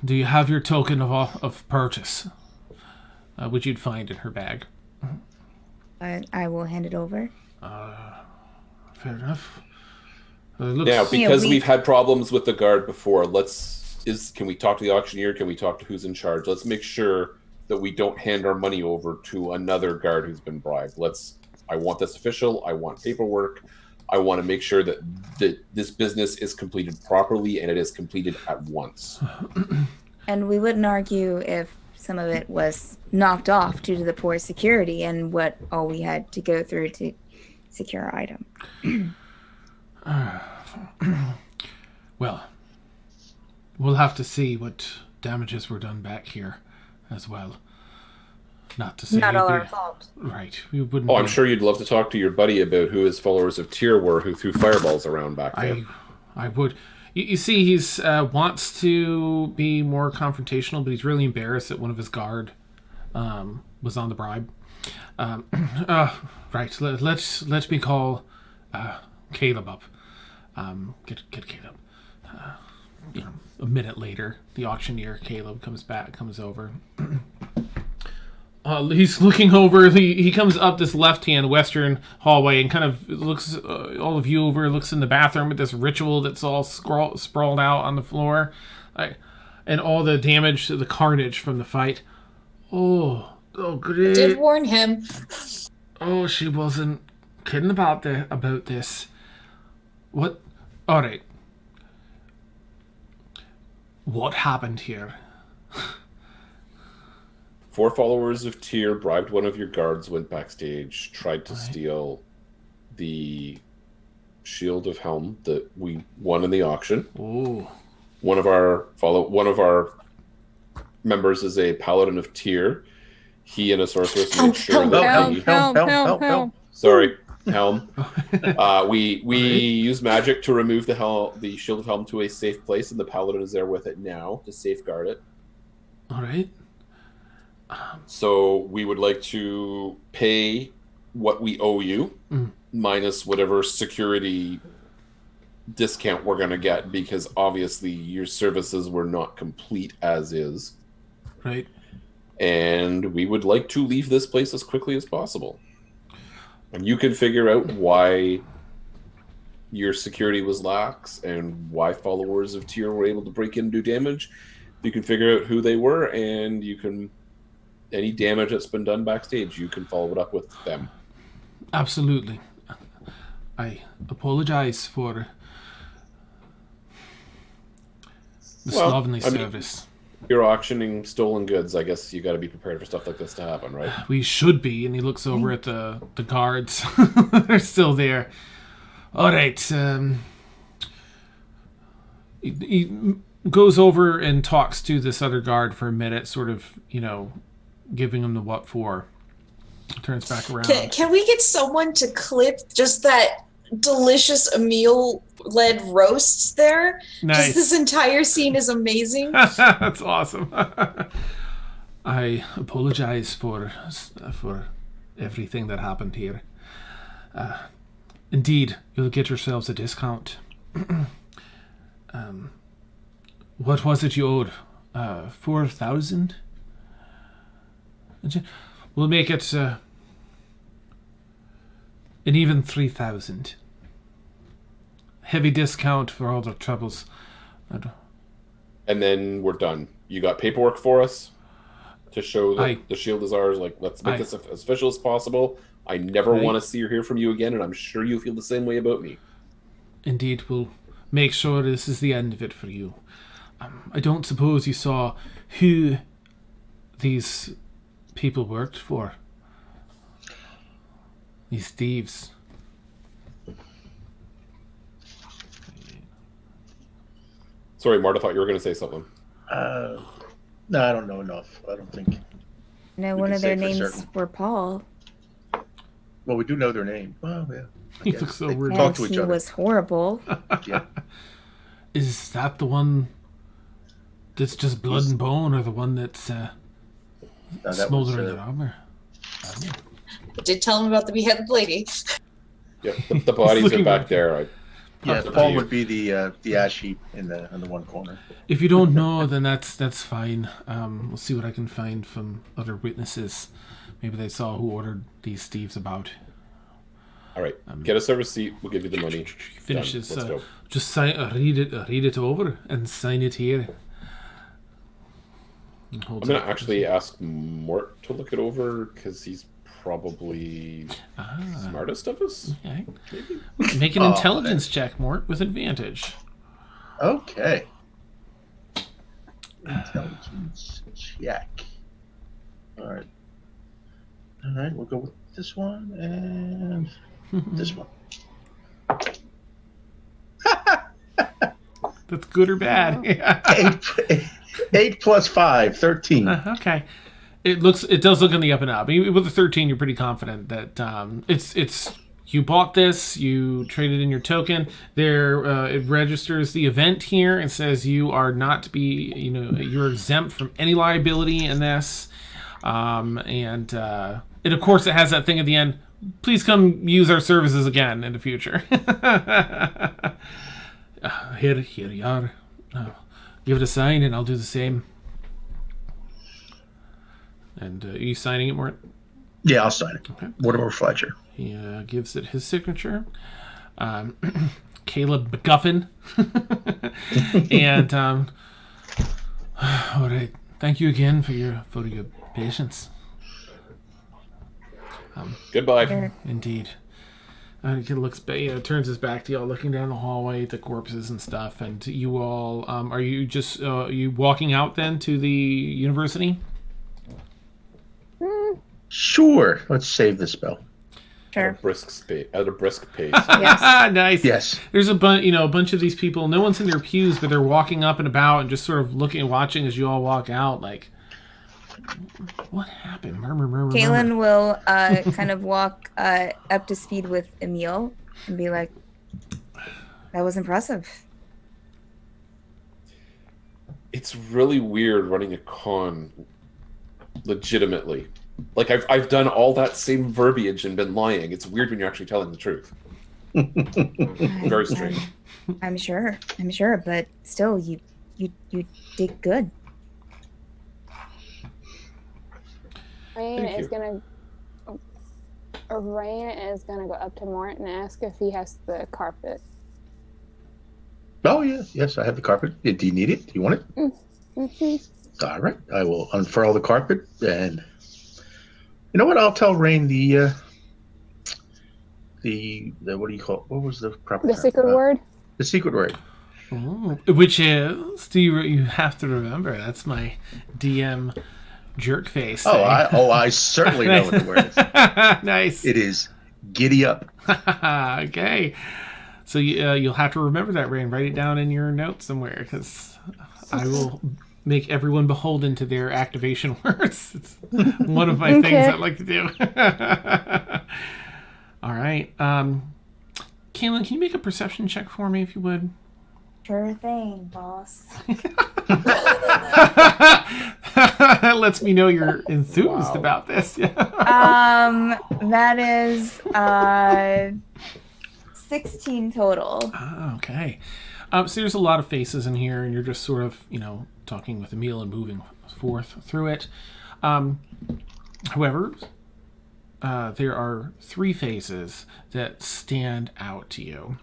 Do you have your token of purchase? Which you'd find in her bag. I will hand it over. Fair enough. Now, because we've had problems with the guard before, can we talk to the auctioneer? Can we talk to who's in charge? Let's make sure that we don't hand our money over to another guard who's been bribed. I want this official. I want paperwork. I want to make sure that this business is completed properly and it is completed at once. And we wouldn't argue if some of it was knocked off due to the poor security and all we had to go through to secure our item. Well, we'll have to see what damages were done back here as well. Not to say not all our fault. Right. We wouldn't. I'm sure you'd love to talk to your buddy about who his followers of Tyr were who threw fireballs around back there. I would. You see, he's wants to be more confrontational, but he's really embarrassed that one of his guard was on the bribe. Right. Let me call Caleb up. Get Caleb. A minute later, the auctioneer Caleb comes over. He's looking over. He comes up this left-hand western hallway and kind of looks all of you over. Looks in the bathroom at this ritual that's all sprawled out on the floor, and all the damage, the carnage from the fight. Oh, great! I did warn him. Oh, she wasn't kidding about this. What? All right. What happened here? 4 followers of Tyr bribed one of your guards, went backstage, tried to steal the Shield of Helm that we won in the auction. Ooh. One of our members is a paladin of Tyr. He and a sorceress made sure that Helm. Sorry, Helm. We use magic to remove the Shield of Helm to a safe place, and the paladin is there with it now to safeguard it. All right. So we would like to pay what we owe you, minus whatever security discount we're going to get, because obviously your services were not complete as is. Right. And we would like to leave this place as quickly as possible. And you can figure out why your security was lax and why followers of Tyr were able to break in and do damage. You can figure out who they were, and you can... any damage that's been done backstage, you can follow it up with them. Absolutely. I apologize for the slovenly service. You're auctioning stolen goods. I guess you got to be prepared for stuff like this to happen, right? We should be. And he looks over at the guards. They're still there. All right. He goes over and talks to this other guard for a minute, sort of, giving him the what for. Turns back around. Can we get someone to clip just that delicious Emil-led roasts there? Nice. Just this entire scene is amazing. That's awesome. I apologize for everything that happened here. Indeed, you'll get yourselves a discount. What was it you owed? 4,000? We'll make it an even 3,000. Heavy discount for all the troubles. And then we're done. You got paperwork for us to show that the shield is ours? Like, let's make this as official as possible. I never want to see or hear from you again, and I'm sure you feel the same way about me. Indeed, we'll make sure this is the end of it for you. I don't suppose you saw who these people worked for. These thieves. Sorry, Marta, I thought you were going to say something. No, I don't know enough. I don't think. No, we one can of their say for names certain. were Paul. Well, we do know their name. Well, yeah. He looks so They weird. talk And to each he other. was horrible. Yeah. Is that the one that's just blood and bone, or the one that's that smoldering was, in armor? I did tell him about the beheaded lady. Yep, the bodies are back there. Yeah, Paul would be the ash heap in the one corner. If you don't know, then that's fine. We'll see what I can find from other witnesses. Maybe they saw who ordered these thieves about. All right, get us a receipt. We'll give you the money. Finish Done. this. Let's go. Just sign. Read it over, and sign it here. I'm gonna actually ask Mort to look it over because he's probably smartest of us. Okay. Make an intelligence check, Mort, with advantage. Okay. Intelligence check. All right. All right, we'll go with this one and this one. That's good or bad? 8 plus 5, 13. Okay. It does look in the up and up. With the 13, you're pretty confident that it's you bought this, you traded in your token. There, it registers the event here and says you are not to be, you're exempt from any liability in this. And of course it has that thing at the end. Please come use our services again in the future. Here you are. Give it a sign and I'll do the same. And are you signing it, Mort? Yeah, I'll sign it. Okay. Mortimer Fletcher. He gives it his signature. Caleb McGuffin. And all right. Thank you again for your patience. Goodbye. Indeed. He looks, turns his back to y'all, looking down the hallway at the corpses and stuff. And you all, are you just you walking out then to the university? Sure. Let's save the spell. Sure. At a brisk pace. Yes. Nice. Yes. There's a bunch of these people. No one's in their pews, but they're walking up and about and just sort of looking and watching as you all walk out. Like, what happened? Murmur. Kaylin will kind of walk up to speed with Emil and be like, "That was impressive." It's really weird running a con legitimately. Like I've done all that same verbiage and been lying. It's weird when you're actually telling the truth. Very strange. I'm sure, but still, you did good. Rain is gonna go up to Mort and ask if he has the carpet. Oh, yes, I have the carpet. Do you need it? Do you want it? Mm-hmm. All right, I will unfurl the carpet, and you know what? I'll tell Rain the what do you call it? What was the proper The term? secret word? The secret word. Oh, which is, you have to remember, that's my DM jerk face. I certainly know what the word is. Nice. It is giddy up. Okay. So you'll have to remember that, Rain. Write it down in your notes somewhere, because I will make everyone beholden to their activation words. It's one of my things I like to do. All right. Kaylin, can you make a perception check for me, if you would? Sure thing, boss. That lets me know you're enthused about this. That is 16 total. Ah, okay. So there's a lot of faces in here, and you're just sort of, talking with Emil and moving forth through it. However, there are 3 faces that stand out to you.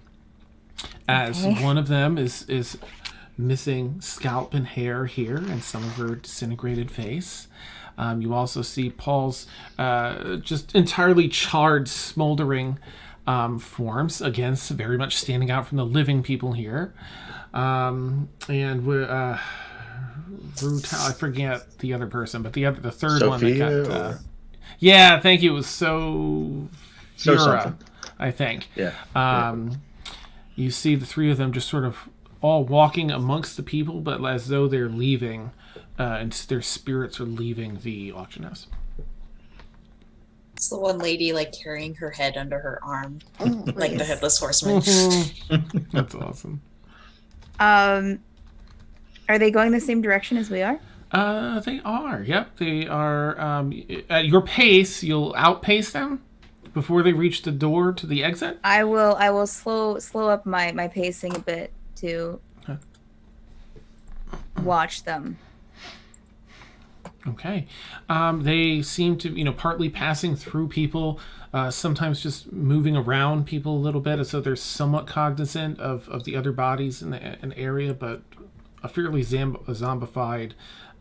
As one of them is missing scalp and hair here and some of her disintegrated face. You also see Paul's just entirely charred, smoldering forms, again, very much standing out from the living people here. And Brutal, I forget the other person, but the third Sophia, one that got... or... Yeah, thank you. It was so something. I think. Yeah. You see the 3 of them just sort of all walking amongst the people, but as though they're leaving, and their spirits are leaving the auction house. It's the one lady like carrying her head under her arm, like the headless horseman. That's awesome. Are they going the same direction as we are? They are. Yep, they are. At your pace, you'll outpace them before they reach the door to the exit. I will slow up my pacing a bit to watch them. Okay. They seem to, partly passing through people, sometimes just moving around people a little bit, so they're somewhat cognizant of the other bodies in the area, but a fairly zombified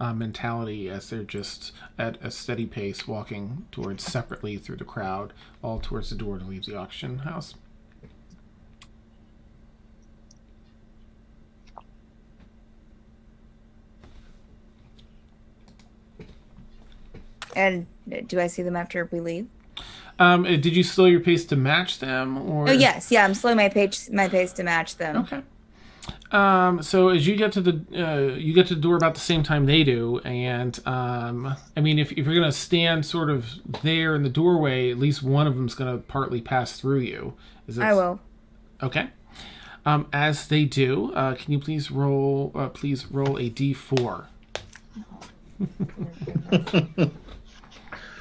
mentality as they're just at a steady pace walking towards separately through the crowd, all towards the door to leave the auction house. And do I see them after we leave? Did you slow your pace to match them, or? Oh yes, yeah. I'm slowing my pace to match them. Okay. So as you get to the door about the same time they do, and if you're gonna stand sort of there in the doorway, at least one of them's gonna partly pass through you. I will. Okay. As they do, can you please roll a D4?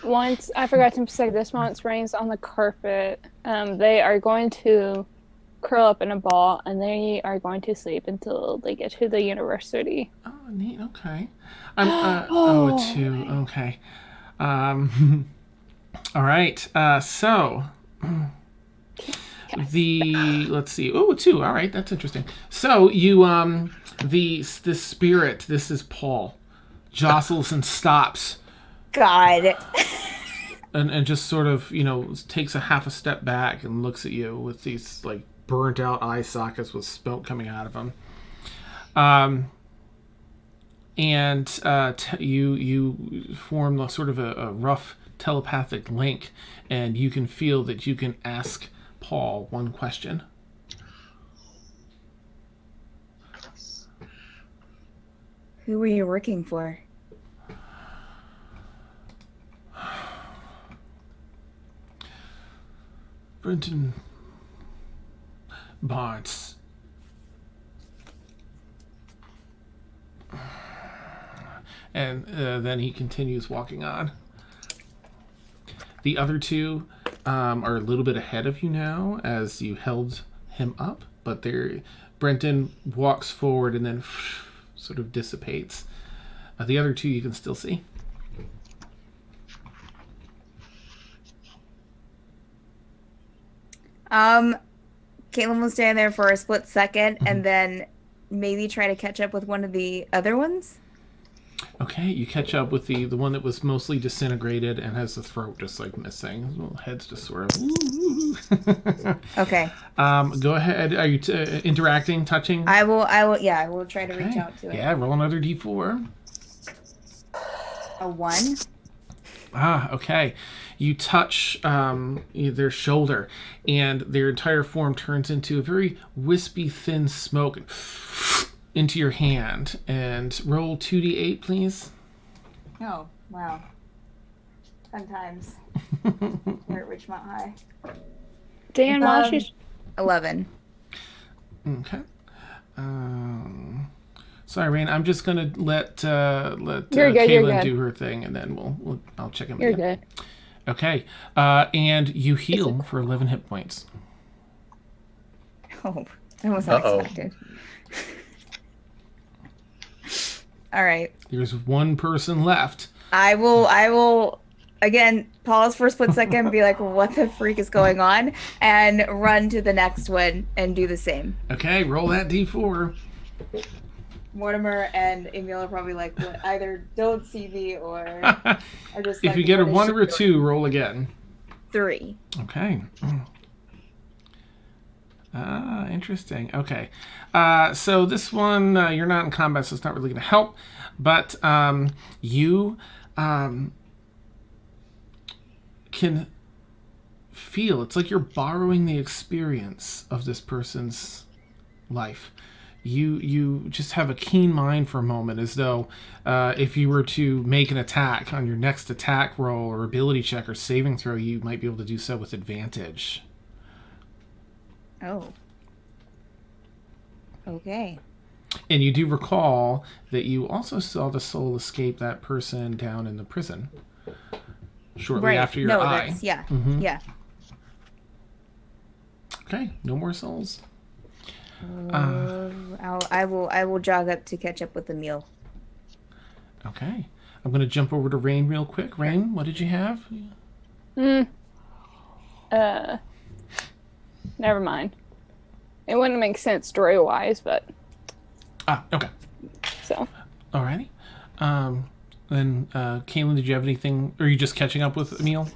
Once, I forgot to say this, once rains on the carpet, they are going to curl up in a ball and they are going to sleep until they get to the university. Oh, neat. Okay. A 2. Okay. All right. So let's see. Oh, a 2. All right. That's interesting. So you, the spirit, this is Paul, jostles and stops. God. And just sort of, takes a half a step back and looks at you with these, like, burnt out eye sockets with smoke coming out of them. You form a sort of a rough telepathic link, and you can feel that you can ask Paul one question. Who were you working for? Brenton Barnes. And then he continues walking on. The other 2 are a little bit ahead of you now as you held him up, but Brenton walks forward and then sort of dissipates. The other 2 you can still see. Caitlin will stand there for a split second and then maybe try to catch up with one of the other ones. Okay, you catch up with the one that was mostly disintegrated and has the throat just like missing. His little head's just sort of. Okay. Go ahead. Are you interacting, touching? I will. Yeah, I will try to reach out to it. Yeah, roll another D4. A 1. Ah, okay. You touch their shoulder, and their entire form turns into a very wispy, thin smoke into your hand. And roll 2d8, please. Oh, wow. Fun times. We're at Richmond High. Dan, 11. Okay. Sorry, Rain. I'm just gonna let Caitlin do her thing, and then I'll check in with you. You're good. Okay. And you heal for 11 hit points. Oh, that was unexpected. All right. There's one person left. I will again pause for a split second and be like, what the freak is going on? And run to the next one and do the same. Okay, roll that D4. Mortimer and Emil are probably like, what, either don't see me or are just If like, you get a what is 1 she or a doing? 2, roll again. 3. Okay. Interesting. Okay. So this one, you're not in combat, so it's not really going to help. But you can feel, it's like you're borrowing the experience of this person's life. You just have a keen mind for a moment, as though if you were to make an attack on your next attack roll or ability check or saving throw, you might be able to do so with advantage. Oh. Okay. And you do recall that you also saw the soul escape that person down in the prison shortly after your eye. That's, yeah. Mhm. Yeah. Okay, no more souls. I will jog up to catch up with Emil. Okay. I'm going to jump over to Rain real quick. Rain, what did you have? Never mind. It wouldn't make sense story-wise, but... Okay. So. Alrighty. Then, Caitlin, did you have anything? Or are you just catching up with Emil?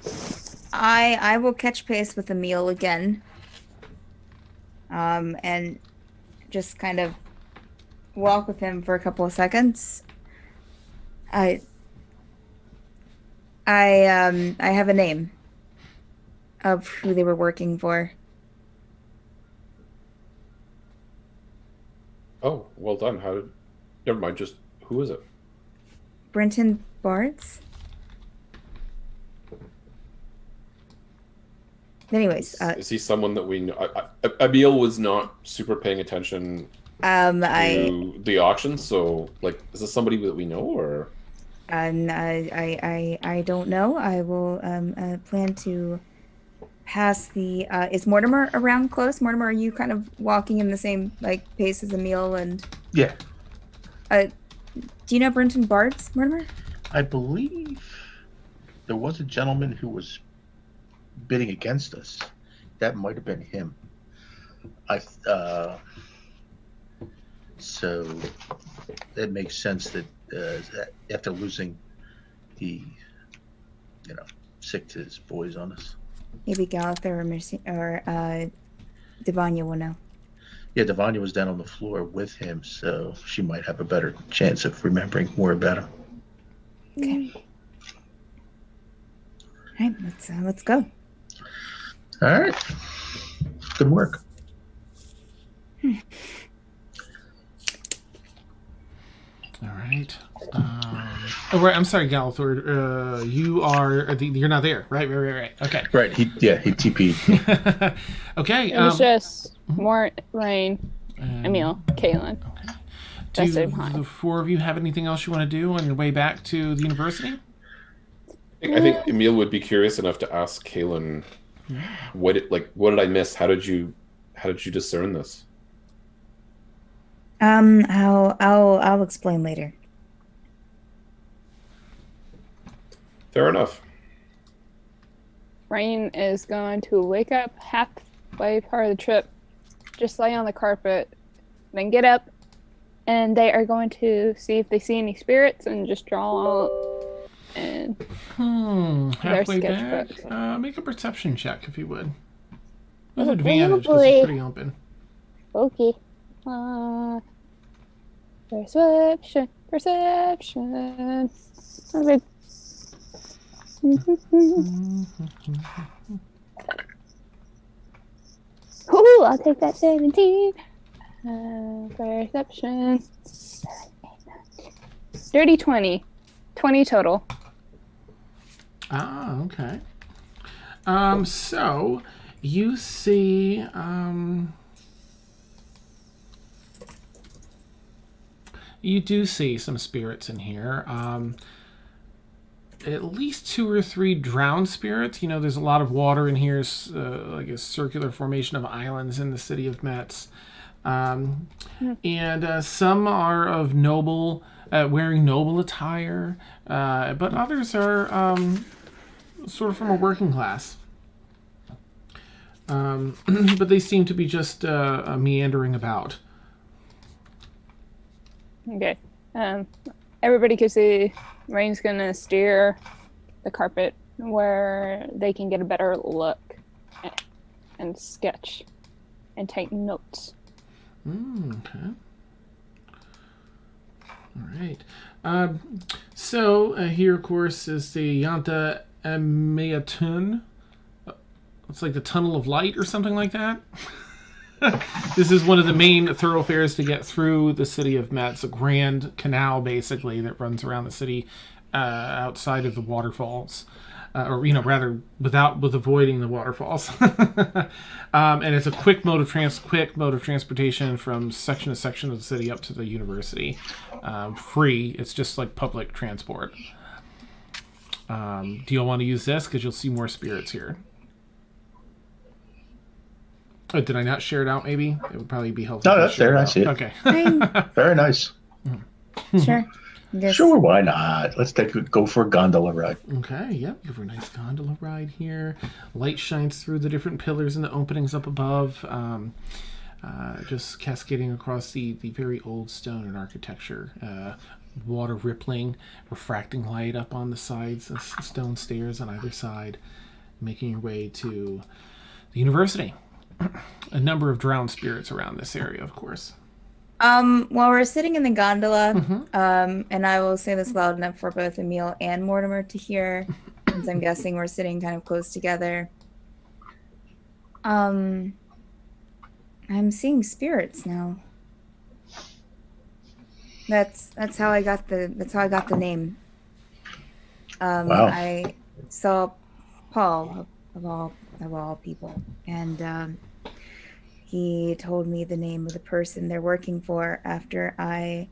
I will catch pace with Emil again. And just kind of walk with him for a couple of seconds. I have a name of who they were working for. Oh, well done. Never mind, just who is it? Brenton Bards? Anyways, Is he someone that we know? Emil was not super paying attention to the auction, so like, is this somebody that we know, or? I don't know. I will plan to pass the. Is Mortimer around close? Mortimer, are you kind of walking in the same like pace as Emil and? Yeah. Do you know Brenton Bards, Mortimer? I believe there was a gentleman who was bidding against us. That might have been him. So it makes sense that after losing, he, sicked his boys on us. Maybe Gallagher or Devanya will know. Yeah, Devanya was down on the floor with him, so she might have a better chance of remembering more about him. Okay. All right, let's go. All right. Good work. All right. Right. I'm sorry, Galathor. You're not there. Right. Okay. Right. He TP'd. Okay. It was just Mort, Rain, Emil, Caitlin. Okay. Do the four of you have anything else you want to do on your way back to the university? I think Emil would be curious enough to ask Kaylin, what did I miss? How did you discern this? I'll explain later. Fair enough. Rain is going to wake up halfway part of the trip, just lay on the carpet, then get up, and they are going to see if they see any spirits and just draw and halfway their back. sketchbook. Make a perception check if you would. With Oh, advantage, because boy. it's pretty open. Okay. Perception. Okay. Ooh, I'll take that 17. Perception. Dirty 20. 20 total. Okay. So you see, you do see some spirits in here. at least 2 or 3 drowned spirits. You know, there's a lot of water in here, like a circular formation of islands in the city of Metz. And some are of noble, wearing noble attire, but others are sort of from a working class. But they seem to be just meandering about. Okay. Everybody can see Rain's gonna steer the carpet where they can get a better look and sketch and take notes. Okay. All right. So here, of course, is the Yanta Ameatun. It's like the Tunnel of Light or something like that. This is one of the main thoroughfares to get through the city of Metz, a grand canal, basically, that runs around the city outside of the waterfalls. Or, you know, rather, with avoiding the waterfalls. And it's a quick mode of transportation from section to section of the city up to the university. Free. It's just like public transport. Do you want to use this? Because you'll see more spirits here. Oh, did I not share it out, maybe? It would probably be helpful. No, that's there. I see it. Okay. Very nice. Sure. Yes. Sure, why not? Let's go for a gondola ride. Okay, yep. You have a nice gondola ride here. Light shines through the different pillars and the openings up above, just cascading across the very old stone and architecture. Water rippling, refracting light up on the sides of stone stairs on either side, making your way to the university. A number of drowned spirits around this area, of course. While we're sitting in the gondola, and I will say this loud enough for both Emil and Mortimer to hear, since I'm guessing we're sitting kind of close together. I'm seeing spirits now. That's how I got the name. Wow. I saw Paul of all people, and he told me the name of the person they're working for after I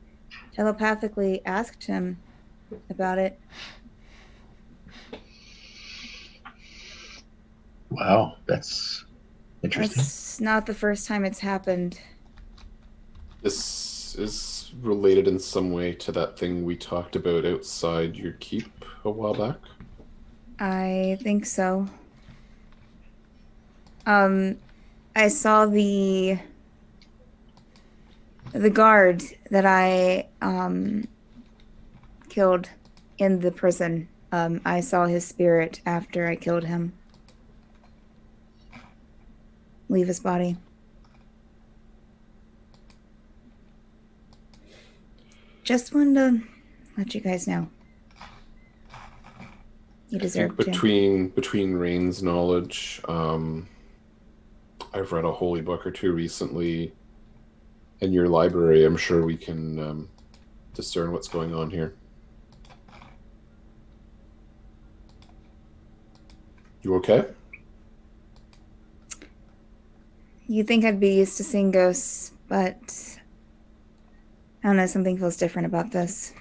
telepathically asked him about it. Wow, that's interesting. It's not the first time it's happened. This is related in some way to that thing we talked about outside your keep a while back? I think so. I saw the guard that I killed in the prison. I saw his spirit after I killed him leave his body. Just wanted to let you guys know. You deserve to. Between Rain's knowledge, I've read a holy book or two recently. In your library, I'm sure we can discern what's going on here. You okay? You think I'd be used to seeing ghosts, but I don't know, something feels different about this.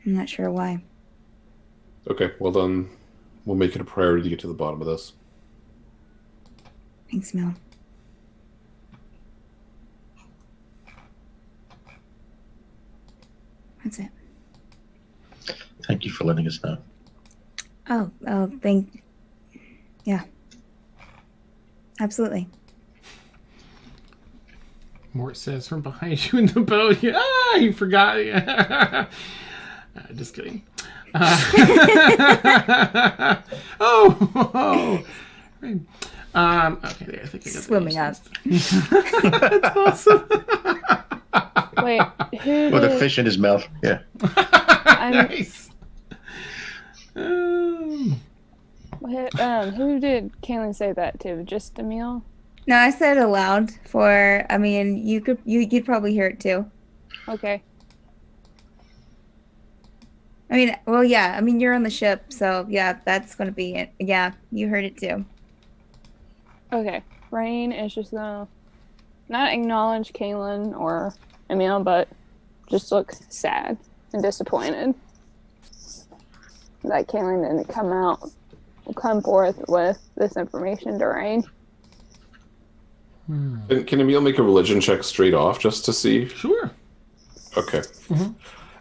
I'm not sure why. Okay, well then, we'll make it a priority to get to the bottom of this. Thanks, Mel. That's it. Thank you for letting us know. Yeah. Absolutely. Mort says from behind you in the boat. You forgot. Just kidding. Oh. Okay, I think I got swimming up. That's awesome. Wait, who With did... a fish in his mouth. Yeah. Nice. Who did Kaylin say that to? Just Emil? No, I said it aloud for, I mean, you'd probably hear it too. Okay. I mean, well, yeah, I mean, you're on the ship, so yeah, that's going to be it. Yeah, you heard it too. Okay. Rain is just gonna not acknowledge Kaylin or Emil, but just look sad and disappointed. that Kaylin didn't come forth with this information to Rain. Can Emil make a religion check straight off just to see? Sure. Okay. Mm-hmm.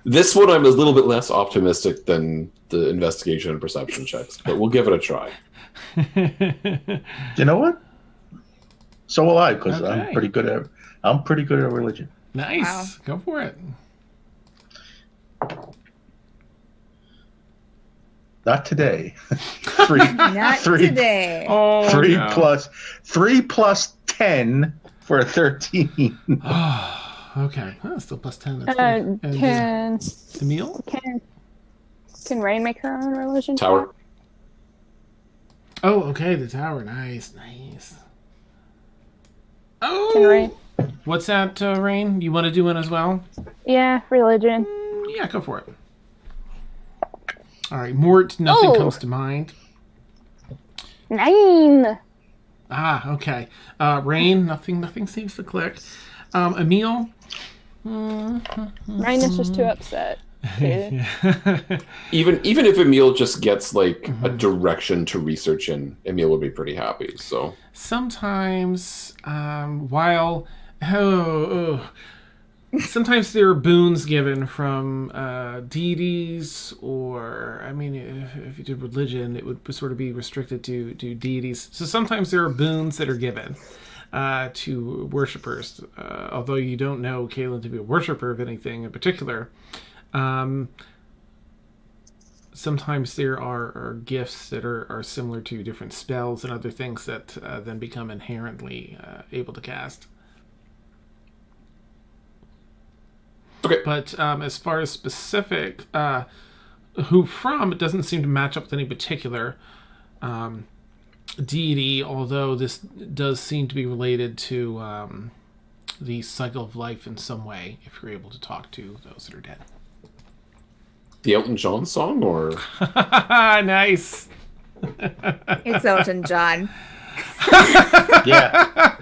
This one I'm a little bit less optimistic than the investigation and perception checks, but we'll give it a try. You know what? So will I, because Okay. I'm pretty good at religion. Nice. Wow. Go for it. Not today. Not today. Oh, Three no. plus 10 for a 13. Okay. Oh, still plus 10. That's good. And, Can Emil? Can Rain make her own religion Tower. check? Oh, okay. The tower. Nice. Oh. Can Rain? What's that, Rain? You want to do one as well? Yeah, religion. Yeah, go for it. All right, Mort, nothing Oh. comes to mind. 9. Ah, okay. Rain, nothing seems to click. Emil? Rain is just too upset. Dude. Even if Emil just gets like a direction to research in, Emil would be pretty happy. So Sometimes, sometimes there are boons given from deities, or, I mean, if you did religion, it would sort of be restricted to deities. So sometimes there are boons that are given to worshippers, although you don't know Kaylin to be a worshipper of anything in particular. Sometimes there are gifts that are similar to different spells and other things that then become inherently able to cast. okay. But as far as specific, who from, it doesn't seem to match up with any particular deity, although this does seem to be related to the cycle of life in some way, if you're able to talk to those that are dead. The Elton John song, or Nice. It's Elton John. Yeah.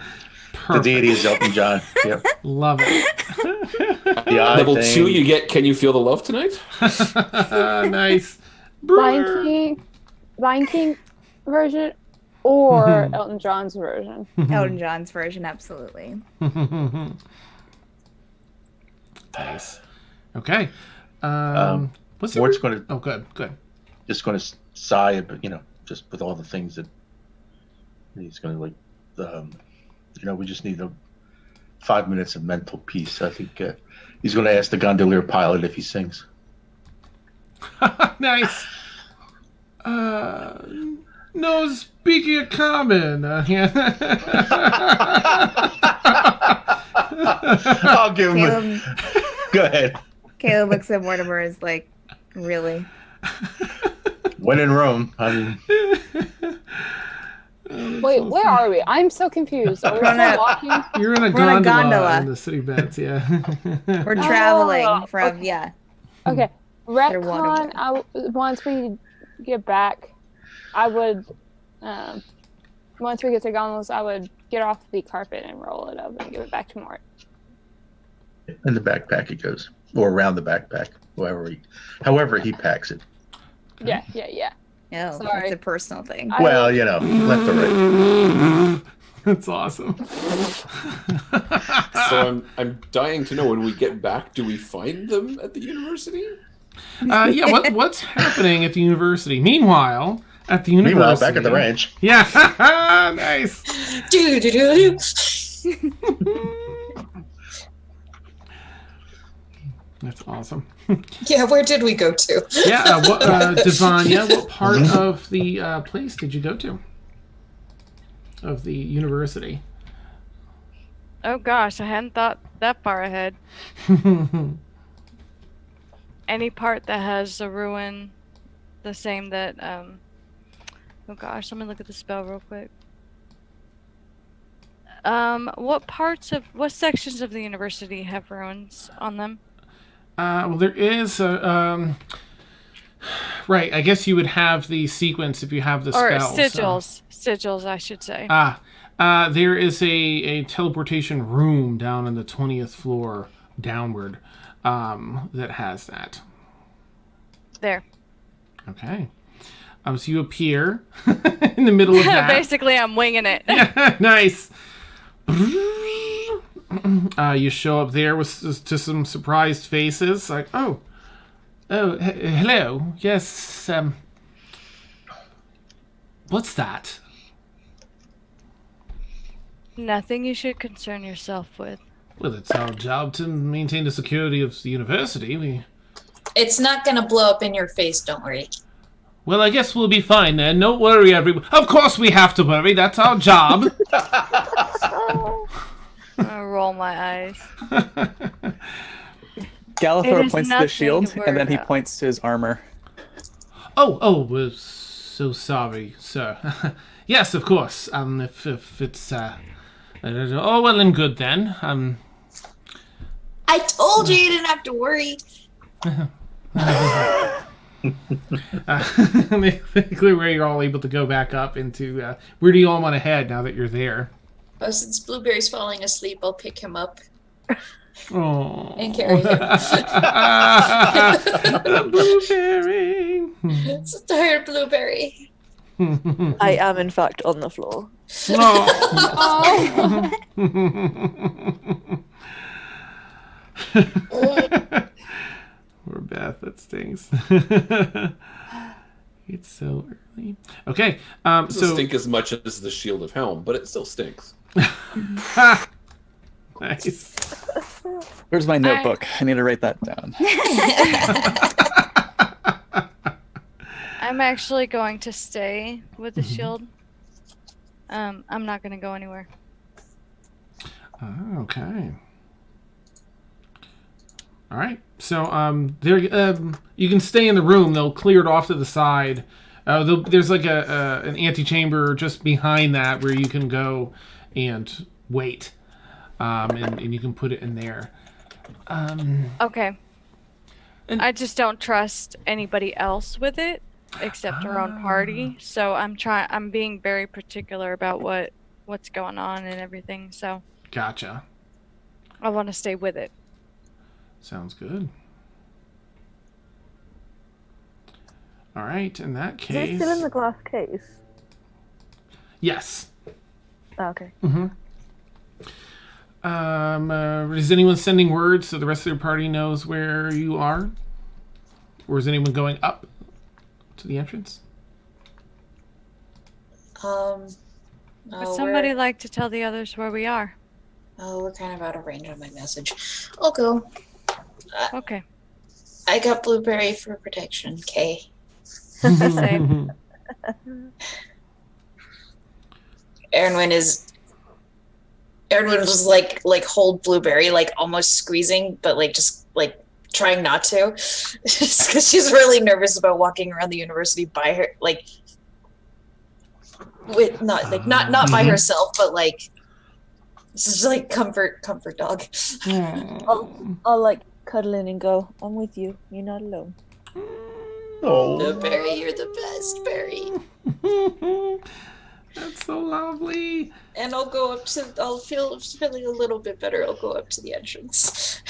The Perfect. deity is Elton John. Yep. Love it. The eye level thing. 2, you get "Can You Feel the Love Tonight"? Nice. Lion King version or Elton John's version? Elton John's version, absolutely. Nice. Okay. What's Mort's your... going to Oh, good. just going to sigh, but just with all the things that he's going to like. We just need 5 minutes of mental peace. I think he's going to ask the gondolier pilot if he sings. Nice. No, speaking of common. I'll give him. Caleb, Go ahead. Caleb looks at Mortimer as like, really? When in Rome, I mean. Wait, where are we? I'm so confused. Are we still walking? You're in a We're in a gondola. in the city beds, yeah. We're traveling from, okay. yeah. Okay. water Retcon, once we get back, I would, once we get to gondolas, I would get off the carpet and roll it up and give it back to Mort. In the backpack it goes, or around the backpack, however he packs it. Yeah. No, Sorry. it's a personal thing. Well, left or right. That's awesome. So I'm dying to know, when we get back, do we find them at the university? Yeah, what's happening at the university? Meanwhile, at the university... Meanwhile, back at the ranch. Yeah, nice. That's awesome. Yeah, where did we go to? Yeah, Devanya, what part of the place did you go to? Of the university? Oh gosh, I hadn't thought that far ahead. Any part that has a ruin, the same that, oh gosh, let me look at the spell real quick. What sections of the university have ruins on them? Well, there is a, right, I guess you would have the sequence if you have the Or spell. sigils. Sigils, I should say. There is a teleportation room down on the 20th floor downward that has that. There. Okay. So you appear in the middle of that. Basically, I'm winging it. Yeah, nice. You show up there to some surprised faces, like, hello. Yes. What's that? Nothing you should concern yourself with. Well, it's our job to maintain the security of the university. It's not gonna blow up in your face, don't worry. Well, I guess we'll be fine then. Don't worry, everyone. Of course we have to worry. That's our job. I roll my eyes. Gallifrey points to the nothing shield, to and then worry he about. points to his armor. We're so sorry, sir. Yes, of course. If it's well and good then. I told you didn't have to worry. Make clear where you're all able to go back up into. Where do you all want to head now that you're there? Oh, since Blueberry's falling asleep, I'll pick him up Oh, and carry him. Blueberry. It's a tired Blueberry. I am, in fact, on the floor. Oh. Poor Beth, that stings. It's so early. Okay, It doesn't so stink as much as the Shield of Helm, but it still stinks. Nice. Where's my notebook? I need to write that down. I'm actually going to stay with the shield. I'm not going to go anywhere. Okay. All right. So there you can stay in the room. They'll clear it off to the side. There's like an antechamber just behind that where you can go and wait. And you can put it in there. Okay. And- I just don't trust anybody else with it except our own party. So I'm being very particular about what's going on and everything. So Gotcha. I want to stay with it. Sounds good. All right. In that Is case. it still in the glass case? Yes. Oh, okay. Is anyone sending word so the rest of your party knows where you are? Or is anyone going up to the entrance? Would Oh, somebody like to tell the others where we are? we're kind of out of range on my message. I'll go. Okay. I got Blueberry for protection. Okay. Same. Aaron was like hold Blueberry, like almost squeezing, but like just like trying not to, just because she's really nervous about walking around the university by her, like with not by herself, but like this is like comfort dog. I'll like cuddle in and go, I'm with you. You're not alone. Oh, Blueberry, you're the best, Berry. That's so lovely. And I'll go up to. I'll feeling a little bit better. I'll go up to the entrance.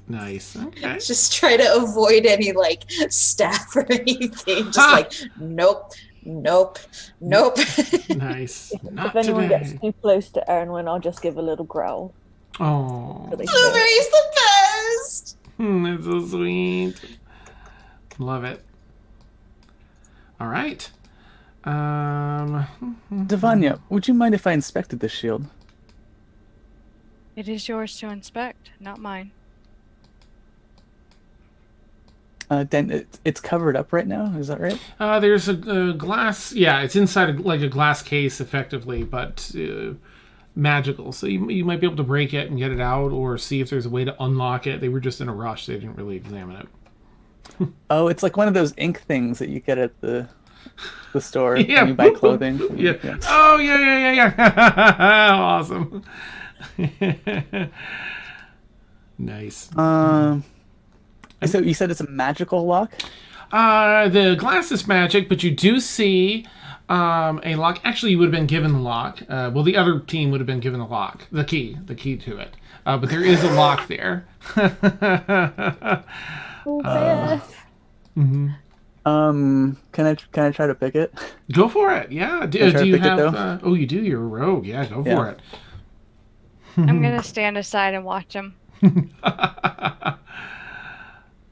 Nice. Okay. Just try to avoid any like staff or anything. Just like nope. Nice. Not If anyone today. gets too close to Aaron, I'll just give a little growl. Oh, So they Blueberry's the best. that's so sweet. Love it. All right. Devanya, would you mind if I inspected this shield? It is yours to inspect, not mine. Dan, it's covered up right now. Is that right? There's a glass. Yeah, it's inside a glass case, effectively, but magical. So you might be able to break it and get it out, or see if there's a way to unlock it. They were just in a rush; they didn't really examine it. Oh, it's like one of those ink things that you get at the store Yeah. when you buy clothing. Yeah. Oh yeah. Awesome. Nice. So you said it's a magical lock? The glass is magic, but you do see a lock. Actually, you would have been given the lock. Well, the other team would have been given the key to it. But there is a lock there. Oh, Beth. Can I try to pick it? Go for it. Yeah. Do you have? Oh, you do. You're a rogue. Yeah. Go for it. I'm gonna stand aside and watch him.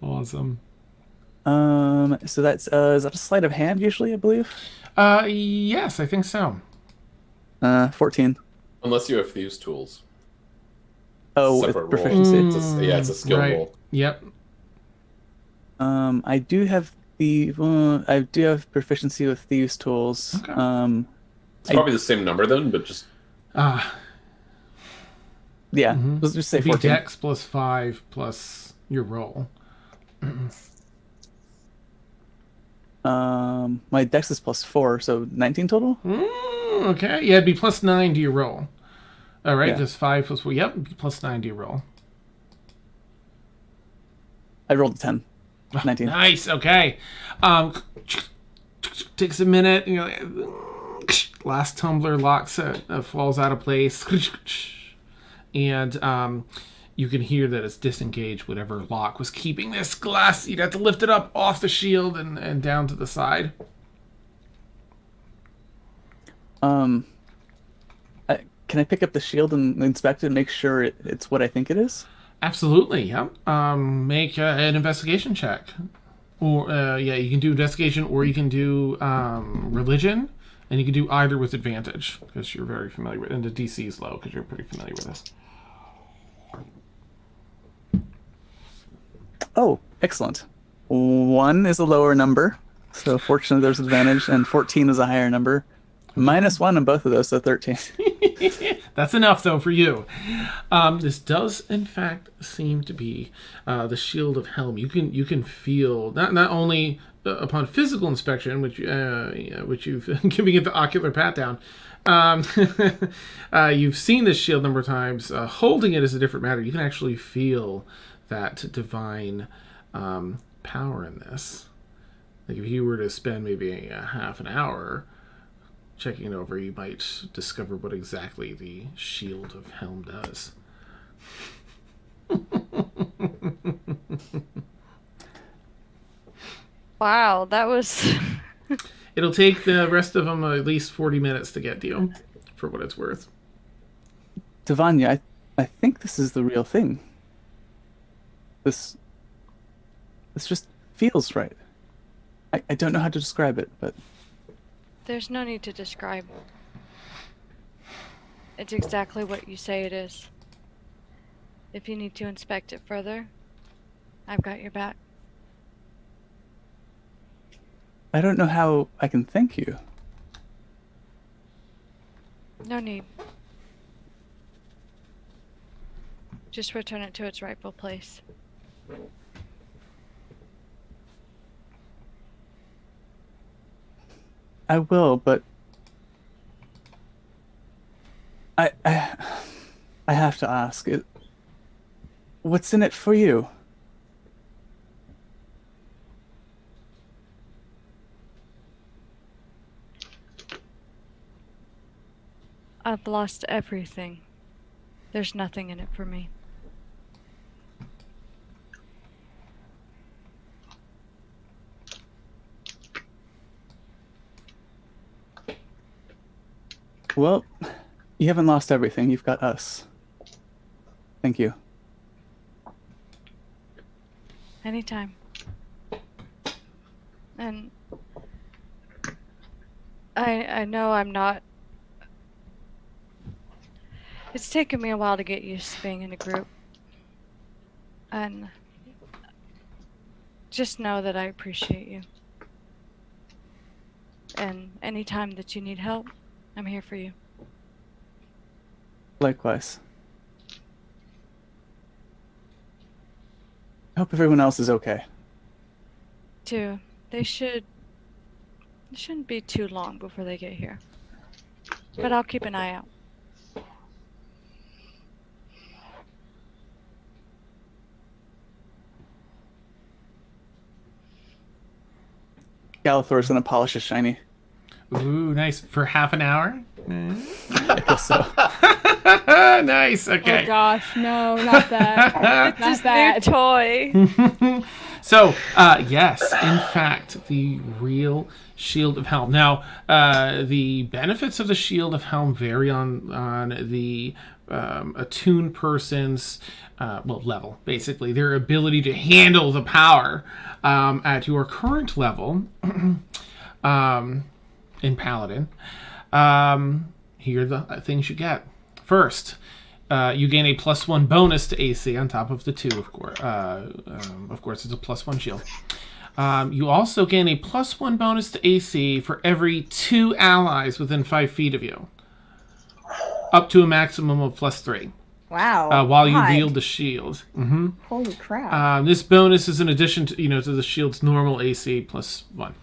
Awesome. So that's is that a sleight of hand usually? I believe. Yes, I think so. 14. Unless you have thieves tools. Oh, Separate with proficiency. It's a skill roll. Yep. I do have proficiency with thieves tools. Okay. It's probably the same number then, but just. Yeah, let's just say 14. Dex plus 5 plus your roll. My dex is plus 4, so 19 total. Okay, yeah, it'd be plus 9 to your roll. All right, Yeah. just 5 plus 4. Yep, plus 9 to your roll. I rolled a 10. 19. Nice. Okay. Takes a minute. You know, last tumbler locks falls out of place, and you can hear that it's disengaged. Whatever lock was keeping this glass, you'd have to lift it up off the shield and down to the side. Can I pick up the shield and inspect it and make sure it's what I think it is? Absolutely. Yeah. Make an investigation check, or you can do investigation, or you can do religion, and you can do either with advantage because you're very familiar with. And the DC is low because you're pretty familiar with this. Oh, excellent. 1 is a lower number, so fortunately there's advantage, and 14 is a higher number. -1 on both of those, so 13. That's enough, though, for you. This does, in fact, seem to be the shield of Helm. You can feel not only upon physical inspection, which you've giving it the ocular pat down. You've seen this shield a number of times. Holding it is a different matter. You can actually feel that divine power in this. Like if you were to spend maybe a half an hour checking it over, you might discover what exactly the shield of Helm does. Wow, that was... It'll take the rest of them at least 40 minutes to get to you, for what it's worth. Tavanya, I think this is the real thing. This just feels right. I don't know how to describe it, but... There's no need to describe. It's exactly what you say it is. If you need to inspect it further, I've got your back. I don't know how I can thank you. No need. Just return it to its rightful place. I will, but I have to ask it. What's in it for you? I've lost everything. There's nothing in it for me. Well, you haven't lost everything. You've got us. Thank you. Anytime. And I know I'm not... It's taken me a while to get used to being in a group. And just know that I appreciate you. And anytime that you need help, I'm here for you. Likewise. I hope everyone else is okay. Too. It shouldn't be too long before they get here. But I'll keep an eye out. Galathor's gonna polish his shiny. Ooh, nice. For half an hour? I guess so. Nice, okay. Oh gosh, no, not that. It's his new toy. So, yes, in fact, the real Shield of Helm. Now, the benefits of the Shield of Helm vary on the attuned person's level, basically. Their ability to handle the power at your current level in Paladin. Here are the things you get. First, you gain a +1 bonus to AC on top of the 2, of course. Of course, it's a +1 shield. You also gain a +1 bonus to AC for every 2 allies within 5 feet of you, up to a maximum of +3. Wow. While you God. wield the shield. Mm-hmm. Holy crap. This bonus is in addition to to the shield's normal AC +1.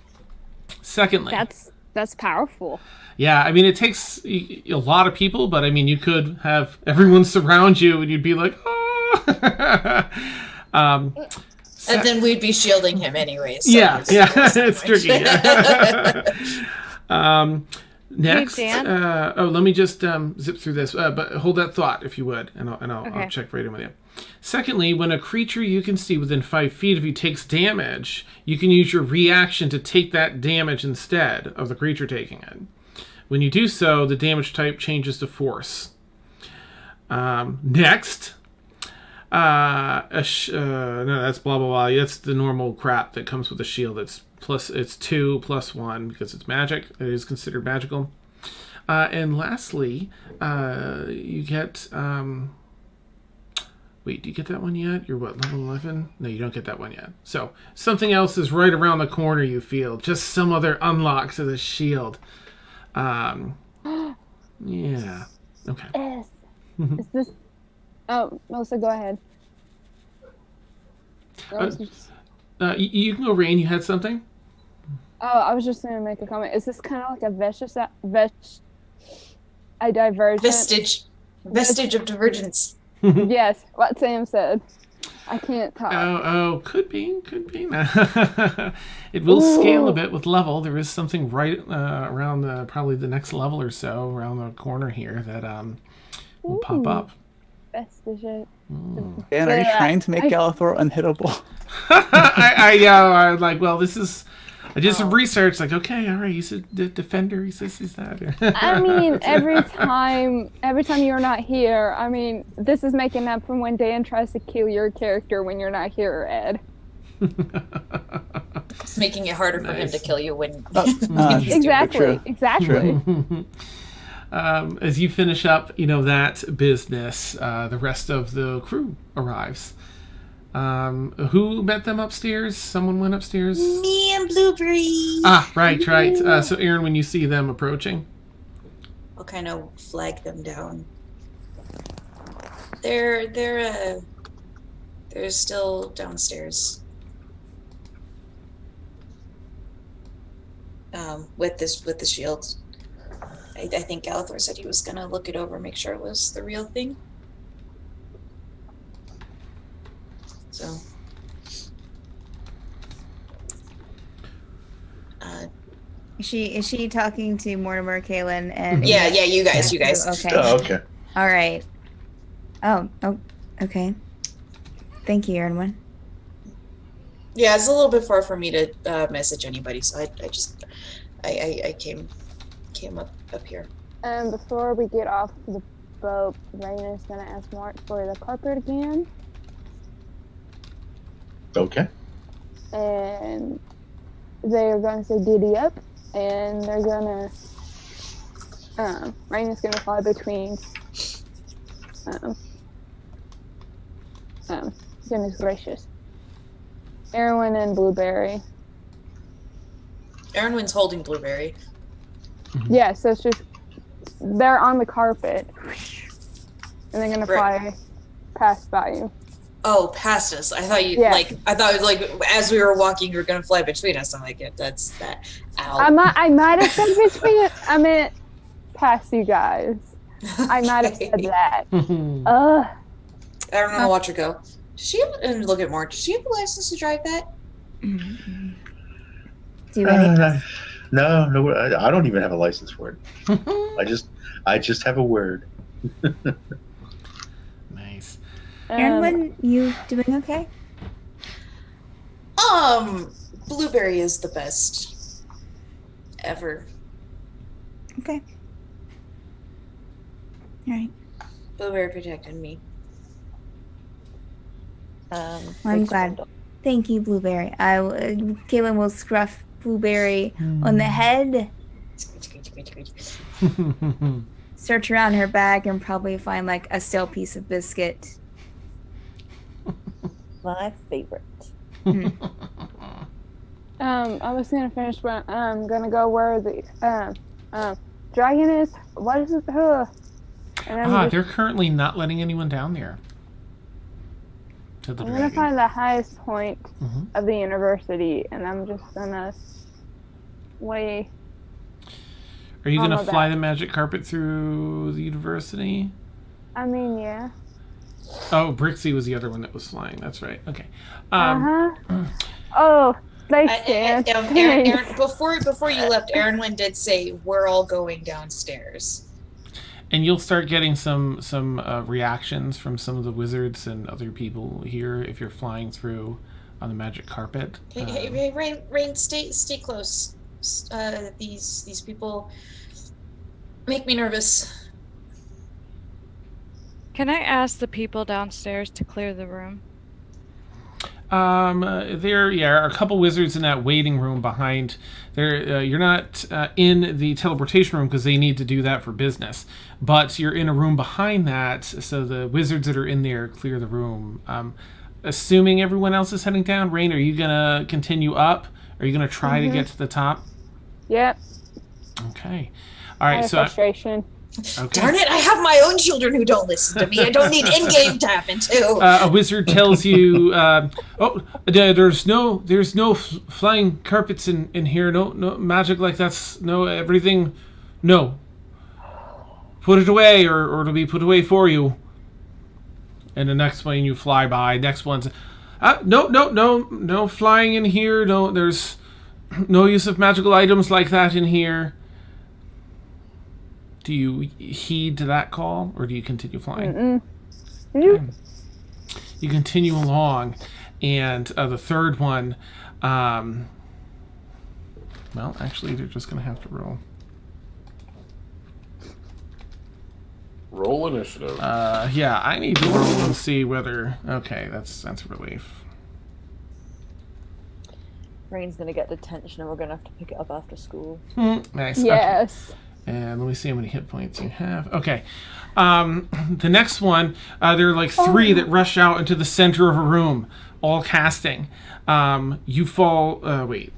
Secondly, that's powerful. Yeah, I mean, it takes a lot of people, but I mean, you could have everyone surround you and you'd be like, oh. And then we'd be shielding him anyways. So yeah, it's tricky. Next, Hey, Dan? let me just zip through this, but hold that thought if you would, and I'll check right in with you. Secondly, when a creature you can see within 5 feet of you takes damage, you can use your reaction to take that damage instead of the creature taking it. When you do so, the damage type changes to force. Next, no, that's blah blah blah. That's the normal crap that comes with the shield. It's 2 + 1 because it's magic. It is considered magical. And lastly, you get. Wait, do you get that one yet? You're what, level 11? No, you don't get that one yet. So something else is right around the corner. You feel just some other unlock to the shield. Yeah. Okay. Is this? Oh, Melissa, go ahead. You can go, Rain. You had something? Oh, I was just going to make a comment. Is this kind of like a divergent? Vestige of divergence. Yes, what Sam said. I can't talk. Oh, could be. It will scale a bit with level. There is something right around probably the next level or so around the corner here that will pop up. Vestige. Dan, are you trying to make Galathor unhittable? I like. Well, this is. I did some research. Like, okay, all right, he's a defender. He's that. I mean, every time you're not here, I mean, this is making up from when Dan tries to kill your character when you're not here, Ed. It's making it harder for him to kill you when. Exactly. As you finish up, that business, the rest of the crew arrives. Who met them upstairs? Someone went upstairs? Me and Blueberry. Right. So Aaron, when you see them approaching, I'll kind of flag them down. They're still downstairs. With the shield. I think Galathor said he was gonna look it over, make sure it was the real thing. So, Is she talking to Mortimer, Kaylin, and yeah, you guys. Okay. Oh, okay. All right. Oh, okay. Thank you, Aaron. Yeah, it's a little bit far for me to message anybody, so I came up here. Before we get off the boat, Raina's gonna ask Mark for the carpet again. Okay. And they're going to say giddy up, and they're gonna Raina's gonna fly between goodness gracious, Erwin and Blueberry. Aaronwin's holding Blueberry. Yeah, so it's just they're on the carpet, and they're gonna fly past by you. Oh, past us. I thought you as we were walking, you were gonna fly between us. I'm like, that's that. Ow. I might have said between it. I meant past you guys. I might have said that. I don't know. Watch her go. Does she have, and look at Mark. Does she have a license to drive that? No, I don't even have a license for it. I just have a word. Nice. Aaron, you doing okay? Blueberry is the best ever. Okay. All right. Blueberry protected me. I'm glad. Thank you, Blueberry. Caitlin will scruff Blueberry on the head. Search around her bag and probably find like a stale piece of biscuit. My favorite. I was gonna finish, but I'm gonna go where the dragon is. What is it? They're currently not letting anyone down there. I'm gonna find the highest point of the university, and I'm just gonna way. Are you gonna fly the magic carpet through the university? I mean, yeah. Oh, Brixie was the other one that was flying. That's right. Okay. Oh, Aaron, before you left, Aaron did say we're all going downstairs. And you'll start getting some reactions from some of the wizards and other people here if you're flying through on the magic carpet. Hey, Rain, stay close. These people make me nervous. Can I ask the people downstairs to clear the room? There are a couple wizards in that waiting room behind. You're not in the teleportation room because they need to do that for business, but you're in a room behind that, so the wizards that are in there clear the room. Assuming everyone else is heading down, Rain, are you gonna continue up? Are you gonna try to get to the top? Yep. Okay. All right. Frustration. Okay. Darn it! I have my own children who don't listen to me. I don't need in-game to happen to. A wizard tells you, there's no flying carpets in here. No magic like that's no everything. No. Put it away, or it'll be put away for you. And the next plane you fly by, next one's, no flying in here. No, there's no use of magical items like that in here. Do you heed to that call, or do you continue flying? Okay. You continue along, and the third one, well, actually, they're just going to have to roll. Roll initiative. Yeah, I need to roll and see whether... Okay, that's a relief. Rain's gonna get detention, and we're gonna have to pick it up after school. Nice. Yes. Okay. And let me see how many hit points you have. Okay. The next one, there are like three that rush out into the center of a room, all casting. You fall... wait.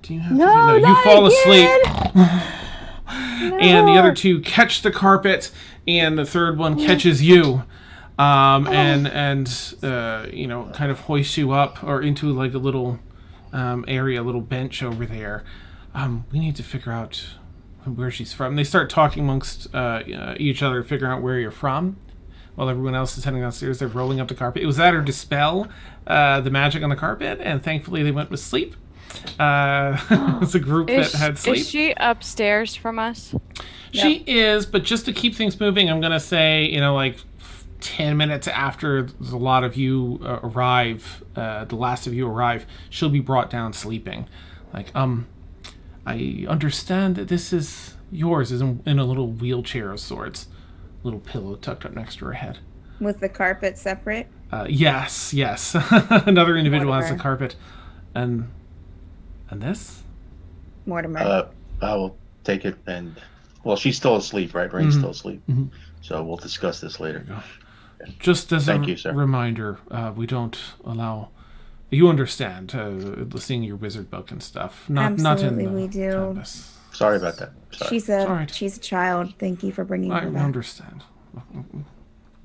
Do you have no, you fall asleep. And the other two catch the carpet, and the third one catches you. And kind of hoists you up or into like a little area, a little bench over there. We need to figure out where she's from. They start talking amongst each other, figuring out where you're from, while everyone else is heading downstairs. They're rolling up the carpet. It was that or dispel the magic on the carpet, and thankfully they went with sleep. It's a group that had sleep. Is she upstairs from us? She is, but just to keep things moving, I'm gonna say, like 10 minutes after the lot of you arrive, the last of you arrive, she'll be brought down sleeping. Like, I understand that this is yours, is in a little wheelchair of sorts. Little pillow tucked up next to her head. With the carpet separate? Yes. Another individual Mortimer. has the carpet. And this? Mortimer. I will take it and... Well, she's still asleep, right? Rain's still asleep. Mm-hmm. So we'll discuss this later. Okay. Just as a reminder, we don't allow... You understand, seeing your wizard book and stuff. Absolutely, not in we do. Campus. Sorry about that. Sorry. She's a child. Thank you for bringing her back. I understand.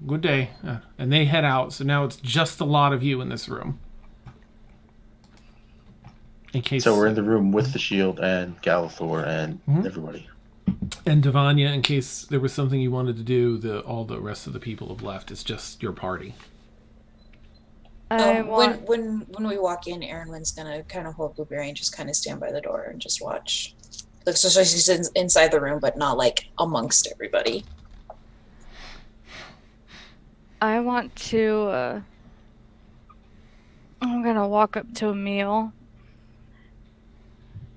Good day. And they head out, so now it's just the lot of you in this room. So we're in the room with the shield and Galathor and everybody. And Devanya, in case there was something you wanted to do, all the rest of the people have left. It's just your party. When we walk in, Aaronwyn's gonna kind of hold Blueberry and just kind of stand by the door and just watch. Like, so she's inside the room, but not like amongst everybody. I want to I'm gonna walk up to Emil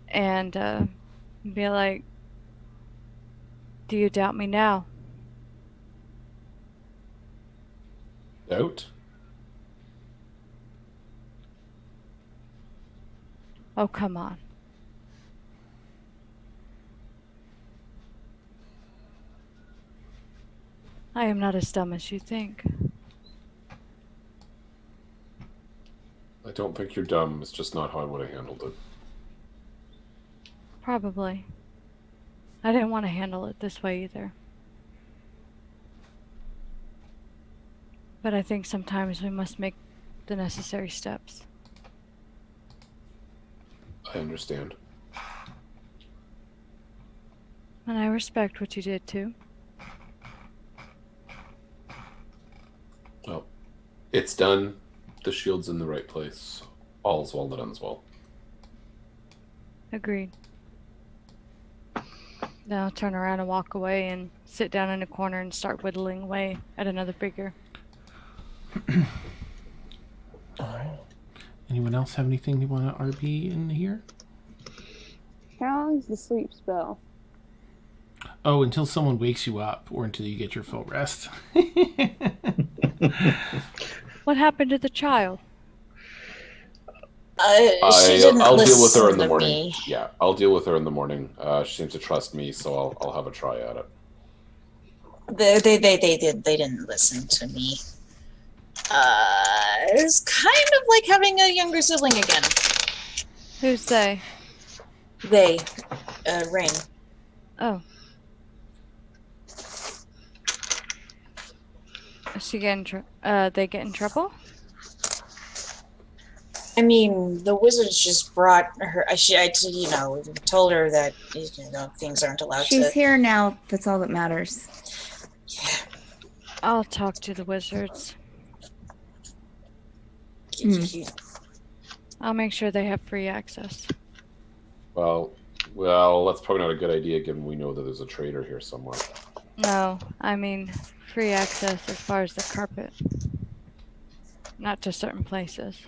and be like, "Do you doubt me now?" Doubt? Oh, come on. I am not as dumb as you think. I don't think you're dumb. It's just not how I would have handled it. Probably. I didn't want to handle it this way either. But I think sometimes we must make the necessary steps. I understand. And I respect what you did too. Well, it's done. The shield's in the right place. All's well that ends well. Agreed. Then I'll turn around and walk away and sit down in a corner and start whittling away at another figure. Alright. Anyone else have anything they want to RB in here? How long is the sleep spell? Oh, until someone wakes you up or until you get your full rest. What happened to the child? She didn't I'll deal with her listen in the to morning. me. Yeah, I'll deal with her in the morning. She seems to trust me, so I'll have a try at it. They didn't listen to me. It's kind of like having a younger sibling again. Who's they? They, Rain. Oh. Is she getting they get in trouble? I mean, the wizards just brought her. I told her that things aren't allowed She's to. here now. That's all that matters. Yeah. I'll talk to the wizards. I'll make sure they have free access. Well, that's probably not a good idea, given we know that there's a traitor here somewhere. No, I mean free access as far as the carpet. Not to certain places.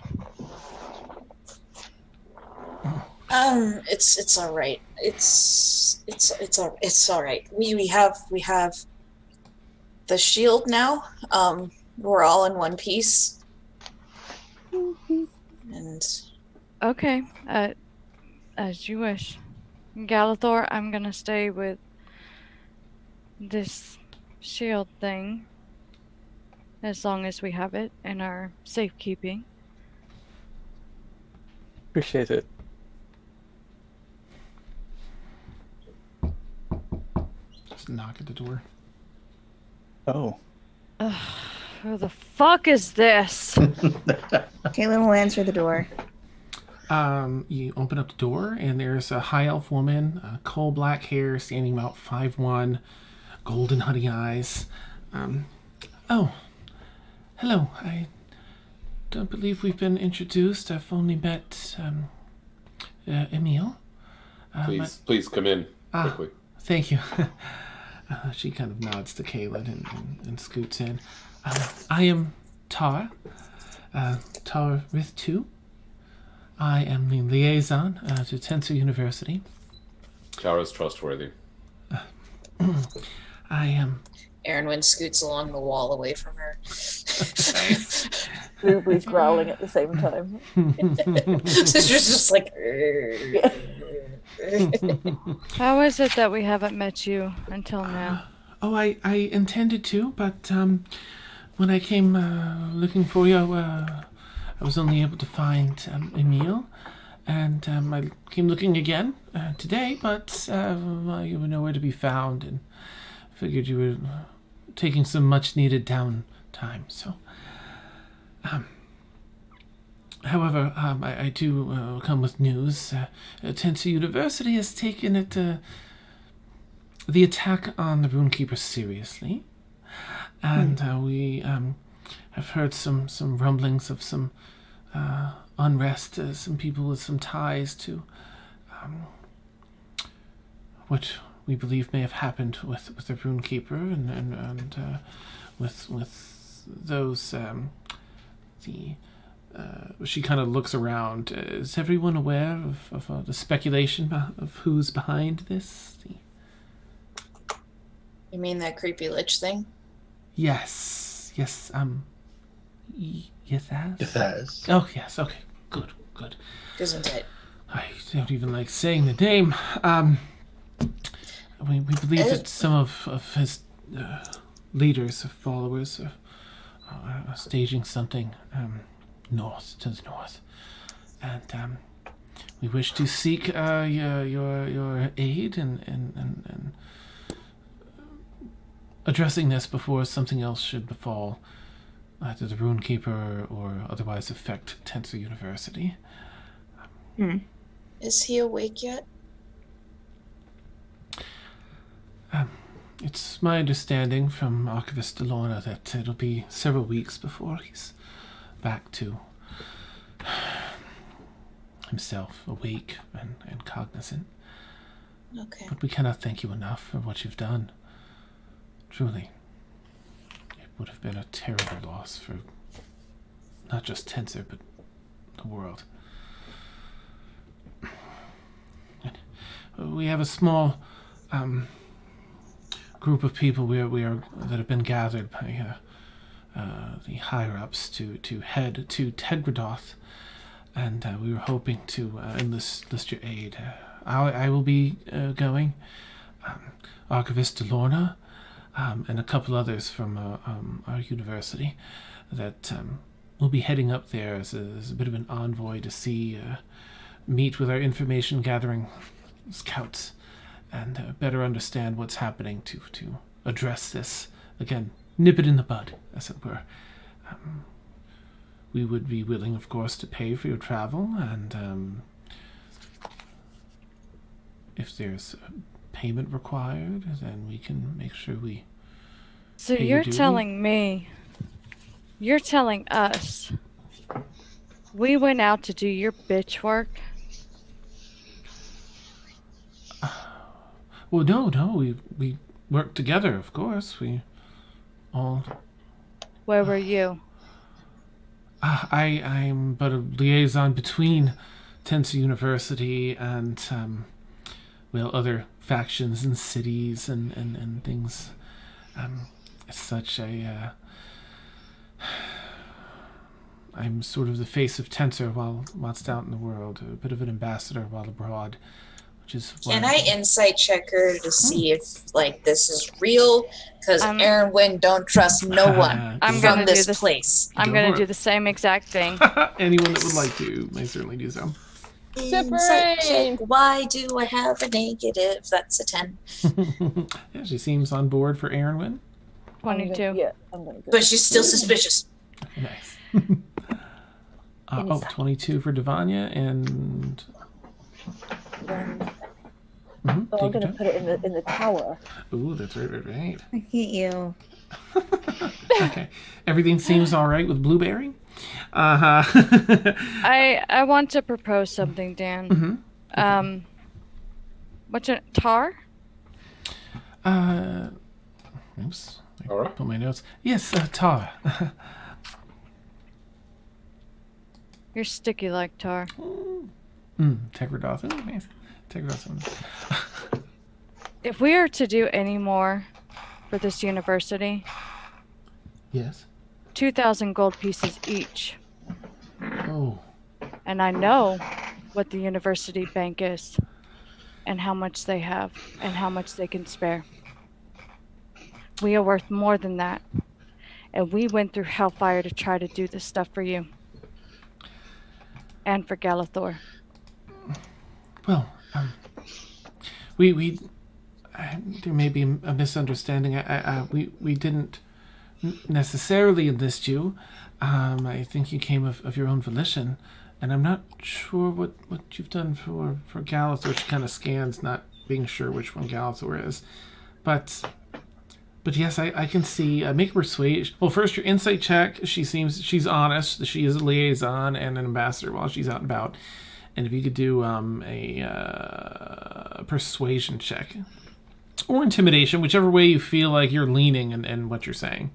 It's all right. It's all right. We have the shield now. We're all in one piece. And Okay, as you wish. Galathor, I'm gonna stay with this shield thing as long as we have it in our safekeeping. Appreciate it. Just knock at the door. Oh. Who the fuck is this? Caitlin will answer the door. You open up the door, and there's a high elf woman, coal black hair, standing about 5'1", golden honey eyes. Oh, hello. I don't believe we've been introduced. I've only met Emil. Please come in quickly. Thank you. She kind of nods to Kaylin and scoots in. I am Tar Rith 2. I am the liaison to Tensor University. Tara's trustworthy. I am... Aaronwyn scoots along the wall away from her. Blueberry's growling at the same time. So she's just like... How is it that we haven't met you until now? Oh, I intended to, but when I came looking for you, I was only able to find Emil, and I came looking again today, but you were nowhere to be found, and figured you were taking some much-needed downtime. So, however, I do come with news. Tensor University has taken it the attack on the Runekeeper seriously, and we have heard some rumblings of some unrest, some people with some ties to what we believe may have happened with the Runekeeper and with those the she kind of looks around. Is everyone aware of the speculation of who's behind this? You mean that creepy lich thing? Yes. Yes. Yethaz? Yethaz. Oh, yes. Okay. Good. Isn't it? I don't even like saying the name. We believe that some of his leaders or followers are staging something north to the north, and we wish to seek your aid in addressing this before something else should befall either the Runekeeper or otherwise affect Tensor University. Is he awake yet? It's my understanding from Archivist Delorna that it'll be several weeks before he's back to himself, awake and cognizant. Okay. But we cannot thank you enough for what you've done. Truly, it would have been a terrible loss for not just Tensor, but the world. We have a small group of people that have been gathered by the higher-ups to head to Tegradoth, and we were hoping to enlist your aid. I will be going, Archivist Delorna, and a couple others from our university that will be heading up there as a bit of an envoy to meet with our information-gathering scouts and better understand what's happening to address this. Again, nip it in the bud, as it were. We would be willing, of course, to pay for your travel, and if there's payment required, then we can make sure we So you're telling us we went out to do your bitch work? Well, no, we worked together, of course. We all... Where were you? I'm but a liaison between Tensor University and, other factions and cities and things. It's such a... I'm sort of the face of Tensor whilst out in the world, a bit of an ambassador while abroad. Can I insight check her to see if this is real? Because Aaron Wynn don't trust no one from this place. I'm going to do the same exact thing. Anyone that would like to may certainly do so. Insight check. Why do I have a negative? That's a 10. Yeah, she seems on board for Aaron Wynn. 22. I'm gonna go. But she's still suspicious. Nice. 22 for Devanya and... I'm gonna put it in the tower. Ooh, that's right. I hate you. Okay. Everything seems all right with Blueberry? I want to propose something, Dan. What's your... Tar? Oops. All right. Put my notes. Yes, Tar. You're sticky like tar. Tegradoth. Oh, nice. Tegradoth. If we are to do any more for this university... Yes. 2,000 gold pieces each. Oh. And I know what the university bank is, and how much they have, and how much they can spare. We are worth more than that. And we went through hellfire to try to do this stuff for you. And for Galathor. Well, we there may be a misunderstanding. We didn't necessarily enlist you. I think you came of your own volition, and I'm not sure what you've done for Galathor. She kind of scans, not being sure which one Galathor is, but yes, I can see. Make a persuasion. Well, first your insight check. She's honest. She is a liaison and an ambassador while she's out and about. And if you could do a persuasion check or intimidation, whichever way you feel like you're leaning and what you're saying.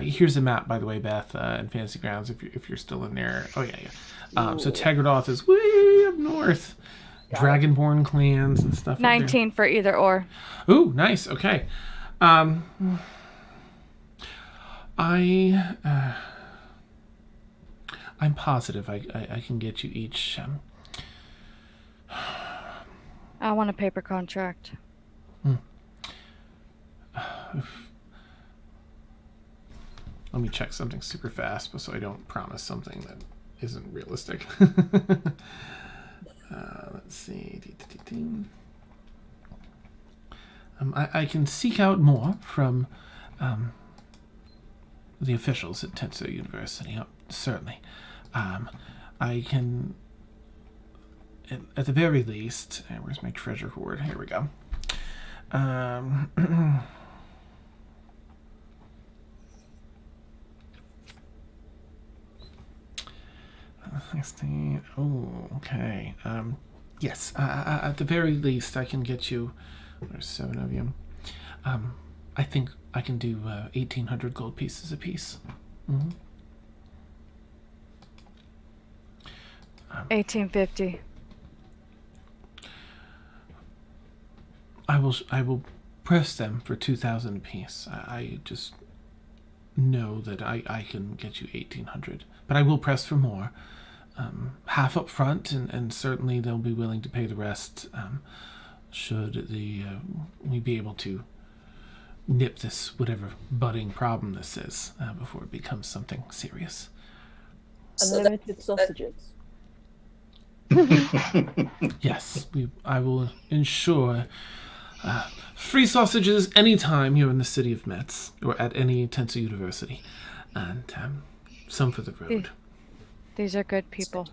Here's a map, by the way, Beth, in Fantasy Grounds, if you're still in there. Oh, yeah. So Tegradoth is way up north. Dragonborn clans and stuff. 19 for either or. Ooh, nice. Okay. I'm positive I can get you each. I want a paper contract. Let me check something super fast, so I don't promise something that isn't realistic. Let's see. I can seek out more from the officials at Tetsu University. Oh, certainly. I can, at the very least, where's my treasure hoard? Here we go. 16. Oh, okay. Yes. At the very least, I can get you. There's 7 of you. I think I can do 1,800 gold pieces apiece. 1850. I will press them for 2,000 apiece. I just know that I can get you 1,800, but I will press for more. Half up front, and certainly they'll be willing to pay the rest should we be able to nip this whatever budding problem this is before it becomes something serious. Unlimited sausages. Yes, I will ensure free sausages anytime you're in the city of Metz or at any Tensu University, and some for the road. These are good people.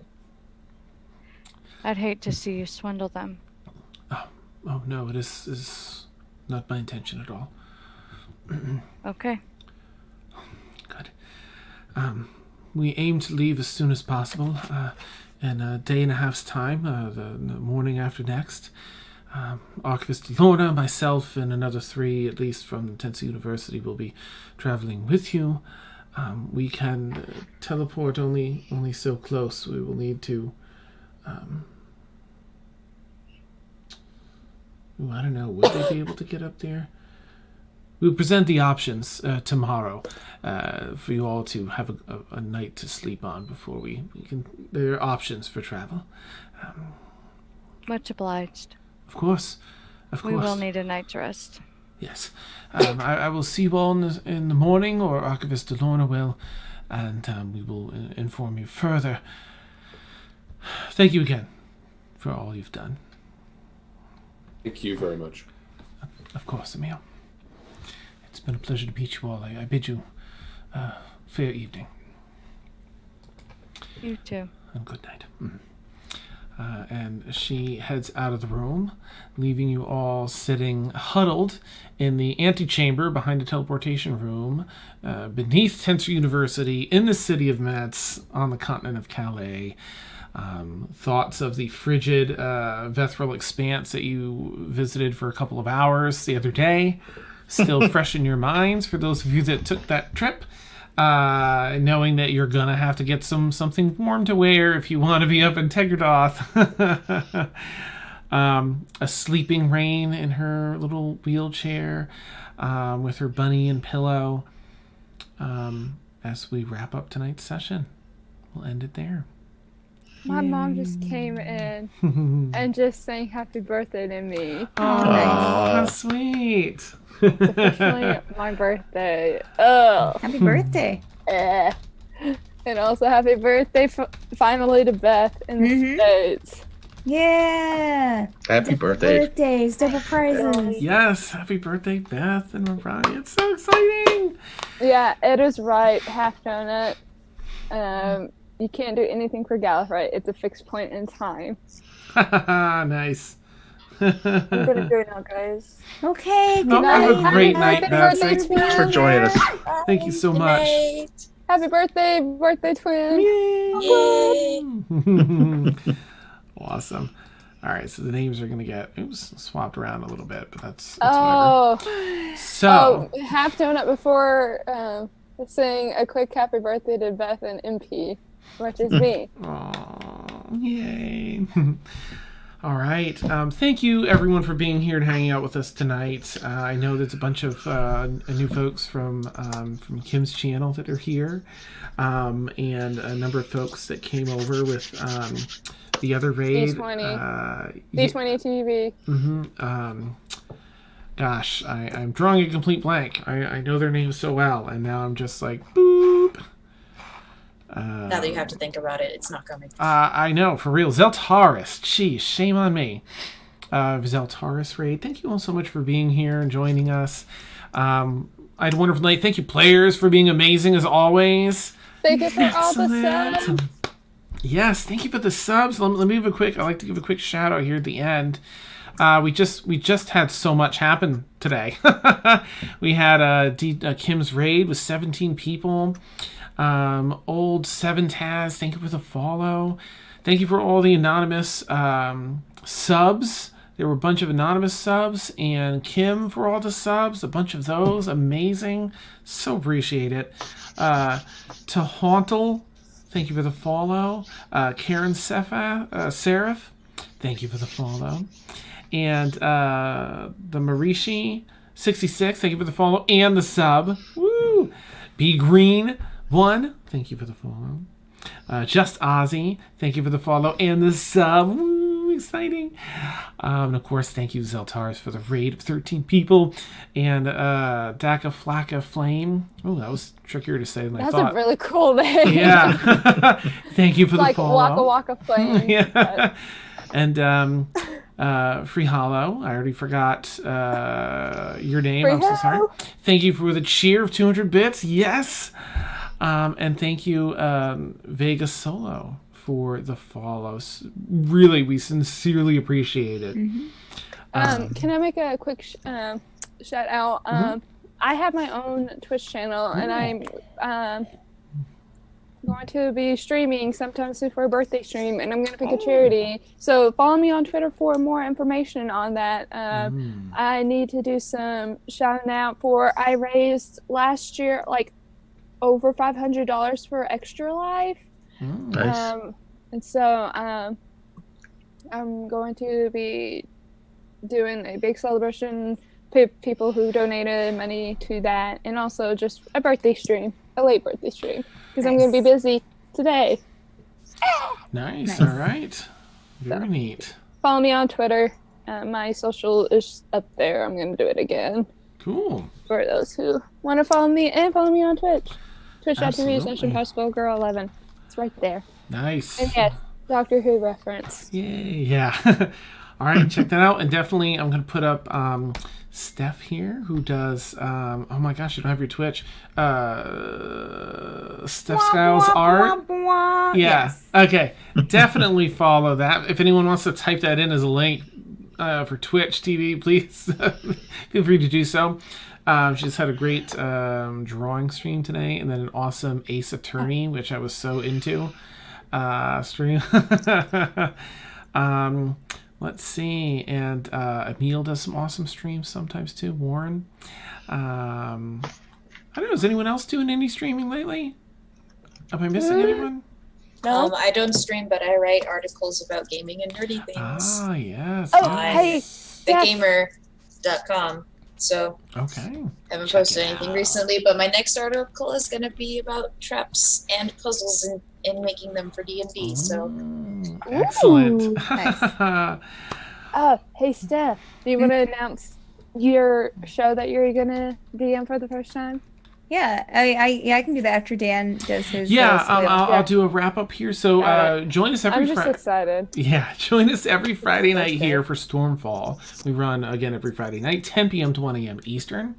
I'd hate to see you swindle them. Oh no, it is not my intention at all. Okay. Good. We aim to leave as soon as possible. In a day and a half's time, the morning after next. Archivist Lorna, myself, and another 3, at least from Tensu University, will be traveling with you. We can teleport only so close. We will need to. I don't know. Would they be able to get up there? We'll present the options tomorrow for you all to have a night to sleep on before we can. There are options for travel. Much obliged. Of course. We will need a night's rest. Yes. I will see you all in the morning, or Archivist Lorna will, and we will inform you further. Thank you again for all you've done. Thank you very much. Of course, Emil. It's been a pleasure to meet you all. I bid you fair evening. You too. And good night. And she heads out of the room, leaving you all sitting huddled in the antechamber behind the teleportation room beneath Tenser University in the city of Metz on the continent of Calais. Thoughts of the frigid Vethril expanse that you visited for a couple of hours the other day still fresh in your minds for those of you that took that trip. Knowing that you're gonna have to get something warm to wear if you want to be up in Tegradoth. A sleeping Rain in her little wheelchair with her bunny and pillow. As we wrap up tonight's session, we'll end it there. My mom just came in and just sang happy birthday to me. Oh, nice. Sweet. It's officially my birthday. Oh, Happy birthday. And also happy birthday finally to Beth in the States. Yeah. Happy birthday. Birthdays, double prizes. Yes, happy birthday, Beth and Mariah. It's so exciting. Yeah, it is right. Half donut. You can't do anything for Gallifrey. It's a fixed point in time. Nice. I'm gonna go now, guys. Okay. Good Have a night. great night, Beth. Thanks Thanks for joining us. Thank you so much. Happy birthday, twin. Yay. Awesome. All right, so the names are gonna get swapped around a little bit, but that's whatever. So half donut before sing a quick happy birthday to Beth and MP, which is me. Aww, yay. All right. Thank you, everyone, for being here and hanging out with us tonight. I know there's a bunch of new folks from Kim's channel that are here, and a number of folks that came over with the other raid. D20 TV. Mm-hmm. Gosh, I'm drawing a complete blank. I know their names so well, and now I'm just like, boop. Now that you have to think about it, it's not coming. I know, for real. Zeltaris. Geez, shame on me. Zeltaris raid. Thank you all so much for being here and joining us. I had a wonderful night. Thank you, players, for being amazing as always. Thank you for all the subs. Yes, thank you for the subs. Let me give a quick. I like to give a quick shout out here at the end. We just had so much happen today. We had Kim's raid with 17 people. Old Seven Taz, thank you for the follow. Thank you for all the anonymous subs. There were a bunch of anonymous subs, and Kim for all the subs, a bunch of those. Amazing. So appreciate it. To Hauntel, thank you for the follow. Karen Seraph, thank you for the follow. And the Marishi 66, thank you for the follow and the sub. Woo! B Green 1, thank you for the follow. Just Ozzy, thank you for the follow and the sub. Woo, exciting. And of course, thank you, Zeltaris, for the raid of 13 people. And Daka Flaka Flame. Oh, that was trickier to say than I thought. That's a really cool name. Yeah. Thank you for the follow. Like Waka Waka Flame. Yeah. And Free Hollow. I already forgot your name. I'm so sorry. Thank you for the cheer of 200 bits. Yes. And thank you, Vega Solo, for the follows. Really, we sincerely appreciate it. Mm-hmm. Can I make a quick shout out? I have my own Twitch channel, and I'm going to be streaming sometime soon for a birthday stream, and I'm going to pick a charity. So follow me on Twitter for more information on that. I need to do some shouting out for, I raised last year like over $500 for Extra Life. Nice. And so I'm going to be doing a big celebration, people who donated money to that, and also just a birthday stream, a late birthday stream, because I'm going to be busy today. Nice. All right. Very neat. Follow me on Twitter. My social is up there. I'm going to do it again. Cool. For those who want to follow me, and follow me on Twitch. Twitch.tv/impossiblegirl11. It's right there. Nice. And yes, Doctor Who reference. Yay. Yeah. All right, check that out. And definitely I'm going to put up Steph here, who does, oh my gosh, you don't have your Twitch. Steph Skiles Art. Yeah. Yes. Okay. Definitely follow that. If anyone wants to type that in as a link for Twitch TV, please feel free to do so. She just had a great drawing stream today, and then an awesome Ace Attorney, which I was so into stream. Let's see, and Emil does some awesome streams sometimes too. Warren, I don't know. Is anyone else doing any streaming lately? Am I missing anyone? No, I don't stream, but I write articles about gaming and nerdy things. Ah, yes. Oh, Nice. hey, thegamer.com. So Okay. haven't Check posted it anything out. recently, but my next article is going to be about traps and puzzles and making them for D&D. So Excellent. Hey, Steph, do you want to announce your show that you're going to DM for the first time? Yeah, I can do that after Dan does his. Yeah, spiel. I'll do a wrap up here. So join us every I'm just Friday. excited. Yeah, join us every Friday night here for Stormfall. We run again every Friday night, 10 p.m. to 1 a.m. Eastern.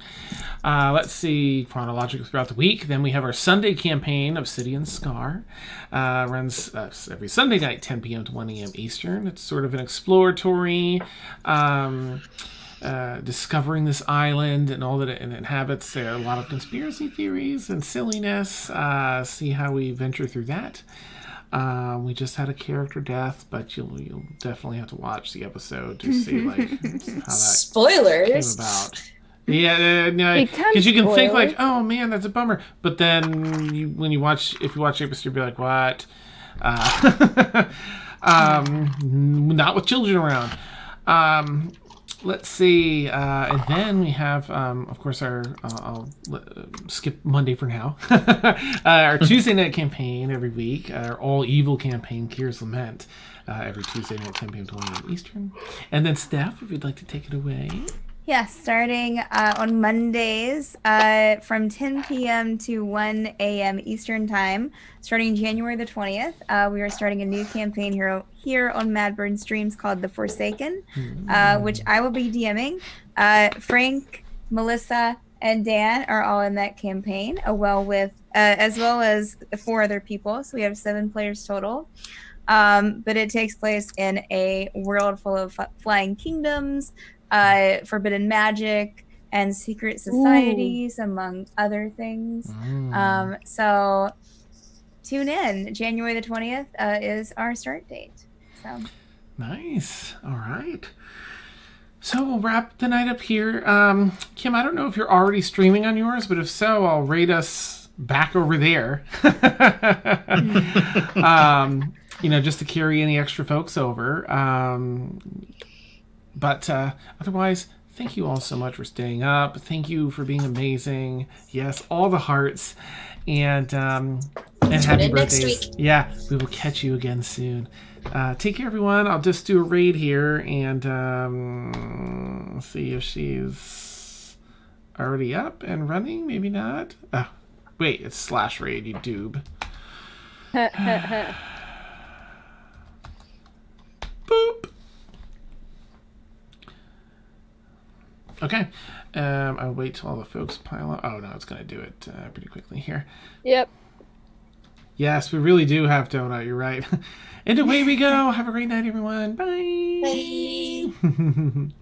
Let's see, chronologically throughout the week. Then we have our Sunday campaign, Obsidian Scar. Runs every Sunday night, 10 p.m. to 1 a.m. Eastern. It's sort of an exploratory, discovering this island and all that it inhabits. There are a lot of conspiracy theories and silliness. See how we venture through that. We just had a character death, but you'll definitely have to watch the episode to see like how that spoilers. came about. Yeah, because you can think like, oh man, that's a bummer. But then if you watch episode, you'll be like, what? Not with children around. Let's see. And then we have, of course, I'll skip Monday for now. Our Tuesday night campaign every week, our all evil campaign, Kier's Lament, every Tuesday night, 10 p.m. to 1 a.m. Eastern. And then Steph, if you'd like to take it away. Yeah, starting on Mondays from 10 p.m. to 1 a.m. Eastern Time, starting January the 20th, we are starting a new campaign here on Madburn Streams called The Forsaken, which I will be DMing. Frank, Melissa, and Dan are all in that campaign, as well as 4 other people, so we have 7 players total. But it takes place in a world full of flying kingdoms, forbidden magic, and secret societies, among other things. So tune in. January the 20th is our start date. So nice. All right. So we'll wrap the night up here. Kim, I don't know if you're already streaming on yours, but if so, I'll rate us back over there. Just to carry any extra folks over. But otherwise, thank you all so much for staying up. Thank you for being amazing. Yes, all the hearts. And happy birthdays. Next week. Yeah, we will catch you again soon. Take care, everyone. I'll just do a raid here and see if she's already up and running. Maybe not. Oh, wait, it's /raid, you doob. Boop. Okay. I'll wait till all the folks pile up. Oh, no, it's going to do it pretty quickly here. Yep. Yes, we really do have Donut. You're right. And away we go. Have a great night, everyone. Bye. Bye.